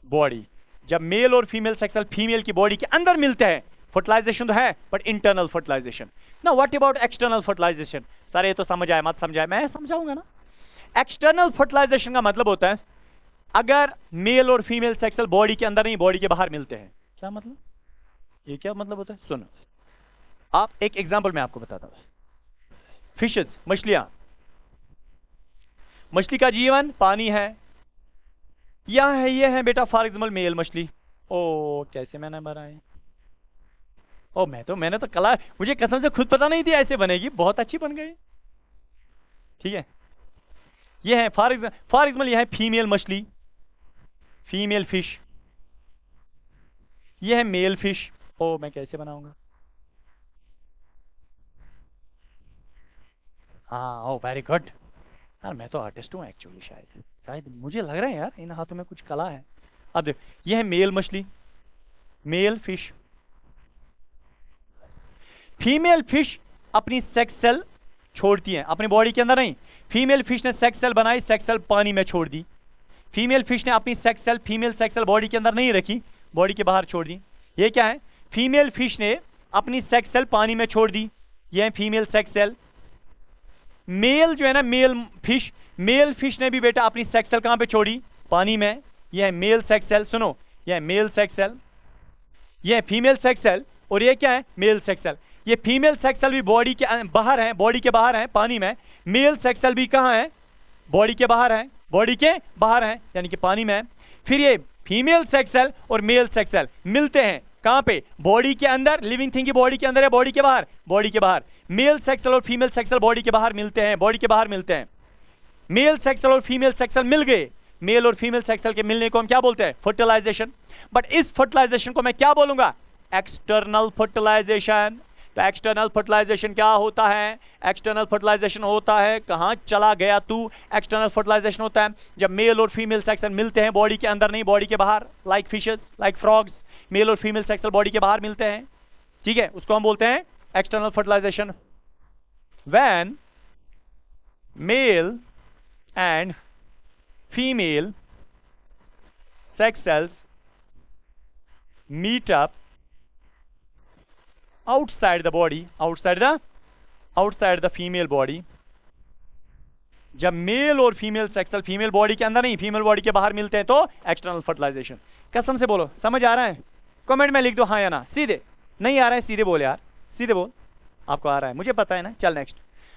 body। जब मेल और फीमेल सेक्सुअल फीमेल की बॉडी के अंदर मिलते हैं, फर्टिलाइजेशन तो है बट इंटरनल फर्टिलाइजेशन ना। What about external fertilisation? Sir ये तो समझ आए मत समझाए, मैं समझाऊंगा ना। एक्सटर्नल फर्टिलाइजेशन का मतलब होता है अगर मेल और फीमेल सेक्सुअल बॉडी के अंदर नहीं बॉडी के बाहर मिलते हैं। क्या मतलब? ये क्या मतलब होता है? सुनो, आप एक एग्जांपल मैं आपको बताता हूं। फिशेस, मछलियां, मछली का जीवन पानी है, यह है, ये है बेटा फॉर एग्जाम्पल मेल मछली। ओ कैसे मैंने बनाई? ओ मैंने तो कला, मुझे कसम से खुद पता नहीं थी ऐसे बनेगी, बहुत अच्छी बन गई। ठीक है, ये है फॉर एग्जाम्पल यह है फीमेल मछली, फीमेल फिश, ये है मेल फिश। ओ मैं कैसे बनाऊंगा? हाँ, ओ वेरी गुड यार, मैं तो आर्टिस्ट हूँ एक्चुअली, शायद मुझे लग रहा है यार इन हाथों में कुछ कला है। अब देख, ये है मेल मछली, मेल फिश। फीमेल फिश अपनी सेक्स सेल छोड़ती है अपनी बॉडी के अंदर, नहीं, फीमेल फिश ने सेक्स सेल बनाई, सेक्स सेल पानी में छोड़ दी। फीमेल फिश ने अपनी sex cell, female sex cell body के अंदर नहीं रखी, बॉडी के बाहर छोड़ दी। ये क्या है? फीमेल फिश ने अपनी सेक्स सेल पानी में छोड़ दी, ये है फीमेल सेक्स सेल। मेल जो है ना, मेल फिश ने भी बेटा अपनी सेक्स सेल कहां पे छोड़ी? पानी में, यह है मेल सेक्स सेल। सुनो, यह है मेल सेक्स सेल, यह है फीमेल सेक्स सेल, और ये क्या है? Male sex cell. ये फीमेल सेक्स सेल भी बॉडी के बाहर है, बॉडी के बाहर है पानी में। मेल सेक्स सेल भी कहां है? बॉडी के बाहर है, बॉडी के बाहर है यानी कि पानी में है। फिर ये फीमेल सेक्स सेल और मेल सेक्स सेल मिलते हैं कहां पे? बॉडी के अंदर। लिविंग थिंग की बॉडी के अंदर है, बॉडी के बाहर? बॉडी के बाहर। मेल सेक्स सेल और फीमेल सेक्स सेल बॉडी के बाहर मिलते हैं, बॉडी के बाहर मिलते हैं। मेल सेक्स सेल और फीमेल सेक्स सेल मिल गए, मेल और फीमेल सेक्स सेल के मिलने को हम क्या बोलते हैं? फर्टिलाइजेशन। बट इस फर्टिलाइजेशन को मैं क्या बोलूंगा? External fertilization. तो एक्सटर्नल फर्टिलाइजेशन क्या होता है? एक्सटर्नल फर्टिलाइजेशन होता है, कहां चला गया तू? एक्सटर्नल फर्टिलाइजेशन होता है जब मेल और फीमेल सेक्स सेल मिलते हैं, बॉडी के अंदर नहीं, बॉडी के बाहर। Like fishes, like frogs, male और फीमेल सेक्स सेल बॉडी के बाहर मिलते हैं, ठीक है, उसको हम बोलते हैं external fertilization. When male and female sex cells meet up outside the body, outside the female body। जब मेल और female sex cell female body के अंदर नहीं, फीमेल बॉडी के बाहर मिलते हैं, तो एक्सटर्नल फर्टिलाइजेशन। कसम से बोलो, समझ आ रहा है? कमेंट में लिख दो हाँ या ना, सीधे। नहीं आ रहा है सीधे बोल यार, सीधे बोल। आपको आ रहा है, मुझे पता है ना। चल नेक्स्ट।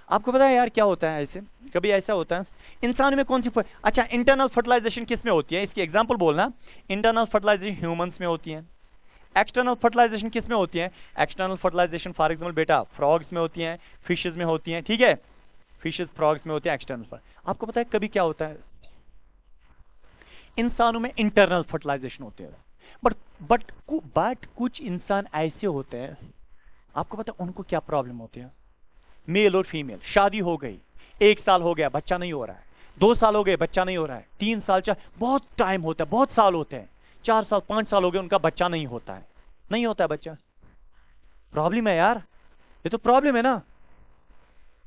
आपको पता है यार क्या होता है? ऐसे कभी ऐसा होता है इंसान में कौन सी अच्छा, इंटरनल फर्टिलाइजेशन किस में होती है? इसकी एग्जांपल बोलना। इंटरनल फर्टिलाइजेशन ह्यूमंस में होती है। एक्सटर्नल फर्टिलाइजेशन किस में होती है? एक्सटर्नल फर्टिलाइजेशन फॉर एग्जांपल बेटा फ्रॉग्स में होती है, फिशेस में होती हैं, ठीक है, फिशेस फ्रॉग्स में होते हैं एक्सटर्नल। आपको पता है कभी क्या होता है? इंसानों में इंटरनल फर्टिलाइजेशन होते हैं, बट कुछ इंसान ऐसे होते हैं, आपको पता है उनको क्या प्रॉब्लम होती है? मेल और फीमेल, शादी हो गई, 1 साल हो गया बच्चा नहीं हो रहा है, 2 साल हो गए बच्चा नहीं हो रहा है, 3 साल, बहुत टाइम होता है, बहुत साल होते हैं, 4 साल 5 साल हो गए, उनका बच्चा नहीं होता है, नहीं होता है बच्चा। प्रॉब्लम है यार, ये तो प्रॉब्लम है ना।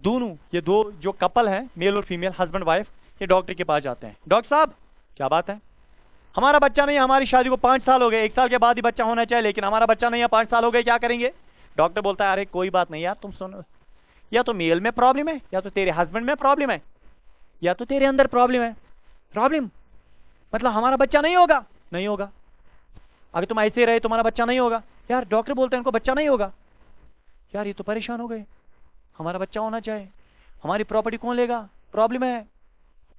दोनों, ये दो जो कपल है, मेल और फीमेल, हस्बैंड वाइफ, ये डॉक्टर के पास जाते हैं। डॉक्टर साहब क्या बात है, हमारा बच्चा नहीं है, हमारी शादी को 5 साल हो गए, 1 साल के बाद ही बच्चा होना चाहिए, लेकिन हमारा बच्चा नहीं है, 5 साल हो गए, क्या करेंगे? डॉक्टर बोलता है अरे कोई बात नहीं यार, तुम सुनो, या तो मेल में प्रॉब्लम है, या तो तेरे हस्बैंड में प्रॉब्लम है, या तो तेरे अंदर प्रॉब्लम है। प्रॉब्लम मतलब हमारा बच्चा नहीं होगा, नहीं होगा। अगर तुम ऐसे रहे तुम्हारा बच्चा नहीं होगा। यार डॉक्टर बोलते हैं उनको बच्चा नहीं होगा, यार ये तो परेशान हो गए, हमारा बच्चा होना चाहिए, हमारी प्रॉपर्टी कौन लेगा, प्रॉब्लम है।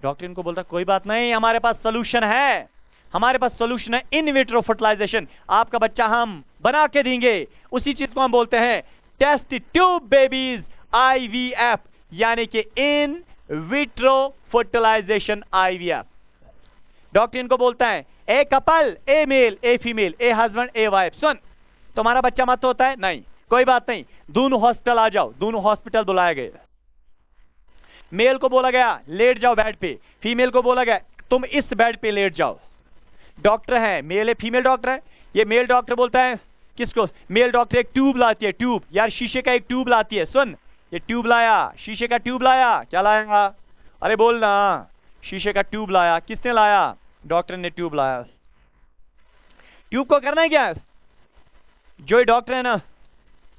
डॉक्टर इनको बोलता कोई बात नहीं, हमारे पास सोल्यूशन है, हमारे पास सोल्यूशन है, इन विट्रो फर्टिलाइजेशन, आपका बच्चा हम बना के देंगे। उसी चीज को हम बोलते हैं टेस्ट ट्यूब बेबीज, IVF, यानी कि in vitro fertilization, IVF। Doctor इनको बोलता है a couple, a male, a female, a husband, a wife, सुन तुम्हारा बच्चा मत होता है, नहीं कोई बात नहीं, दोनों हॉस्पिटल आ जाओ। दोनों हॉस्पिटल बुलाए गए, मेल को बोला गया लेट जाओ बेड पे, फीमेल को बोला गया तुम इस बेड पे लेट जाओ। डॉक्टर है, मेल है, फीमेल डॉक्टर है। ये मेल डॉक्टर बोलता है किसको? मेल डॉक्टर एक ट्यूब लाती है, ट्यूब, यार शीशे का एक ट्यूब लाती है, सुन ये ट्यूब लाया, शीशे का ट्यूब लाया, क्या लाया? अरे बोल ना, शीशे का ट्यूब लाया। किसने लाया? डॉक्टर ने ट्यूब लाया। ट्यूब को करना है क्या? जो ये डॉक्टर है ना,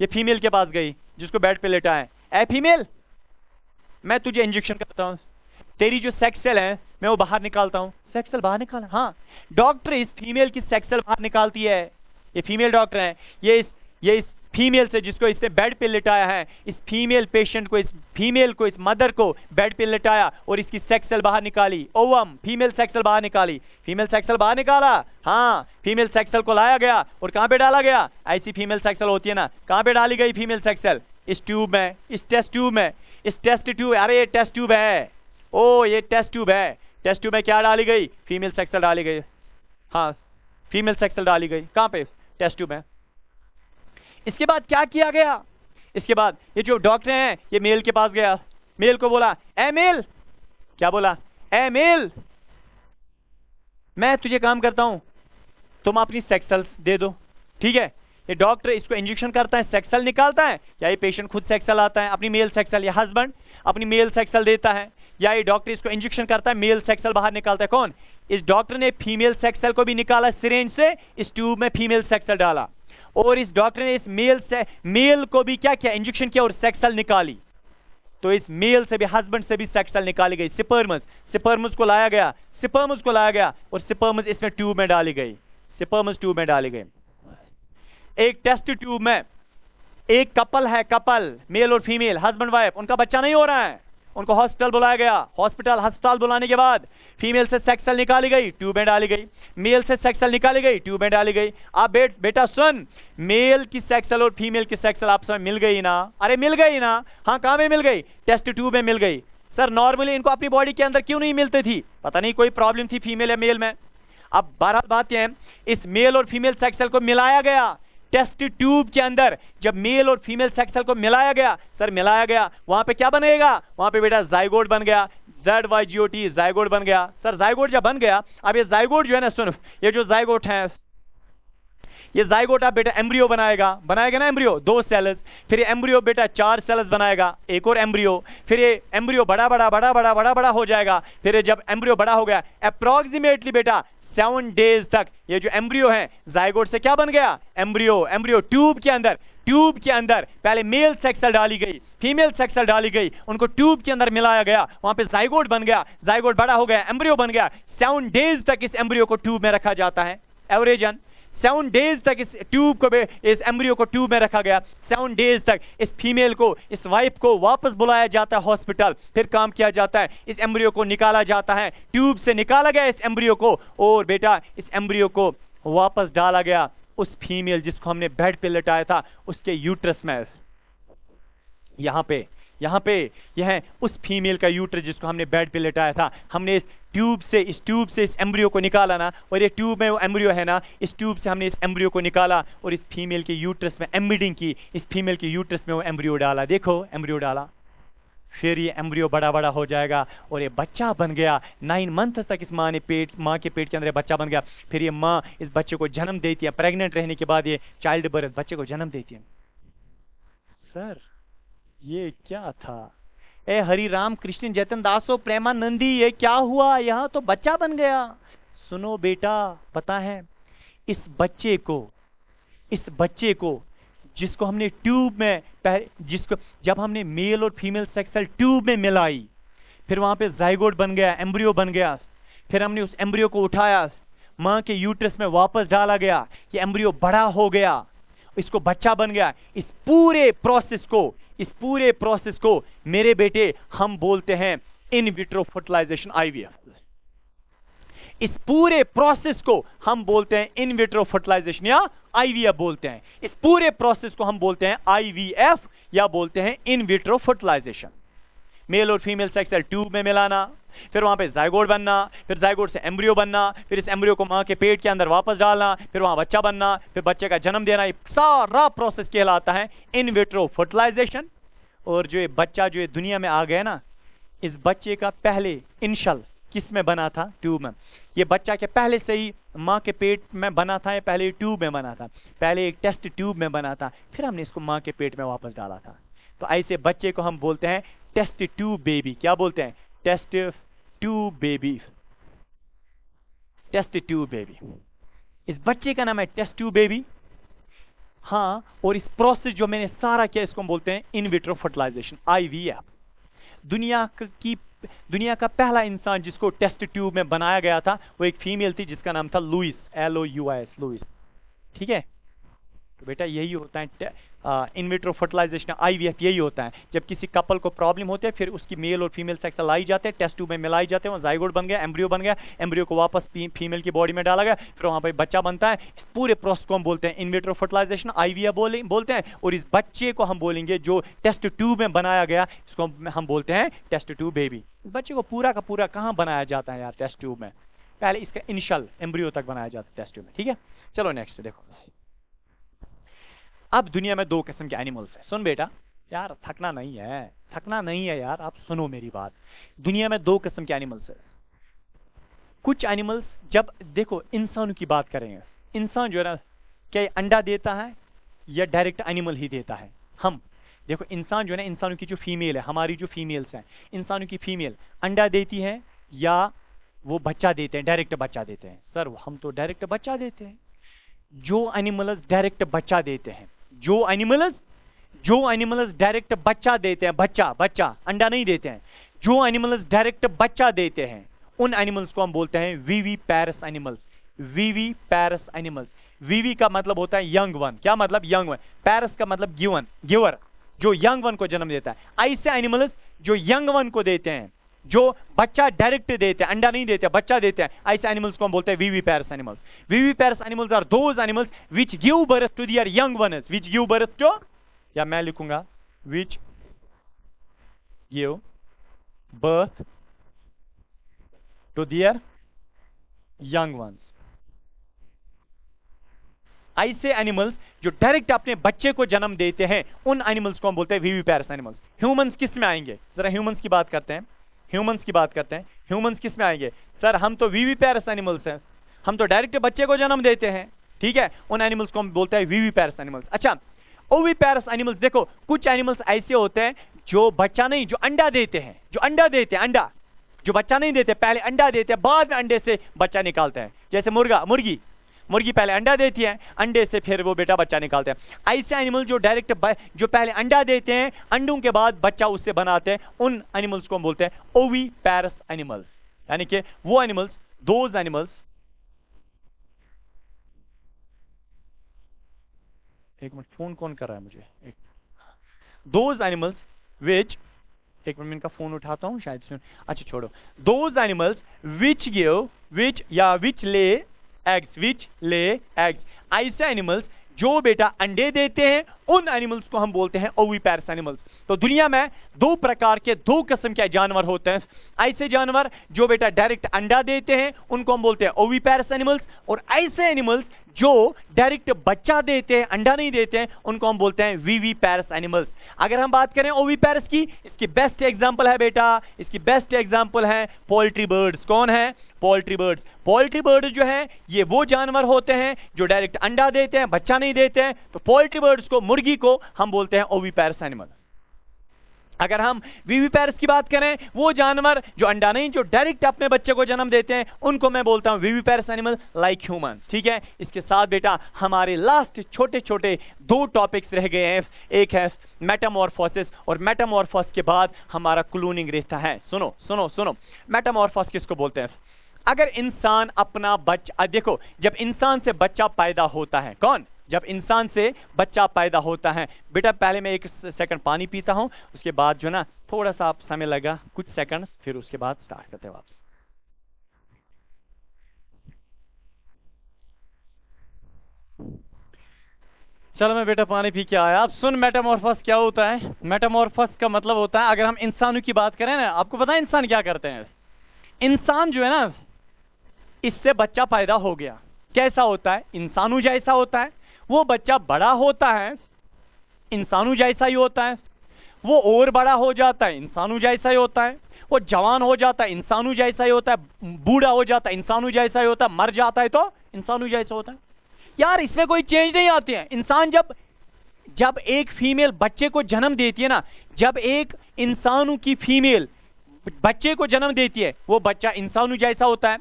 ये फीमेल के पास गई जिसको बेड पे लेटा है, ए फीमेल मैं तुझे इंजेक्शन करता हूं, तेरी जो सेक्स सेल है मैं वो बाहर निकालता हूं। सेक्स सेल बाहर निकालना? हाँ, डॉक्टर इस फीमेल की सेक्स सेल बाहर निकालती है। ये फीमेल डॉक्टर है, ये इस फीमेल से, जिसको इसने बेड पे लिटाया है, इस फीमेल पेशेंट को, इस फीमेल को, इस मदर को बेड पे लिटाया और इसकी सेक्स सेल बाहर निकाली, ओवम, फीमेल सेक्स सेल बाहर निकाली। फीमेल सेक्स सेल बाहर निकाला, हाँ, फीमेल सेक्स सेल को लाया गया और कहां पे डाला गया? ऐसी फीमेल सेक्स सेल होती है ना, कहां पे डाली गई फीमेल सेक्स सेल? इस ट्यूब में, इस टेस्ट ट्यूब में, इस टेस्ट ट्यूब, अरे ये टेस्ट ट्यूब है, ओ ये टेस्ट ट्यूब है, टेस्ट ट्यूब में क्या डाली गई? फीमेल सेक्स सेल डाली गई, हाँ फीमेल सेक्स सेल डाली गई, कहां पे? टेस्ट ट्यूब में। इसके बाद क्या किया गया? इसके बाद ये जो डॉक्टर हैं, ये मेल के पास गया, मेल को बोला, ए मेल, क्या बोला, ए मेल, मैं तुझे काम करता हूं, तुम अपनी सेक्स सेल्स दे दो। ठीक है, ये डॉक्टर इसको इंजेक्शन करता है, सेक्स सेल निकालता है, या ये पेशेंट खुद सेक्स सेल आता है, अपनी मेल सेक्स सेल, या हस्बैंड अपनी मेल सेक्स सेल देता है, या ये डॉक्टर इसको इंजेक्शन करता है, मेल सेक्स सेल बाहर निकालता है। कौन? इस डॉक्टर ने फीमेल सेक्स सेल को भी निकाला सिरेंज से, इस ट्यूब में फीमेल सेक्स सेल डाला, और इस डॉक्टर ने इस मेल को भी क्या किया, इंजेक्शन किया और सेक्स सेल निकाली। तो इस मेल से भी, हस्बैंड से भी सेक्स सेल निकाली गई, स्पर्मस को लाया गया, और स्पर्मस इसमें ट्यूब में डाली गई, स्पर्मस ट्यूब में डाली गई। एक टेस्ट ट्यूब में एक कपल है, कपल मेल और फीमेल, हस्बैंड वाइफ, उनका बच्चा नहीं हो रहा है, उनको हॉस्पिटल बुलाया गया, अस्पताल बुलाने के बाद फीमेल से सेक्स सेल निकाली गई, ट्यूब में डाली गई, मेल से सेक्स सेल निकाली गई, ट्यूब में डाली गई। अब बेटा सुन, मेल की सेक्स सेल और फीमेल की सेक्स सेल आपस में मिल गई ना? अरे मिल गई ना। हाँ, कहां में मिल गई? टेस्ट ट्यूब में मिल गई। सर नॉर्मली इनको अपनी बॉडी के अंदर क्यों नहीं मिलती थी? पता नहीं कोई प्रॉब्लम थी फीमेल या मेल में। अब बहरहाल बात यह है, इस मेल और फीमेल सेक्स सेल को मिलाया गया टेस्ट ट्यूब के अंदर। जब मेल और फीमेल सेक्स सेल को मिलाया गया, सर मिलाया गया, वहां पे क्या बनेगा? वहां पे बेटा जाइगोट बन गया, ZYGOT, जाइगोट बन गया। सर जाइगोट जब बन गया, अब ये जाइगोट जो है ना, सुन, ये जो जाइगोट है, ये जाइगोट आप बेटा एम्ब्रियो बनाएगा ना, एम्ब्रियो 2 सेल्स, फिर ये एम्ब्रियो बेटा 4 सेल्स बनाएगा, एक और एम्ब्रियो, फिर ये एम्ब्रियो बड़ा हो जाएगा। फिर ये जब एम्ब्रियो बड़ा हो गया, अप्रोक्सीमेटली बेटा 7 डेज तक ये जो एम्ब्रियो है जाइगोट से क्या बन गया? एम्ब्रियो ट्यूब के अंदर पहले मेल सेक्स सेल डाली गई, फीमेल सेक्स सेल डाली गई, उनको ट्यूब के अंदर मिलाया गया, वहां पे जाइगोट बन गया, जाइगोट बड़ा हो गया, एम्ब्रियो बन गया। 7 डेज तक इस एम्ब्रियो को ट्यूब में रखा जाता है, एवरेजन 7 डेज तक इस एम्ब्रियो को ट्यूब में रखा गया। 7 डेज तक इस फीमेल को, इस वाइफ को वापस बुलाया जाता है हॉस्पिटल, फिर काम किया जाता है, इस एम्ब्रियो को निकाला जाता है, ट्यूब से निकाला गया इस एम्ब्रियो को, और बेटा इस एम्ब्रियो को वापस डाला गया उस फीमेल जिसको हमने बेड पे लटाया था, उसके यूट्रस में। यहां पे यह है उस फीमेल का यूट्रस जिसको हमने बेड पे लेटाया था। हमने इस ट्यूब से इस एम्ब्रियो को निकाला ना, और ये ट्यूब में वो एम्ब्रियो है ना, इस ट्यूब से हमने इस एम्ब्रियो को निकाला और इस फीमेल के यूट्रस में एम्बेडिंग की, इस फीमेल के यूट्रस में वो एम्ब्रियो डाला। देखो एम्ब्रियो डाला, फिर ये एम्ब्रियो बड़ा हो जाएगा और ये बच्चा बन गया। 9 मंथ तक इस माँ के पेट के अंदर ये बच्चा बन गया। फिर ये माँ इस बच्चे को जन्म देती है, प्रेग्नेंट रहने के बाद ये चाइल्ड बर्थ बच्चे को जन्म देती है। सर ये क्या था? ए हरि राम कृष्ण जैतन दासो प्रेमानंदी, ये क्या हुआ? यहां तो बच्चा बन गया। सुनो बेटा, पता है इस बच्चे को जिसको हमने ट्यूब में जिसको जब हमने मेल और फीमेल सेक्स सेल ट्यूब में मिलाई, फिर वहां पे जाइगोट बन गया, एम्ब्रियो बन गया, फिर हमने उस एम्ब्रियो को उठाया, मां के यूट्रस में वापस डाला गया, ये एम्ब्रियो बड़ा हो गया, इसको बच्चा बन गया। इस पूरे प्रोसेस को मेरे बेटे हम बोलते हैं इन विट्रो फर्टिलाइजेशन, IVF। इस पूरे प्रोसेस को हम बोलते हैं इन विट्रो फर्टिलाइजेशन या IVF बोलते हैं। इस पूरे प्रोसेस को हम बोलते हैं IVF या बोलते हैं इन विट्रो फर्टिलाइजेशन। मेल और फीमेल सेक्स सेल ट्यूब में मिलाना, फिर वहां पे जाइगोट बनना, फिर जाइगोट से एम्ब्रियो बनना, फिर इस एम्ब्रियो को मां के पेट के अंदर वापस डालना, फिर वहां बच्चा बनना, फिर बच्चे का जन्म देना, ये सारा प्रोसेस कहलाता है इन विट्रो फर्टिलाइजेशन। और जो ये बच्चा जो ये दुनिया में आ गया ना, इस बच्चे का पहले इनिशियल किस में बना था? ट्यूब में। ये बच्चा के पहले से ही मां के पेट में बना था, या पहले ट्यूब में बना था? पहले एक टेस्ट ट्यूब में बना था, फिर हमने इसको मां के पेट में वापस डाला था। तो ऐसे बच्चे को हम बोलते हैं टेस्ट ट्यूब बेबी। क्या बोलते हैं? Test tube baby. Test tube baby, इस बच्चे का नाम है टेस्ट ट्यूब बेबी। हाँ, और इस प्रोसेस जो मैंने सारा किया, इसको हम बोलते हैं इन विट्रो फर्टिलाइजेशन, IVF। दुनिया का पहला इंसान जिसको टेस्ट ट्यूब में बनाया गया था, वो एक फीमेल थी जिसका नाम था लुइस, LOUIS, लुइस। ठीक है, तो बेटा यही होता है इन विट्रो फर्टिलाइजेशन, IVF यही होता है। जब किसी कपल को प्रॉब्लम होती है, फिर उसकी मेल और फीमेल सेक्स लाई जाते हैं, टेस्ट ट्यूब में मिलाई जाते हैं, वो जाइगोट बन गया, एम्ब्रियो बन गया, एम्ब्रियो को वापस फीमेल की बॉडी में डाला गया, फिर वहां पर बच्चा बनता है। इस पूरे प्रोसेस को हम बोलते हैं इन विट्रो फर्टिलाइजेशन, IVF बोलते हैं। और इस बच्चे को हम बोलेंगे जो टेस्ट ट्यूब में बनाया गया, इसको हम बोलते हैं टेस्ट ट्यूब बेबी। इस बच्चे को पूरा का पूरा कहां बनाया जाता है यार? टेस्ट ट्यूब में। पहले इसका इनिशियल एम्ब्रियो तक बनाया जाता है टेस्ट ट्यूब में। ठीक है, चलो नेक्स्ट देखो। अब दुनिया में 2 किस्म के एनिमल्स हैं। सुन बेटा, यार थकना नहीं है, थकना नहीं है यार, आप सुनो मेरी बात। दुनिया में दो किस्म के एनिमल्स है। कुछ एनिमल्स, जब देखो इंसानों की बात करेंगे, इंसान जो है ना, क्या ये अंडा देता है या डायरेक्ट एनिमल ही देता है? हम देखो इंसान जो है ना, इंसानों की जो फीमेल है, हमारी जो फीमेल्स हैं, इंसानों की फीमेल अंडा देती है या वो बच्चा देते हैं, डायरेक्ट बच्चा देते हैं? सर हम तो डायरेक्ट बच्चा देते हैं। जो एनिमल्स डायरेक्ट बच्चा देते हैं, जो एनिमल्स डायरेक्ट बच्चा देते हैं, बच्चा अंडा नहीं देते हैं, जो एनिमल्स डायरेक्ट बच्चा देते हैं, उन एनिमल्स को हम बोलते हैं विविपैरस एनिमल्स। विविपैरस एनिमल्स, विवी का मतलब होता है यंग वन। क्या मतलब? Young one. पैरस का मतलब गिवर, जो यंग वन को जन्म देता है। ऐसे एनिमल्स जो यंग वन को देते हैं, जो बच्चा डायरेक्ट देते हैं, अंडा नहीं देते, बच्चा देते हैं, ऐसे एनिमल्स को हम बोलते हैं viviparous animals. Viviparous animals are those animals which give birth to their young ones, which give birth to, या मैं लिखूंगा which give birth to their young ones. ऐसे एनिमल्स जो डायरेक्ट अपने बच्चे को जन्म देते हैं, उन एनिमल्स को हम बोलते हैं विविपैरस एनिमल्स। ह्यूमंस किस में आएंगे? जरा ह्यूमंस की बात करते हैं, ह्यूमंस किस में आएंगे? सर हम तो विविपैरस एनिमल्स हैं, हम तो डायरेक्ट बच्चे को जन्म देते हैं, ठीक है, उन एनिमल्स को हम बोलते हैं विविपैरस एनिमल्स। अच्छा, ओविपैरस एनिमल्स, देखो कुछ एनिमल्स ऐसे होते हैं जो बच्चा नहीं, जो अंडा देते हैं, अंडा, जो बच्चा नहीं देते, पहले अंडा देते हैं, बाद में अंडे से बच्चा निकालते हैं। जैसे मुर्गी पहले अंडा देती है, अंडे से फिर वो बेटा बच्चा निकालते हैं। ऐसे एनिमल जो डायरेक्ट जो पहले अंडा देते हैं, अंडों के बाद बच्चा उससे बनाते हैं, उन एनिमल्स को हम बोलते हैं ओविपैरस एनिमल्स। यानी कि वो एनिमल्स, दोज एनिमल्स, एक मिनट फोन कौन कर रहा है मुझे, दोज एनिमल्स विच, एक मिनट इनका फोन उठाता हूं शायद, अच्छा छोड़ो। Those animals which give, which lay eggs, ऐसे एनिमल्स जो बेटा अंडे देते हैं, उन एनिमल्स को हम बोलते हैं ओविपैरस एनिमल्स। तो दुनिया में दो प्रकार के, दो किस्म के जानवर होते हैं। ऐसे जानवर जो बेटा डायरेक्ट अंडा देते हैं, उनको हम बोलते हैं ओविपैरस एनिमल्स, और ऐसे एनिमल्स जो डायरेक्ट बच्चा देते हैं, अंडा नहीं देते हैं, उनको हम बोलते हैं विविपैरस एनिमल्स। अगर हम बात करें ओविपैरस की, इसकी बेस्ट एग्जांपल है बेटा, इसकी बेस्ट एग्जांपल है पोल्ट्री बर्ड्स। कौन है? Poultry birds. पोल्ट्री बर्ड्स जो है ये वो जानवर होते हैं जो डायरेक्ट अंडा देते हैं, बच्चा नहीं देते हैं। तो पोल्ट्री बर्ड्स को, मुर्गी को हम बोलते हैं ओविपैरस एनिमल। अगर हम विविपैरस की बात करें, वो जानवर जो अंडा नहीं, जो डायरेक्ट अपने बच्चे को जन्म देते हैं, उनको मैं बोलता हूं विविपैरस एनिमल, लाइक ह्यूमंस। ठीक है, इसके साथ बेटा हमारे लास्ट छोटे छोटे दो टॉपिक्स रह गए हैं। एक है मेटामॉर्फोसिस, और मेटामॉर्फोसिस के बाद हमारा क्लोनिंग रहता है। सुनो सुनो सुनो, मेटामॉर्फोसिस किसको बोलते हैं? अगर इंसान अपना बच्चा, देखो जब इंसान से बच्चा पैदा होता है, कौन? जब इंसान से बच्चा पैदा होता है, बेटा पहले मैं 1 सेकंड पानी पीता हूं, उसके बाद जो ना थोड़ा सा समय लगा, कुछ सेकंड्स, फिर उसके बाद स्टार्ट करते हैं वापस। चलो मैं बेटा पानी पी के आया। अब सुन, मेटामॉर्फोसिस क्या होता है? मेटामॉर्फोसिस का मतलब होता है, अगर हम इंसानों की बात करें ना, आपको पता है इंसान क्या करते हैं? इंसान जो है ना, इससे बच्चा पैदा हो गया, कैसा होता है? इंसानों जैसा होता है। वो बच्चा बड़ा होता है, इंसानों जैसा ही होता है। वो और बड़ा हो जाता है, इंसानों जैसा ही होता है। वो जवान हो जाता है, इंसानों जैसा ही होता है। बूढ़ा हो जाता है, इंसानों जैसा ही होता है। मर जाता है तो इंसानों जैसा होता है। यार इसमें कोई चेंज नहीं आती है। इंसान जब एक फीमेल बच्चे को जन्म देती है ना, जब एक इंसानों की फीमेल बच्चे को जन्म देती है, वो बच्चा इंसानों जैसा होता है।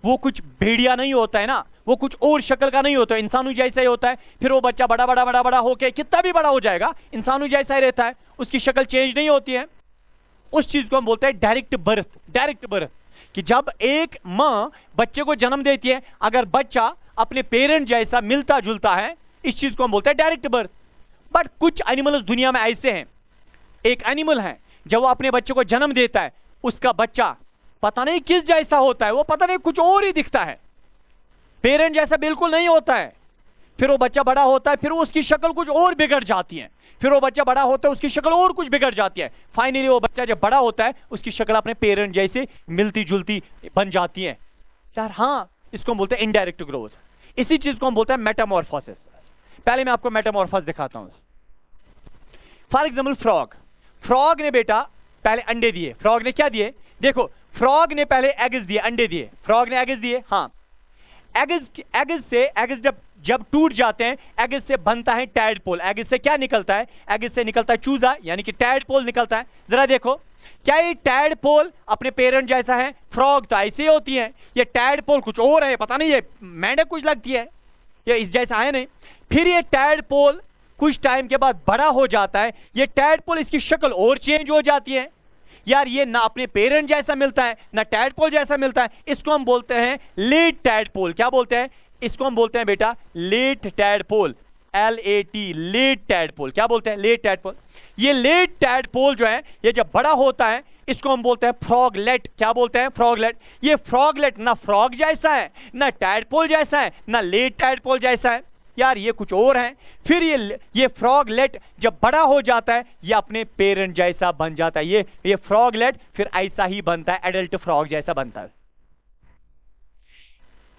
वो कुछ भेड़िया नहीं होता है ना, वो कुछ और शक्ल का नहीं होता है, इंसानों जैसा ही होता है। फिर वो बच्चा बड़ा बड़ा बड़ा बड़ा होके कितना भी बड़ा हो जाएगा, इंसानों जैसा ही रहता है, उसकी शक्ल चेंज नहीं होती है। उस चीज को हम बोलते हैं डायरेक्ट बर्थ। डायरेक्ट बर्थ कि जब एक मां बच्चे को जन्म देती है, अगर बच्चा अपने पेरेंट जैसा मिलता जुलता है, इस चीज को हम बोलते हैं डायरेक्ट बर्थ। बट कुछ एनिमल्स दुनिया में ऐसे हैं, एक एनिमल है जब वो अपने बच्चे को जन्म देता है, उसका बच्चा पता नहीं किस जैसा होता है, वो पता नहीं कुछ और ही दिखता है, पेरेंट जैसा बिल्कुल नहीं होता है। फिर वो बच्चा बड़ा होता है, फिर उसकी शक्ल कुछ और बिगड़ जाती है। फिर वो बच्चा बड़ा होता है, उसकी शक्ल और कुछ बिगड़ जाती है। फाइनली वो बच्चा जब बड़ा होता है, उसकी शक्ल अपने पेरेंट जैसे मिलती जुलती बन जाती है। यार हाँ, इसको हम बोलते हैं इनडायरेक्ट ग्रोथ। इसी चीज को हम बोलते हैं मेटामॉर्फोसिस। पहले मैं आपको मेटामॉर्फोसिस दिखाता हूं। फॉर एग्जाम्पल फ्रॉग ने बेटा पहले अंडे दिए, फ्रॉग ने क्या दिए, देखो फ्रॉग ने पहले एग्स दिए, अंडे दिए, फ्रॉग ने एग्स दिए, हाँ एग्स जब टूट जाते हैं एग्स से बनता है टैडपोल, एग्स से क्या निकलता है, एग्स से निकलता है चूजा यानी कि टैडपोल निकलता है। जरा देखो क्या ये टैडपोल अपने पेरेंट जैसा है, फ्रॉग तो ऐसे ही होती है, ये टैडपोल कुछ और है, पता नहीं ये मेंढक कुछ लगती है, ये इस जैसा है नहीं। फिर ये टैडपोल कुछ टाइम के बाद बड़ा हो जाता है, ये टैडपोल इसकी शक्ल और चेंज हो जाती है, यार ये ना अपने पेरेंट जैसा मिलता है ना टैडपोल जैसा मिलता है, इसको हम बोलते हैं लेट टैडपोल। क्या बोलते हैं इसको, हम बोलते हैं बेटा late tadpole, LAT late tadpole. क्या बोलते हैं, लेट टैडपोल। ये लेट टैडपोल जो है ये जब बड़ा होता है इसको हम बोलते हैं फ्रॉगलेट। क्या बोलते हैं, फ्रॉगलेट। ये फ्रॉगलेट ना फ्रॉग जैसा है ना टैडपोल जैसा है ना लेट टैडपोल जैसा है, यार ये कुछ और है। फिर ये फ्रॉगलेट जब बड़ा हो जाता है ये अपने पेरेंट जैसा बन जाता है, ये फ्रॉगलेट फिर ऐसा ही बनता है, एडल्ट फ्रॉग जैसा बनता है।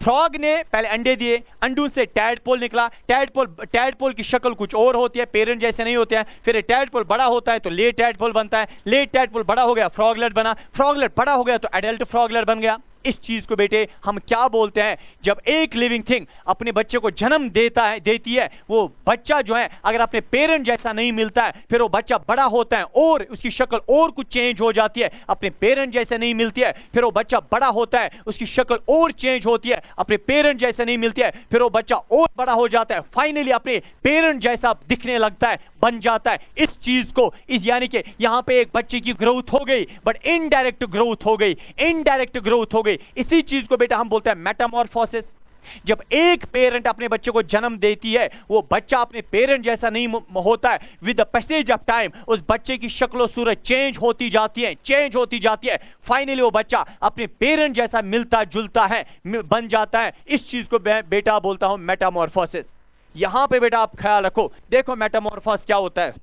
फ्रॉग ने पहले अंडे दिए, अंडों से टैडपोल निकला, टैडपोल की शक्ल कुछ और होती है, पेरेंट जैसे नहीं होते हैं। फिर टैडपोल बड़ा होता है तो लेट टैडपोल बनता है, लेट टैडपोल बड़ा हो गया फ्रॉगलेट बना, फ्रॉगलेट बड़ा हो गया तो एडल्ट फ्रॉगलेट बन गया। इस चीज को बेटे हम क्या बोलते हैं, जब एक लिविंग थिंग अपने बच्चे को जन्म देती है, वो बच्चा जो है अगर अपने पेरेंट जैसा नहीं मिलता है फिर वो बच्चा बड़ा होता है और उसकी शक्ल और कुछ चेंज हो जाती है, अपने पेरेंट जैसे नहीं मिलती है, फिर वो बच्चा बड़ा होता है उसकी शक्ल और चेंज होती है, अपने पेरेंट जैसे नहीं मिलती है, फिर वो बच्चा और बड़ा हो जाता है, फाइनली अपने पेरेंट जैसा दिखने लगता है, बन जाता है। इस चीज को यानी कि यहां पे एक बच्चे की ग्रोथ हो गई बट इनडायरेक्ट ग्रोथ हो गई, इनडायरेक्ट ग्रोथ हो गई। इसी चीज को बेटा हम बोलते हैं मेटामॉर्फोसिस। जब एक पेरेंट अपने बच्चे को जन्म देती है वो बच्चा अपने पेरेंट जैसा नहीं होता है, with the passage of time उस बच्चे की शक्ल सूरत चेंज होती जाती है, फाइनली वो बच्चा अपने पेरेंट जैसा मिलता जुलता है, बन जाता है। इस चीज को बेटा बोलता हूं मेटामॉर्फोसिस। यहां पे बेटा आप ख्याल रखो, देखो मेटामॉर्फोसिस क्या होता है।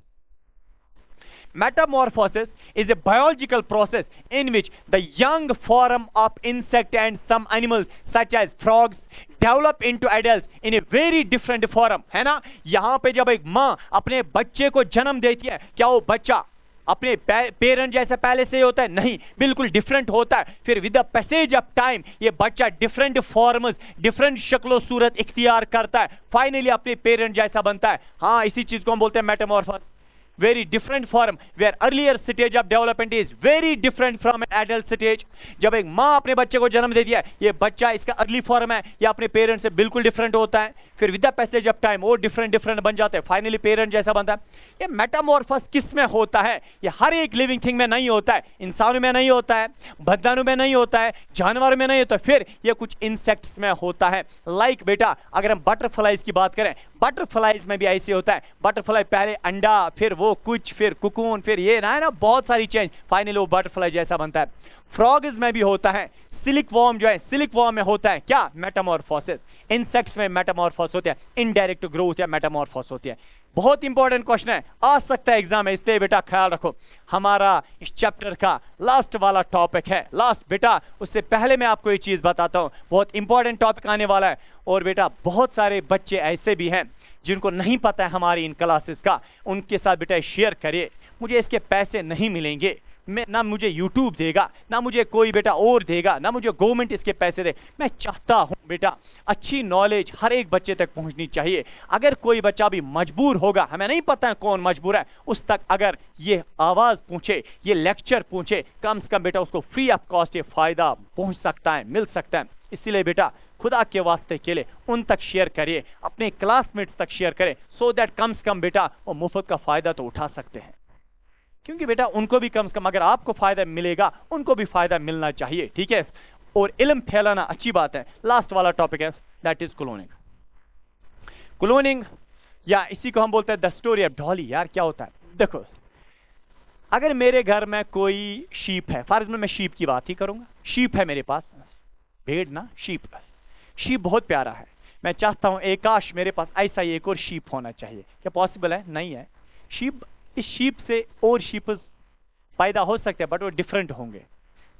Metamorphosis is a biological process in which the young form of insect and some animals such as frogs develop into adults in a very different form, है ना। यहां पे जब एक मां अपने बच्चे को जन्म देती है, क्या वो बच्चा अपने पेरेंट जैसा पहले से होता है, नहीं, बिल्कुल डिफरेंट होता है। फिर with the passage of time ये बच्चा डिफरेंट फॉर्म्स, डिफरेंट शक्लो सूरत इख्तियार करता है, फाइनली अपने पेरेंट जैसा बनता है। हाँ, इसी चीज को हम बोलते हैं Metamorphosis. Very different form where earlier stage of development is very different from an adult stage। जब एक मां अपने बच्चे को जन्म देती है, ये बच्चा इसका अर्ली फॉर्म है, ये अपने पेरेंट से बिल्कुल डिफरेंट होता है, फिर with the passage of time वो डिफरेंट बन जाते हैं, फाइनली पेरेंट जैसा बनता है। ये मेटामॉर्फोसिस किस में होता है, ये हर एक लिविंग थिंग में नहीं होता है, इंसानों में नहीं होता है, बददानों में नहीं होता है, जानवरों में नहीं होता, फिर ये कुछ इंसेक्ट्स में होता है। लाइक बेटा अगर हम बटरफ्लाइज की बात करें, बटरफ्लाइज में भी ऐसे होता है, बटरफ्लाई पहले अंडा, फिर वो कुछ, फिर कुकून, फिर ये ना बहुत सारी चेंज, फाइनली वो बटरफ्लाई जैसा बनता है। फ्रॉग्स में भी होता है, सिलिक वॉर्म जो है, सिलिक वॉर्म में होता है क्या, मेटामॉर्फोसिस। इंसेक्ट्स में मेटामॉर्फोसिस होता है, इनडायरेक्ट ग्रोथ या मेटामॉर्फोसिस होती है। बहुत इंपॉर्टेंट क्वेश्चन है, आ सकता है एग्जाम में, इसलिए बेटा ख्याल रखो। हमारा इस चैप्टर का लास्ट वाला टॉपिक है, लास्ट बेटा, उससे पहले मैं आपको ये चीज बताता हूं, बहुत इंपॉर्टेंट टॉपिक आने वाला है। और बेटा बहुत सारे बच्चे ऐसे भी हैं जिनको नहीं पता है हमारी इन क्लासेस का, उनके साथ बेटा शेयर करिए। मुझे इसके पैसे नहीं मिलेंगे, मैं ना मुझे YouTube देगा, ना मुझे कोई बेटा और देगा, ना मुझे गवर्नमेंट इसके पैसे दे। मैं चाहता हूं बेटा अच्छी नॉलेज हर एक बच्चे तक पहुंचनी चाहिए। अगर कोई बच्चा भी मजबूर होगा, हमें नहीं पता है कौन मजबूर है, उस तक अगर ये आवाज पहुंचे, ये लेक्चर पहुंचे, कम से कम बेटा उसको फ्री ऑफ कॉस्ट ये फायदा पहुंच सकता है, मिल सकता है। इसीलिए बेटा खुदा के वास्ते के लिए उन तक शेयर करिए, अपने क्लासमेट्स तक शेयर करें, सो दैट कम से कम बेटा वो मुफ्त का फायदा तो उठा सकते हैं। क्योंकि बेटा उनको भी कम से कम अगर आपको फायदा मिलेगा, उनको भी फायदा मिलना चाहिए, ठीक है। और इल्म फैलाना अच्छी बात है। लास्ट वाला टॉपिक है, दैट इज क्लोनिंग। क्लोनिंग या इसी को हम बोलते हैं द स्टोरी ऑफ डॉली। यार क्या होता है, देखो अगर मेरे घर में कोई शीप है, फॉर एग्जाम्पल मैं शीप की बात ही करूंगा, शीप है मेरे पास, भेड़ ना, शीप बहुत प्यारा है, मैं चाहता हूं काश मेरे पास ऐसा ही एक और शीप होना चाहिए। क्या पॉसिबल है? नहीं है। इस शीप से और शीप पैदा हो सकते हैं बट वो डिफरेंट होंगे।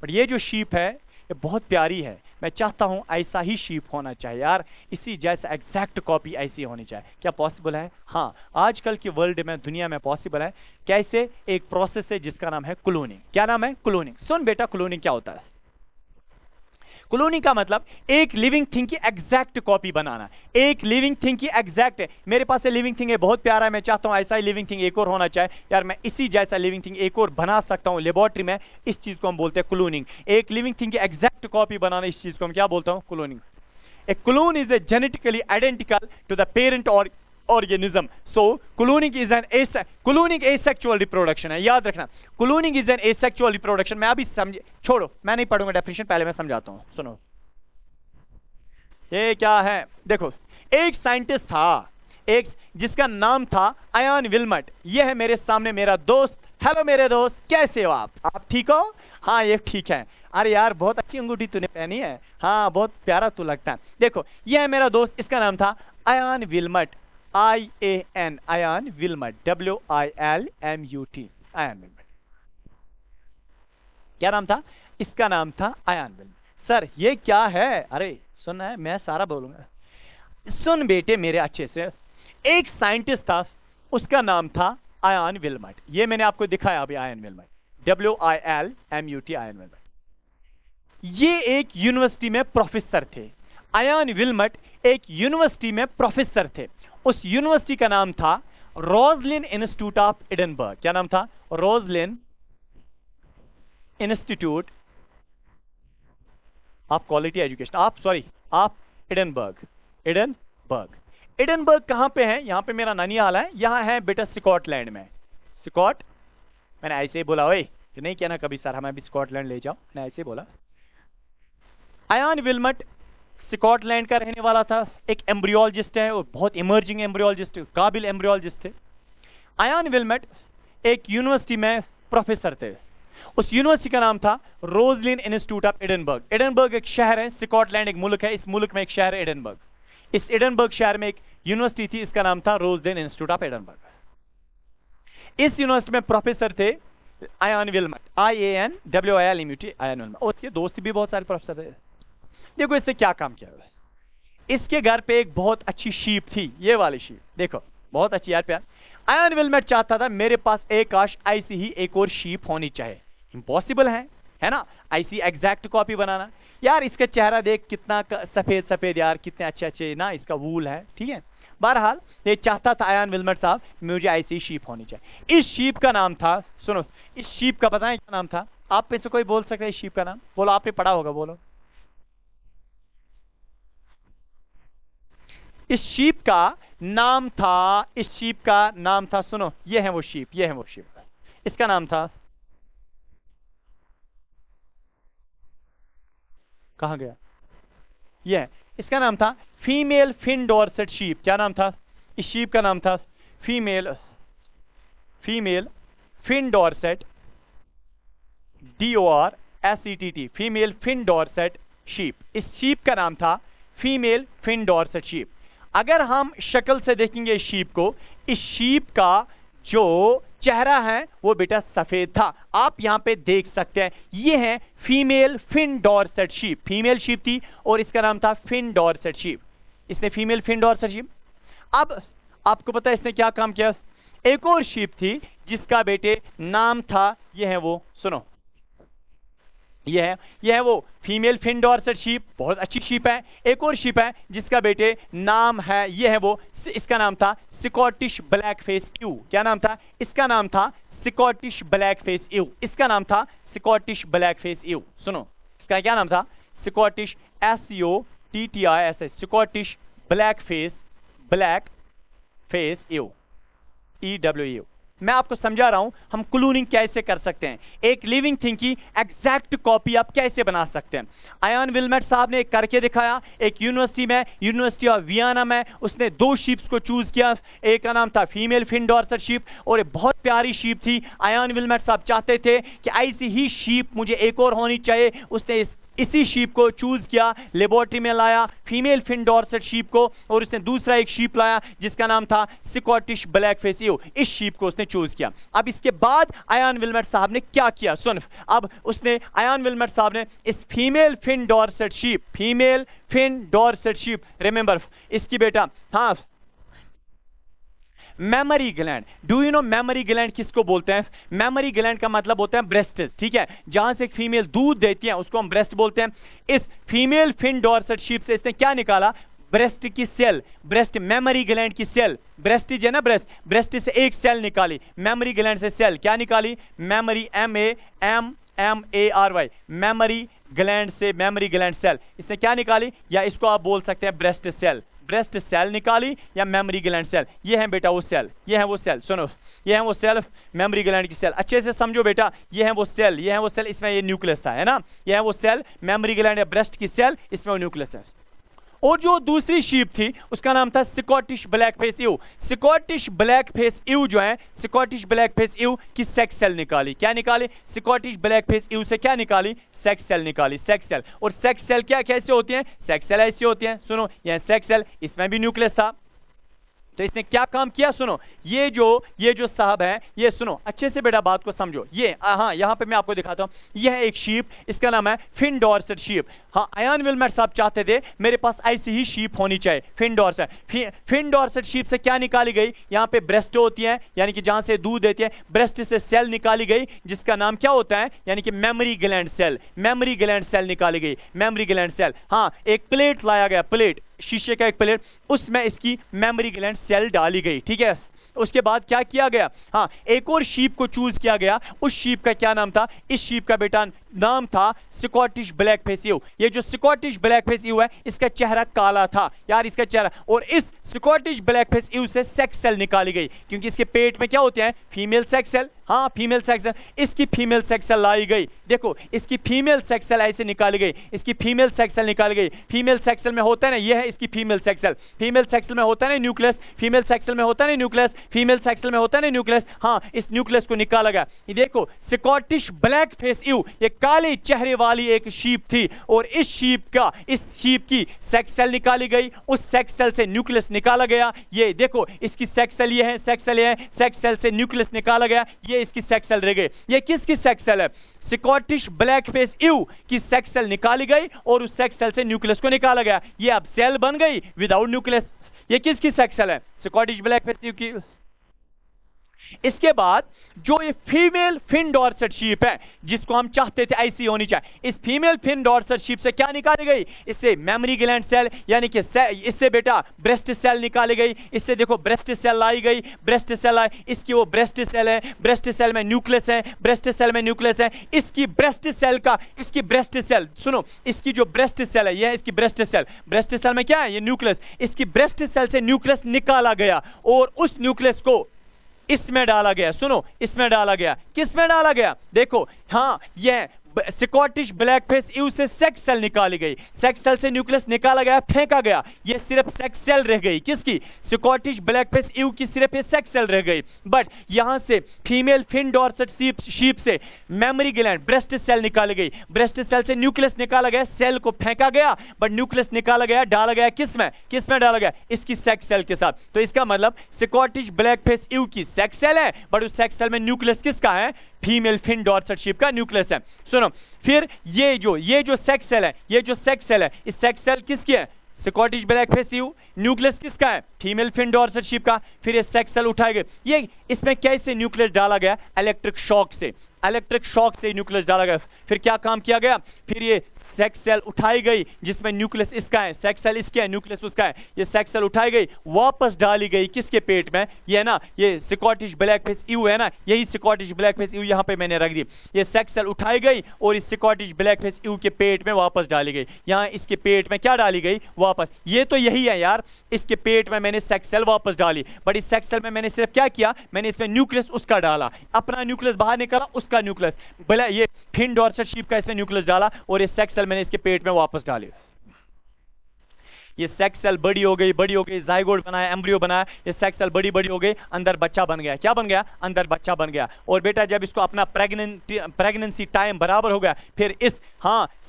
बट ये जो शीप है ये बहुत प्यारी है, मैं चाहता हूं ऐसा ही शीप होना चाहिए यार, इसी जैसा एग्जैक्ट कॉपी ऐसी होनी चाहिए। क्या पॉसिबल है? हाँ, आजकल की वर्ल्ड में, दुनिया में पॉसिबल है। कैसे? एक प्रोसेस है जिसका नाम है क्लोनिंग। क्या नाम है? क्लोनिंग। सुन बेटा, क्लोनिंग क्या होता है? क्लोनिंग का मतलब एक लिविंग थिंग की एग्जैक्ट कॉपी बनाना। एक लिविंग थिंग की एग्जैक्ट है, मेरे पास ये लिविंग थिंग है, बहुत प्यारा है, मैं चाहता हूं ऐसा ही लिविंग थिंग एक और होना चाहिए यार, मैं इसी जैसा लिविंग थिंग एक और बना सकता हूं लेबोरेटरी में। इस चीज को हम बोलते हैं क्लोनिंग। एक लिविंग थिंग की एग्जैक्ट कॉपी बनाना, इस चीज को हम क्या बोलता हूं? Cloning. A clone is a genetically identical to the parent और organism. So cloning is cloning asexual reproduction है, याद रखना। cloning is an asexual reproduction। मैं अभी समझ, छोड़ो, मैं नहीं पढ़ूंगा डेफिनेशन, पहले मैं समझाता हूं, सुनो। ये क्या है? देखो, एक साइंटिस्ट था, एक जिसका नाम था आयन विल्मट। ये है मेरे सामने मेरा दोस्त। हेलो मेरे दोस्त, कैसे हो आप ठीक हो? हाँ, ये ठीक है। अरे यार, बहुत अच्छी अंगूठी तूने पहनी है, हाँ बहुत प्यारा तू लगता है। देखो, ये है मेरा दोस्त, इसका नाम था Ian Wilmut. IAN, Ian Wilmut, WILMUT, Ian Wilmut. क्या नाम था? इसका नाम था आयन विल्मट। सर ये क्या है? अरे सुन है, मैं सारा बोलूंगा, सुन बेटे मेरे अच्छे से। एक साइंटिस्ट था, उसका नाम था आयन विल्मट। ये मैंने आपको दिखाया अभी, आयन विल्मट, WILMUT, आयन विल्मट। ये एक यूनिवर्सिटी में प्रोफेसर थे। आयन विल्मट एक यूनिवर्सिटी में प्रोफेसर थे। उस यूनिवर्सिटी का नाम था रोजलिन इंस्टीट्यूट ऑफ एडिनबर्ग। क्या नाम था? Roslin Institute of Quality Education, आप एडिनबर्ग। एडिनबर्ग कहां पे है? यहां पे मेरा ननिहाल है, यहां है बेटा स्कॉटलैंड में। स्कॉट, मैंने ऐसे ही बोला, ओए नहीं कहना कभी सर हमें भी स्कॉटलैंड ले जाओ, मैंने ऐसे ही बोला। आयन विल्मट स्कॉटलैंड का रहने वाला था, एक एम्ब्रियोलॉजिस्ट है और बहुत इमर्जिंग एम्ब्रियोलॉजिस्ट, काबिल एम्ब्रियोलॉजिस्ट थे। आयन विल्मट एक यूनिवर्सिटी में प्रोफेसर थे। उस यूनिवर्सिटी का नाम था Roslin Institute of Edinburgh. Edinburgh एक शहर है, स्कॉटलैंड एक मुल्क है, इस मुल्क में एक शहर है एडिनबर्ग। इस एडिनबर्ग शहर में एक यूनिवर्सिटी थी, इसका नाम था रोजलिन इंस्टीट्यूट ऑफ एडिनबर्ग। इस यूनिवर्सिटी में प्रोफेसर थे आयन विल्मट, IANWILMUT, आयन विल्मट। और उसके दोस्त भी बहुत सारे प्रोफेसर थे। देखो इससे क्या काम किया, इसके घर पे एक बहुत अच्छी शीप थी, ये वाली शीप, देखो बहुत अच्छी यार प्यार। आयन विल्मट चाहता था मेरे पास एक काश ऐसी ही एक और शीप होनी चाहिए। इम्पॉसिबल है ना ऐसी एग्जैक्ट कॉपी बनाना। यार इसका चेहरा देख, कितना सफेद सफेद यार, कितने अच्छे अच्छे ना इसका वूल है, ठीक है। बहरहाल ये चाहता था आयन विल्मट साहब मुझे ऐसी शीप होनी चाहिए। इस शीप का नाम था, सुनो, इस शीप का पता है क्या नाम था? आप में से कोई बोल सकता है इस शीप का नाम? बोलो, आपने पढ़ा होगा, बोलो। इस शीप का नाम था, सुनो, ये है वो शीप, इसका नाम था, कहां गया ये? इसका नाम था फीमेल फिन डॉर्सेट शीप। क्या नाम था? इस शीप का नाम था female Finn Dorset, DORSETT, female Finn Dorset sheep. इस शीप का नाम था फीमेल फिन डॉर्सेट शीप। अगर हम शक्ल से देखेंगे इस शीप को, इस शीप का जो चेहरा है वो बेटा सफेद था, आप यहां पे देख सकते हैं। ये है female Finn Dorset sheep, female sheep थी और इसका नाम था फिन डॉर्सेट शीप। इसने फीमेल फिन डॉर्सेट शीप। अब आपको पता है इसने क्या काम किया? एक और शीप थी जिसका बेटे नाम था, ये है वो, सुनो, ये है वो फीमेल फिन डॉर्सेट शीप, बहुत अच्छी शीप है। एक और शीप है जिसका बेटे नाम है, ये है वो, इसका नाम था स्कॉटिश ब्लैक फेस ईव। क्या नाम था? इसका नाम था स्कॉटिश ब्लैक फेस ईव। इसका नाम था स्कॉटिश ब्लैक फेस ईव। सुनो, इसका क्या नाम था? Scottish, SCOTTIS, Scottish black face ewe, EWU। मैं आपको समझा रहा हूं हम क्लोनिंग कैसे कर सकते हैं, एक लिविंग थिंग की एग्जैक्ट कॉपी आप कैसे बना सकते हैं। आयन विल्मट साहब ने करके दिखाया, एक यूनिवर्सिटी में, यूनिवर्सिटी ऑफ वियना में, उसने 2 शीप्स को चूज किया। एक का नाम था फीमेल फिन डॉर्सेट शीप और एक बहुत प्यारी शीप थी। आयन विल्मट साहब चाहते थे कि ऐसी ही शीप मुझे एक और होनी चाहिए। उसने इसी शीप को चूज किया, लेबोरेटरी में लाया फीमेल फिन डॉर्सेट शीप को, और उसने दूसरा एक शीप लाया जिसका नाम था स्कॉटिश ब्लैक फेस ईव। इस शीप को उसने चूज किया। अब इसके बाद आयान विल्मट साहब ने क्या किया सुन, अब उसने आयान विल्मट साहब ने इस female Finn Dorset sheep, female Finn Dorset sheep, remember इसकी बेटा, हाँ, mammary gland. Do you know mammary gland किसको बोलते हैं? मेमरी ग्लैंड का मतलब होता है ब्रेस्ट, ठीक है, जहां से एक फीमेल दूध देती है उसको हम ब्रेस्ट बोलते हैं। इस फीमेल फिन डॉर्सेट शीप से इसने क्या निकाला? ब्रेस्ट की सेल, ब्रेस्ट मेमरी ग्लैंड की सेल, ब्रेस्ट जो है ना, ब्रेस्ट से एक सेल निकाली, मेमरी ग्लैंड से सेल क्या निकाली? मेमरी, MAMMARY, मेमरी ग्लैंड से मेमरी ग्लैंड सेल इसने क्या निकाली? या इसको आप बोल सकते हैं ब्रेस्ट सेल, ब्रेस्ट सेल निकाली या मेमरी ग्लैंड सेल। ये है बेटा वो सेल, ये है वो सेल, सुनो, ये है वो सेल, मेमरी ग्लैंड की सेल, अच्छे से समझो बेटा, ये है वो सेल, ये है वो सेल, इसमें ये न्यूक्लियस था, है ना, ये है वो सेल, मेमरी ग्लैंड या ब्रेस्ट की सेल, इसमें वो न्यूक्लियस है। और जो दूसरी शीप थी उसका नाम था Scottish black face ewe. Scottish black face ewe जो है, स्कॉटिश ब्लैक फेस ईव की सेक्स सेल निकाली। क्या निकाली? स्कॉटिश ब्लैक फेस ईव से क्या निकाली? सेक्स सेल निकाली, सेक्स सेल। और सेक्स सेल क्या कैसे होती हैं? सेक्स सेल ऐसी होती हैं, सुनो, यह सेक्स सेल, इसमें भी न्यूक्लियस था। तो इसने क्या काम किया सुनो, ये जो साहब है, ये सुनो अच्छे से बेटा, बात को समझो। ये हाँ, यहां पे मैं आपको दिखाता हूं, यह एक शीप, इसका नाम है फिन डॉर्सेट शीप। हाँ, आयान विल्मट साहब चाहते थे मेरे पास ऐसी ही शीप होनी चाहिए, Finn Dorset. Finn Dorset sheep से क्या निकाली गई? यहां पे ब्रेस्ट होती है, यानी कि जहां से दूध देती है, ब्रेस्ट से सेल निकाली गई जिसका नाम क्या होता है? यानी कि mammary gland cell, mammary gland cell निकाली गई, मेमरी ग्लैंड सेल। हाँ, एक प्लेट लाया गया, प्लेट, शीशे का एक प्लेट, उसमें इसकी मेमरी ग्लैंड सेल डाली गई, ठीक है। उसके बाद क्या किया गया? हाँ, एक और शीप को चूज किया गया। उस शीप का क्या नाम था? इस शीप का बेटा नाम था स्कॉटिश ब्लैक फेस ईव। ये जो स्कॉटिश ब्लैक फेस ईव है, इसका चेहरा काला था यार, इसका चेहरा। और इस स्कॉटिश ब्लैक फेस ईव से सेक्स सेल निकाली गई, क्योंकि इसके पेट में क्या होते हैं? Female sex cell. हाँ, फीमेल सेक्स सेल, इसकी फीमेल सेक्स सेल लाई गई। देखो, इसकी फीमेल सेक्स सेल ऐसे निकाली गई, इसकी फीमेल सेक्स सेल निकाली गई। फीमेल सेक्स सेल में होता है ना, ये है इसकी female sex cell, female sex cell में होता है ना न्यूक्लियस, फीमेल सेक्स सेल में होता है ना न्यूक्लियस, फीमेल सेक्स सेल में होता है ना न्यूक्लियस। हाँ, इस न्यूक्लियस को निकाला गया। ये देखो, स्कॉटिश ब्लैक फेस ईव, ये काले चेहरे वाली एक शीप थी, और इस शीप की सेक्स सेल निकाली गई, उस सेक्स सेल से न्यूक्लियस निकाला गया। ये देखो, इसकी सेक्स सेल ये है, सेक्स सेल ये है, सेक्स सेल से न्यूक्लियस निकाला गया, ये इसकी सेक्स सेल रह गई। ये किसकी सेक्स सेल है? स्कॉटिश ब्लैक फेस ईव की सेक्स सेल निकाली गई, और उस सेक्स सेल से न्यूक्लियस को निकाला गया। ये अब सेल बन गई विदाउट न्यूक्लियस। ये किसकी सेक्स सेल है? स्कॉटिश ब्लैक फेस ईव की। इसके बाद जो ये फीमेल फिन डॉर्सेट शीप है, जिसको हम चाहते थे ऐसी होनी चाहिए, इस फीमेल फिन डॉर्सेट शीप से क्या निकाली गई? इससे मेमरी ग्लैंड सेल, यानी कि इससे बेटा ब्रेस्ट सेल निकाली गई। इससे देखो, ब्रेस्ट सेल लाई गई, ब्रेस्ट सेल आई, इसकी वो ब्रेस्ट सेल है, ब्रेस्ट सेल में न्यूक्लियस है, ब्रेस्ट सेल में न्यूक्लियस है। इसकी ब्रेस्ट सेल सुनो, इसकी जो ब्रेस्ट सेल है, यह इसकी ब्रेस्ट सेल, ब्रेस्ट सेल में क्या है? ये न्यूक्लियस। इसकी ब्रेस्ट सेल से न्यूक्लियस निकाला गया, और उस न्यूक्लियस को इसमें डाला गया। सुनो, इसमें डाला गया। किस में डाला गया? देखो, हाँ, यह स्कॉटिश ब्लैक फेस ईव से सेक्स सेल निकाली गई, सेक्स सेल से न्यूक्लियस निकाला गया, फेंका गया, ये सिर्फ सेक्स सेल रह गई। किसकी? स्कॉटिश ब्लैक फेस ईव की सिर्फ ये सेक्स सेल रह गई। बट यहां से फीमेल फिन डॉर्सेट शीप से मेमरी ग्लैंड, ब्रेस्ट सेल निकाली गई, ब्रेस्ट सेल से न्यूक्लियस निकाला गया, सेल को फेंका गया, बट न्यूक्लियस निकाला गया, डाला गया किसमें डाला गया? इसकी सेक्स सेल के साथ। तो इसका मतलब स्कॉटिश ब्लैक फेस ईव की सेक्स सेल है, बट उस सेक्स सेल में न्यूक्लियस किसका है? फीमेल फिन डॉर्सेट शीप का न्यूक्लियस है। सुनो, फिर ये जो सेक्स सेल है, इस सेक्स सेल किसकी है? Scottish black face ewe. Nucleus किसका है? फीमेल फिन डॉर्सेट शीप का। फिर ये सेक्स सेल उठाए गए, ये इसमें कैसे न्यूक्लियस डाला गया? इलेक्ट्रिक शॉक से न्यूक्लियस डाला गया। फिर क्या काम किया गया? फिर ये सेक्स सेल उठाई गई, जिसमें न्यूक्लियस इसका है, सेक्स सेल इसका है, न्यूक्लियस उसका है। ये सेक्स सेल उठाई गई, वापस डाली गई किसके पेट में? ये है ना, ये स्कॉटिश ब्लैक फेस ईव है ना, यही स्कॉटिश ब्लैक फेस ईव यहां पे मैंने रख दी। ये सेक्स सेल उठाई गई और इस स्कॉटिश ब्लैक फेस ईव के पेट में वापस डाली गई। यहां इसके पेट में क्या डाली गई? वापस। ये तो यही है यार, इसके पेट में मैंने सेक्स सेल वापस डाली, बट इस सेक्स सेल में मैंने सिर्फ क्या किया? मैंने इसमें न्यूक्लियस उसका डाला, अपना न्यूक्लियस बाहर निकाला, उसका न्यूक्लियस, भले ये फिन डॉर्सेट शीप का इसमें न्यूक्लियस डाला, और इस सेक्स सेल मैंने इसके पेट में वापस डाली। ये सेक्स सेल बड़ी हो गई, बड़ी हो गई, जाइगोट बनाया, एम्ब्रियो बनाया, ये सेक्स सेल बड़ी बड़ी हो गई, अंदर बच्चा बन गया। क्या बन गया? अंदर बच्चा बन गया। और बेटा जब इसको अपना प्रेगनेंसी टाइम बराबर हो गया, फिर इस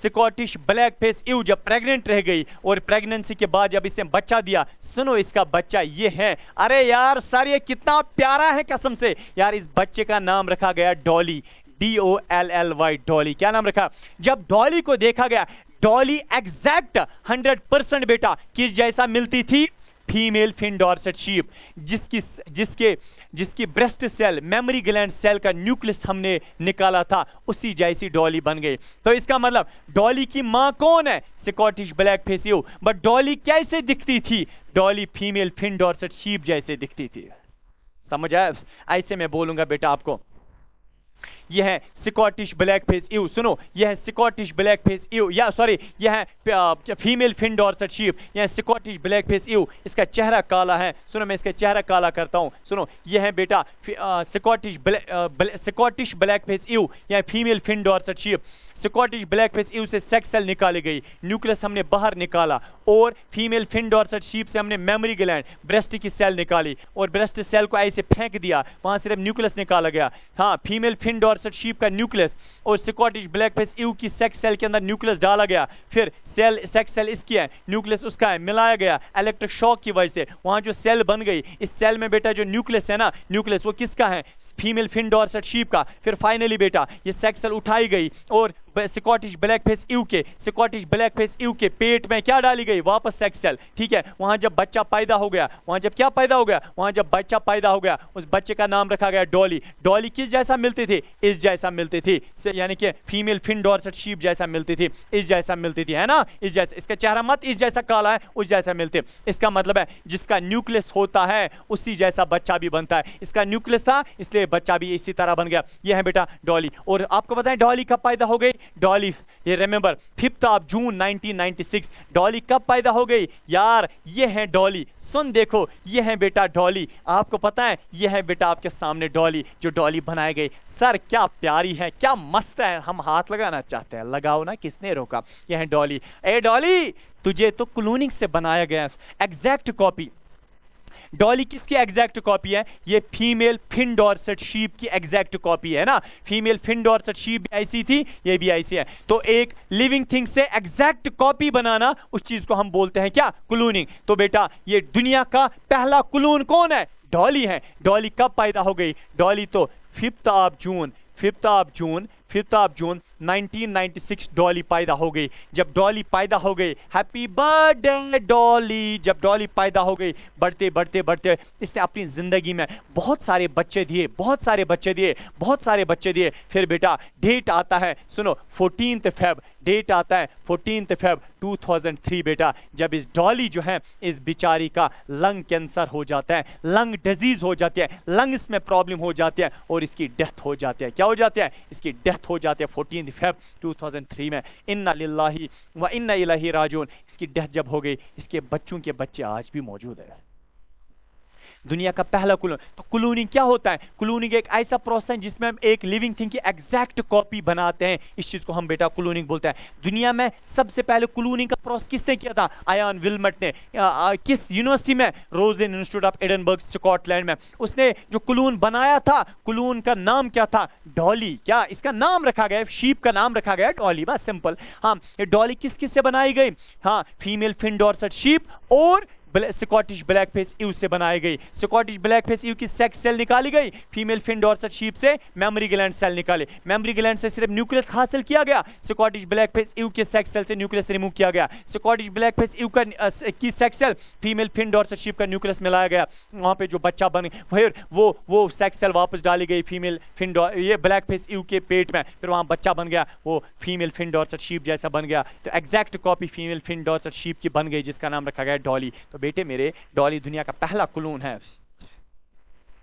स्कॉटिश ब्लैक फेस ईव जब प्रेग्नेंट रह गई और प्रेगनेंसी के बाद जब इसने बच्चा दिया, सुनो इसका बच्चा ये है। अरे यार सर ये कितना प्यारा है कसम से यार। इस बच्चे का नाम रखा गया डॉली, DOLLY, डॉली। क्या नाम रखा? जब डॉली को देखा गया, डॉली एग्जैक्ट 100% बेटा किस जैसा मिलती थी? फीमेल फिन डॉर्सेट शीप, जिसकी breast cell, mammary gland cell का न्यूक्लियस हमने निकाला था, उसी जैसी डॉली बन गई। तो इसका मतलब डॉली की मां कौन है? Scottish black face ewe. But Dolly कैसे दिखती थी? Dolly female Finn Dorset sheep जैसे दिखती थी। समझ आया? ऐसे मैं बोलूंगा बेटा आपको। यह है स्कॉटिश ब्लैक फेस ईव। सुनो, यह है स्कॉटिश ब्लैक फेस ईव, या सॉरी यह है फीमेल फिन डॉर्सेट शीप, यह स्कॉटिश ब्लैक फेस ईव। इसका चेहरा काला है। सुनो मैं इसका चेहरा काला करता हूं। सुनो यह है बेटा स्कॉटिश ब्लैक फेस ईव, यह female Finn Dorset sheep. Scottish black face ewe से सेक्स सेल निकाली गई, न्यूक्लियस हमने बाहर निकाला, और फीमेल फिन डॉर्सेट शीप से हमने मेमोरी ग्लैंड, ब्रेस्ट की सेल निकाली, और ब्रेस्ट सेल को ऐसे फेंक दिया, वहां सिर्फ न्यूक्लियस निकाला गया। फीमेल फिन डॉर्सेट शीप का न्यूक्लियस और स्कॉटिश ब्लैक फेस ईव की सेक्स सेल के अंदर न्यूक्लियस डाला गया, फिर सेक्स सेल इसकी है, न्यूक्लियस उसका है, मिलाया गया इलेक्ट्रिक शॉक की वजह से, वहां जो सेल बन गई, इस सेल में बेटा जो न्यूक्लियस है ना, न्यूक्लियस वो किसका है? फीमेल फिन डॉर्सेट शीप का। फिर फाइनली बेटा ये सेक्स सेल उठाई गई और स्कॉटिश ब्लैक फेस ईव के पेट में क्या डाली गई? वापस सेक्स सेल। ठीक है, वहां जब बच्चा पैदा हो गया, वहां जब बच्चा पैदा हो गया, उस बच्चे का नाम रखा गया डॉली। डॉली किस जैसा मिलती थी? इस जैसा मिलती थी, यानी कि फीमेल फिन डॉर्सेट शीप जैसा मिलती थी, इस जैसा मिलती थी, है ना? इस जैसा। इसका चेहरा मत इस जैसा काला है, उस जैसा मिलते। इसका मतलब है जिसका न्यूक्लियस होता है उसी जैसा बच्चा भी बनता है। इसका न्यूक्लियस था इसलिए बच्चा भी इसी तरह बन गया। यह है बेटा डॉली। और आपको पता है डॉली कब पैदा हो गई? डॉली, ये रिमेंबर 5 जून 1996 डॉली कब पैदा हो गई? यार ये है डॉली। सुन देखो, ये है बेटा डॉली। आपको पता है ये है बेटा आपके सामने डॉली, जो डॉली बनाई गई। सर क्या प्यारी है, क्या मस्त है, हम हाथ लगाना चाहते हैं, लगाओ ना, किसने रोका? यह है डॉली। ए डॉली, तुझे तो क्लोनिंग से बनाया गया, एग्जैक्ट कॉपी। डॉली किसकी एग्जैक्ट कॉपी है? ये फीमेल फिन डॉर्सेट शीप की एग्जैक्ट कॉपी है ना। फीमेल फिन डॉर्सेट शीप भी ऐसी थी, ये भी ऐसी है। तो एक लिविंग थिंग से एग्जैक्ट कॉपी बनाना, उस चीज को हम बोलते हैं क्या? क्लोनिंग। तो बेटा ये दुनिया का पहला क्लोन कौन है? डॉली है। डॉली कब पैदा हो गई? डॉली तो 5 जून 1996 डॉली पैदा हो गई। जब डॉली पैदा हो गई, हैप्पी बर्थडे डॉली, जब डॉली पैदा हो गई, बढ़ते बढ़ते बढ़ते इसने अपनी जिंदगी में बहुत सारे बच्चे दिए। फिर बेटा डेट आता है, सुनो 14 फेब, डेट आता है 14 फेब 2003 बेटा, जब इस डॉली जो है, इस बिचारी का लंग कैंसर हो जाता है, लंग डिजीज हो जाती है, लंग्स में प्रॉब्लम हो जाती है और इसकी डेथ हो जाती है। क्या हो जाती है? इसकी डेथ हो जाती है 14 फेब 2003 में। इन्ना लिल्लाही व इन्ना इलैहि राजिऊन। इसकी डेथ जब हो गई, इसके बच्चों के बच्चे आज भी मौजूद है। दुनिया का पहला क्लोन। तो क्लोनिंग क्या होता है? क्लोनिंग एक ऐसा प्रोसेस है जिसमें हम एक लिविंग थिंग की एग्जैक्ट कॉपी बनाते हैं। इस चीज को हम बेटा क्लोनिंग बोलते हैं। दुनिया में सबसे पहले क्लोनिंग का प्रोसेस किसने किया था? आयन विल्मट ने। किस यूनिवर्सिटी में? Rosen institute of Edinburgh, Scotland में। उसने जो क्लोन बनाया था, क्लोन का नाम क्या था? डॉली। क्या इसका नाम रखा गया? शीप का नाम रखा गया डॉली, बस सिंपल। ये डॉली किस किस से बनाई गई? फीमेल फिन डॉर्सेट शीप और स्कॉटिश ब्लैक फेस ईव से बनाई गई। स्कॉटिश ब्लैक फेस ईव की सेक्स सेल निकाली गई, फीमेल फिन डॉर्सेट शीप से मेमोरी ग्लैंड सेल निकाले, मेमोरी ग्लैंड से सिर्फ न्यूक्लियस हासिल किया गया, स्कॉटिश ब्लैक फेस ईव के सेक्स सेल से न्यूक्लियस रिमूव किया गया, स्कॉटिश ब्लैक फेस ईव की sex cell female Finn Dorset sheep का न्यूक्लियस मिलाया गया, वहां पे जो बच्चा बन, फिर वो सेक्स सेल वापस डाली गई फीमेल फिन ये ब्लैक फेस ईव के पेट में, फिर वहां बच्चा बन गया, वो फीमेल फिन डॉर्सेट शीप जैसा बन गया। तो exact copy female Finn Dorset sheep की बन गई, जिसका नाम रखा गया डॉली। तो बेटे मेरे, डॉली दुनिया का पहला क्लोन है।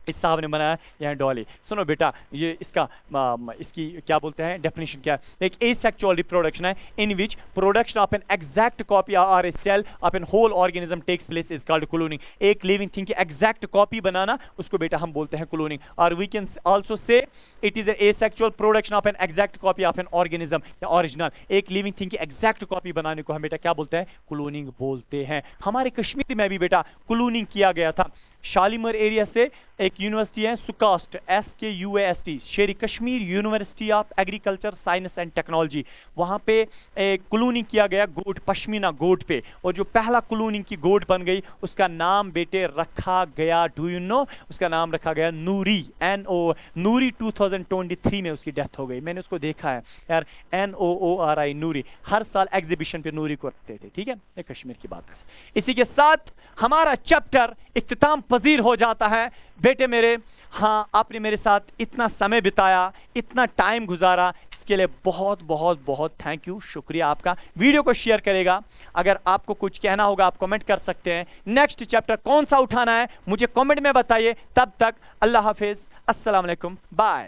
इस साहब ने बनाया यहाँ डॉली। सुनो बेटा, ये इसकी क्या बोलते हैं डेफिनेशन क्या है। एक एसेक्सुअल रिप्रोडक्शन है in which production of an exact copy और a cell of an whole organism takes place is called cloning. एक लिविंग थिंग की एग्जैक्ट कॉपी बनाना, उसको बेटा हम बोलते हैं क्लोनिंग। और we can also say it is a asexual production of an exact copy of an organism या ओरिजिनल। एक लिविंग थिंग की एग्जैक्ट कॉपी बनाने को हम बेटा क्या बोलते हैं, क्लोनिंग बोलते हैं। हमारे कश्मीर में भी बेटा क्लोनिंग किया गया था। शालीमार एरिया से एक यूनिवर्सिटी है सुकास्ट, SKUAST, शेर Kashmir university of agriculture science and technology, वहां पे क्लोनिंग किया गया गोट, पश्मीना गोट पे। और जो पहला क्लोनिंग की गोट बन गई उसका नाम बेटे रखा गया, डू यू नो, उसका नाम रखा गया नूरी, नूरी 2023 में उसकी डेथ हो गई। मैंने उसको देखा है यार, NOORI नूरी। हर साल एग्जीबिशन पे नूरी को रखते थे, ठीक है, ये कश्मीर की बात। इसी के साथ हमारा चैप्टर इख्तिताम पजीर हो जाता है बेटे मेरे। हाँ, आपने मेरे साथ इतना समय बिताया, इतना टाइम गुजारा, इसके लिए बहुत बहुत बहुत थैंक यू, शुक्रिया आपका। वीडियो को शेयर करेगा, अगर आपको कुछ कहना होगा आप कमेंट कर सकते हैं। नेक्स्ट चैप्टर कौन सा उठाना है मुझे कमेंट में बताइए। तब तक अल्लाह हाफिज, अस्सलाम वालेकुम, बाय।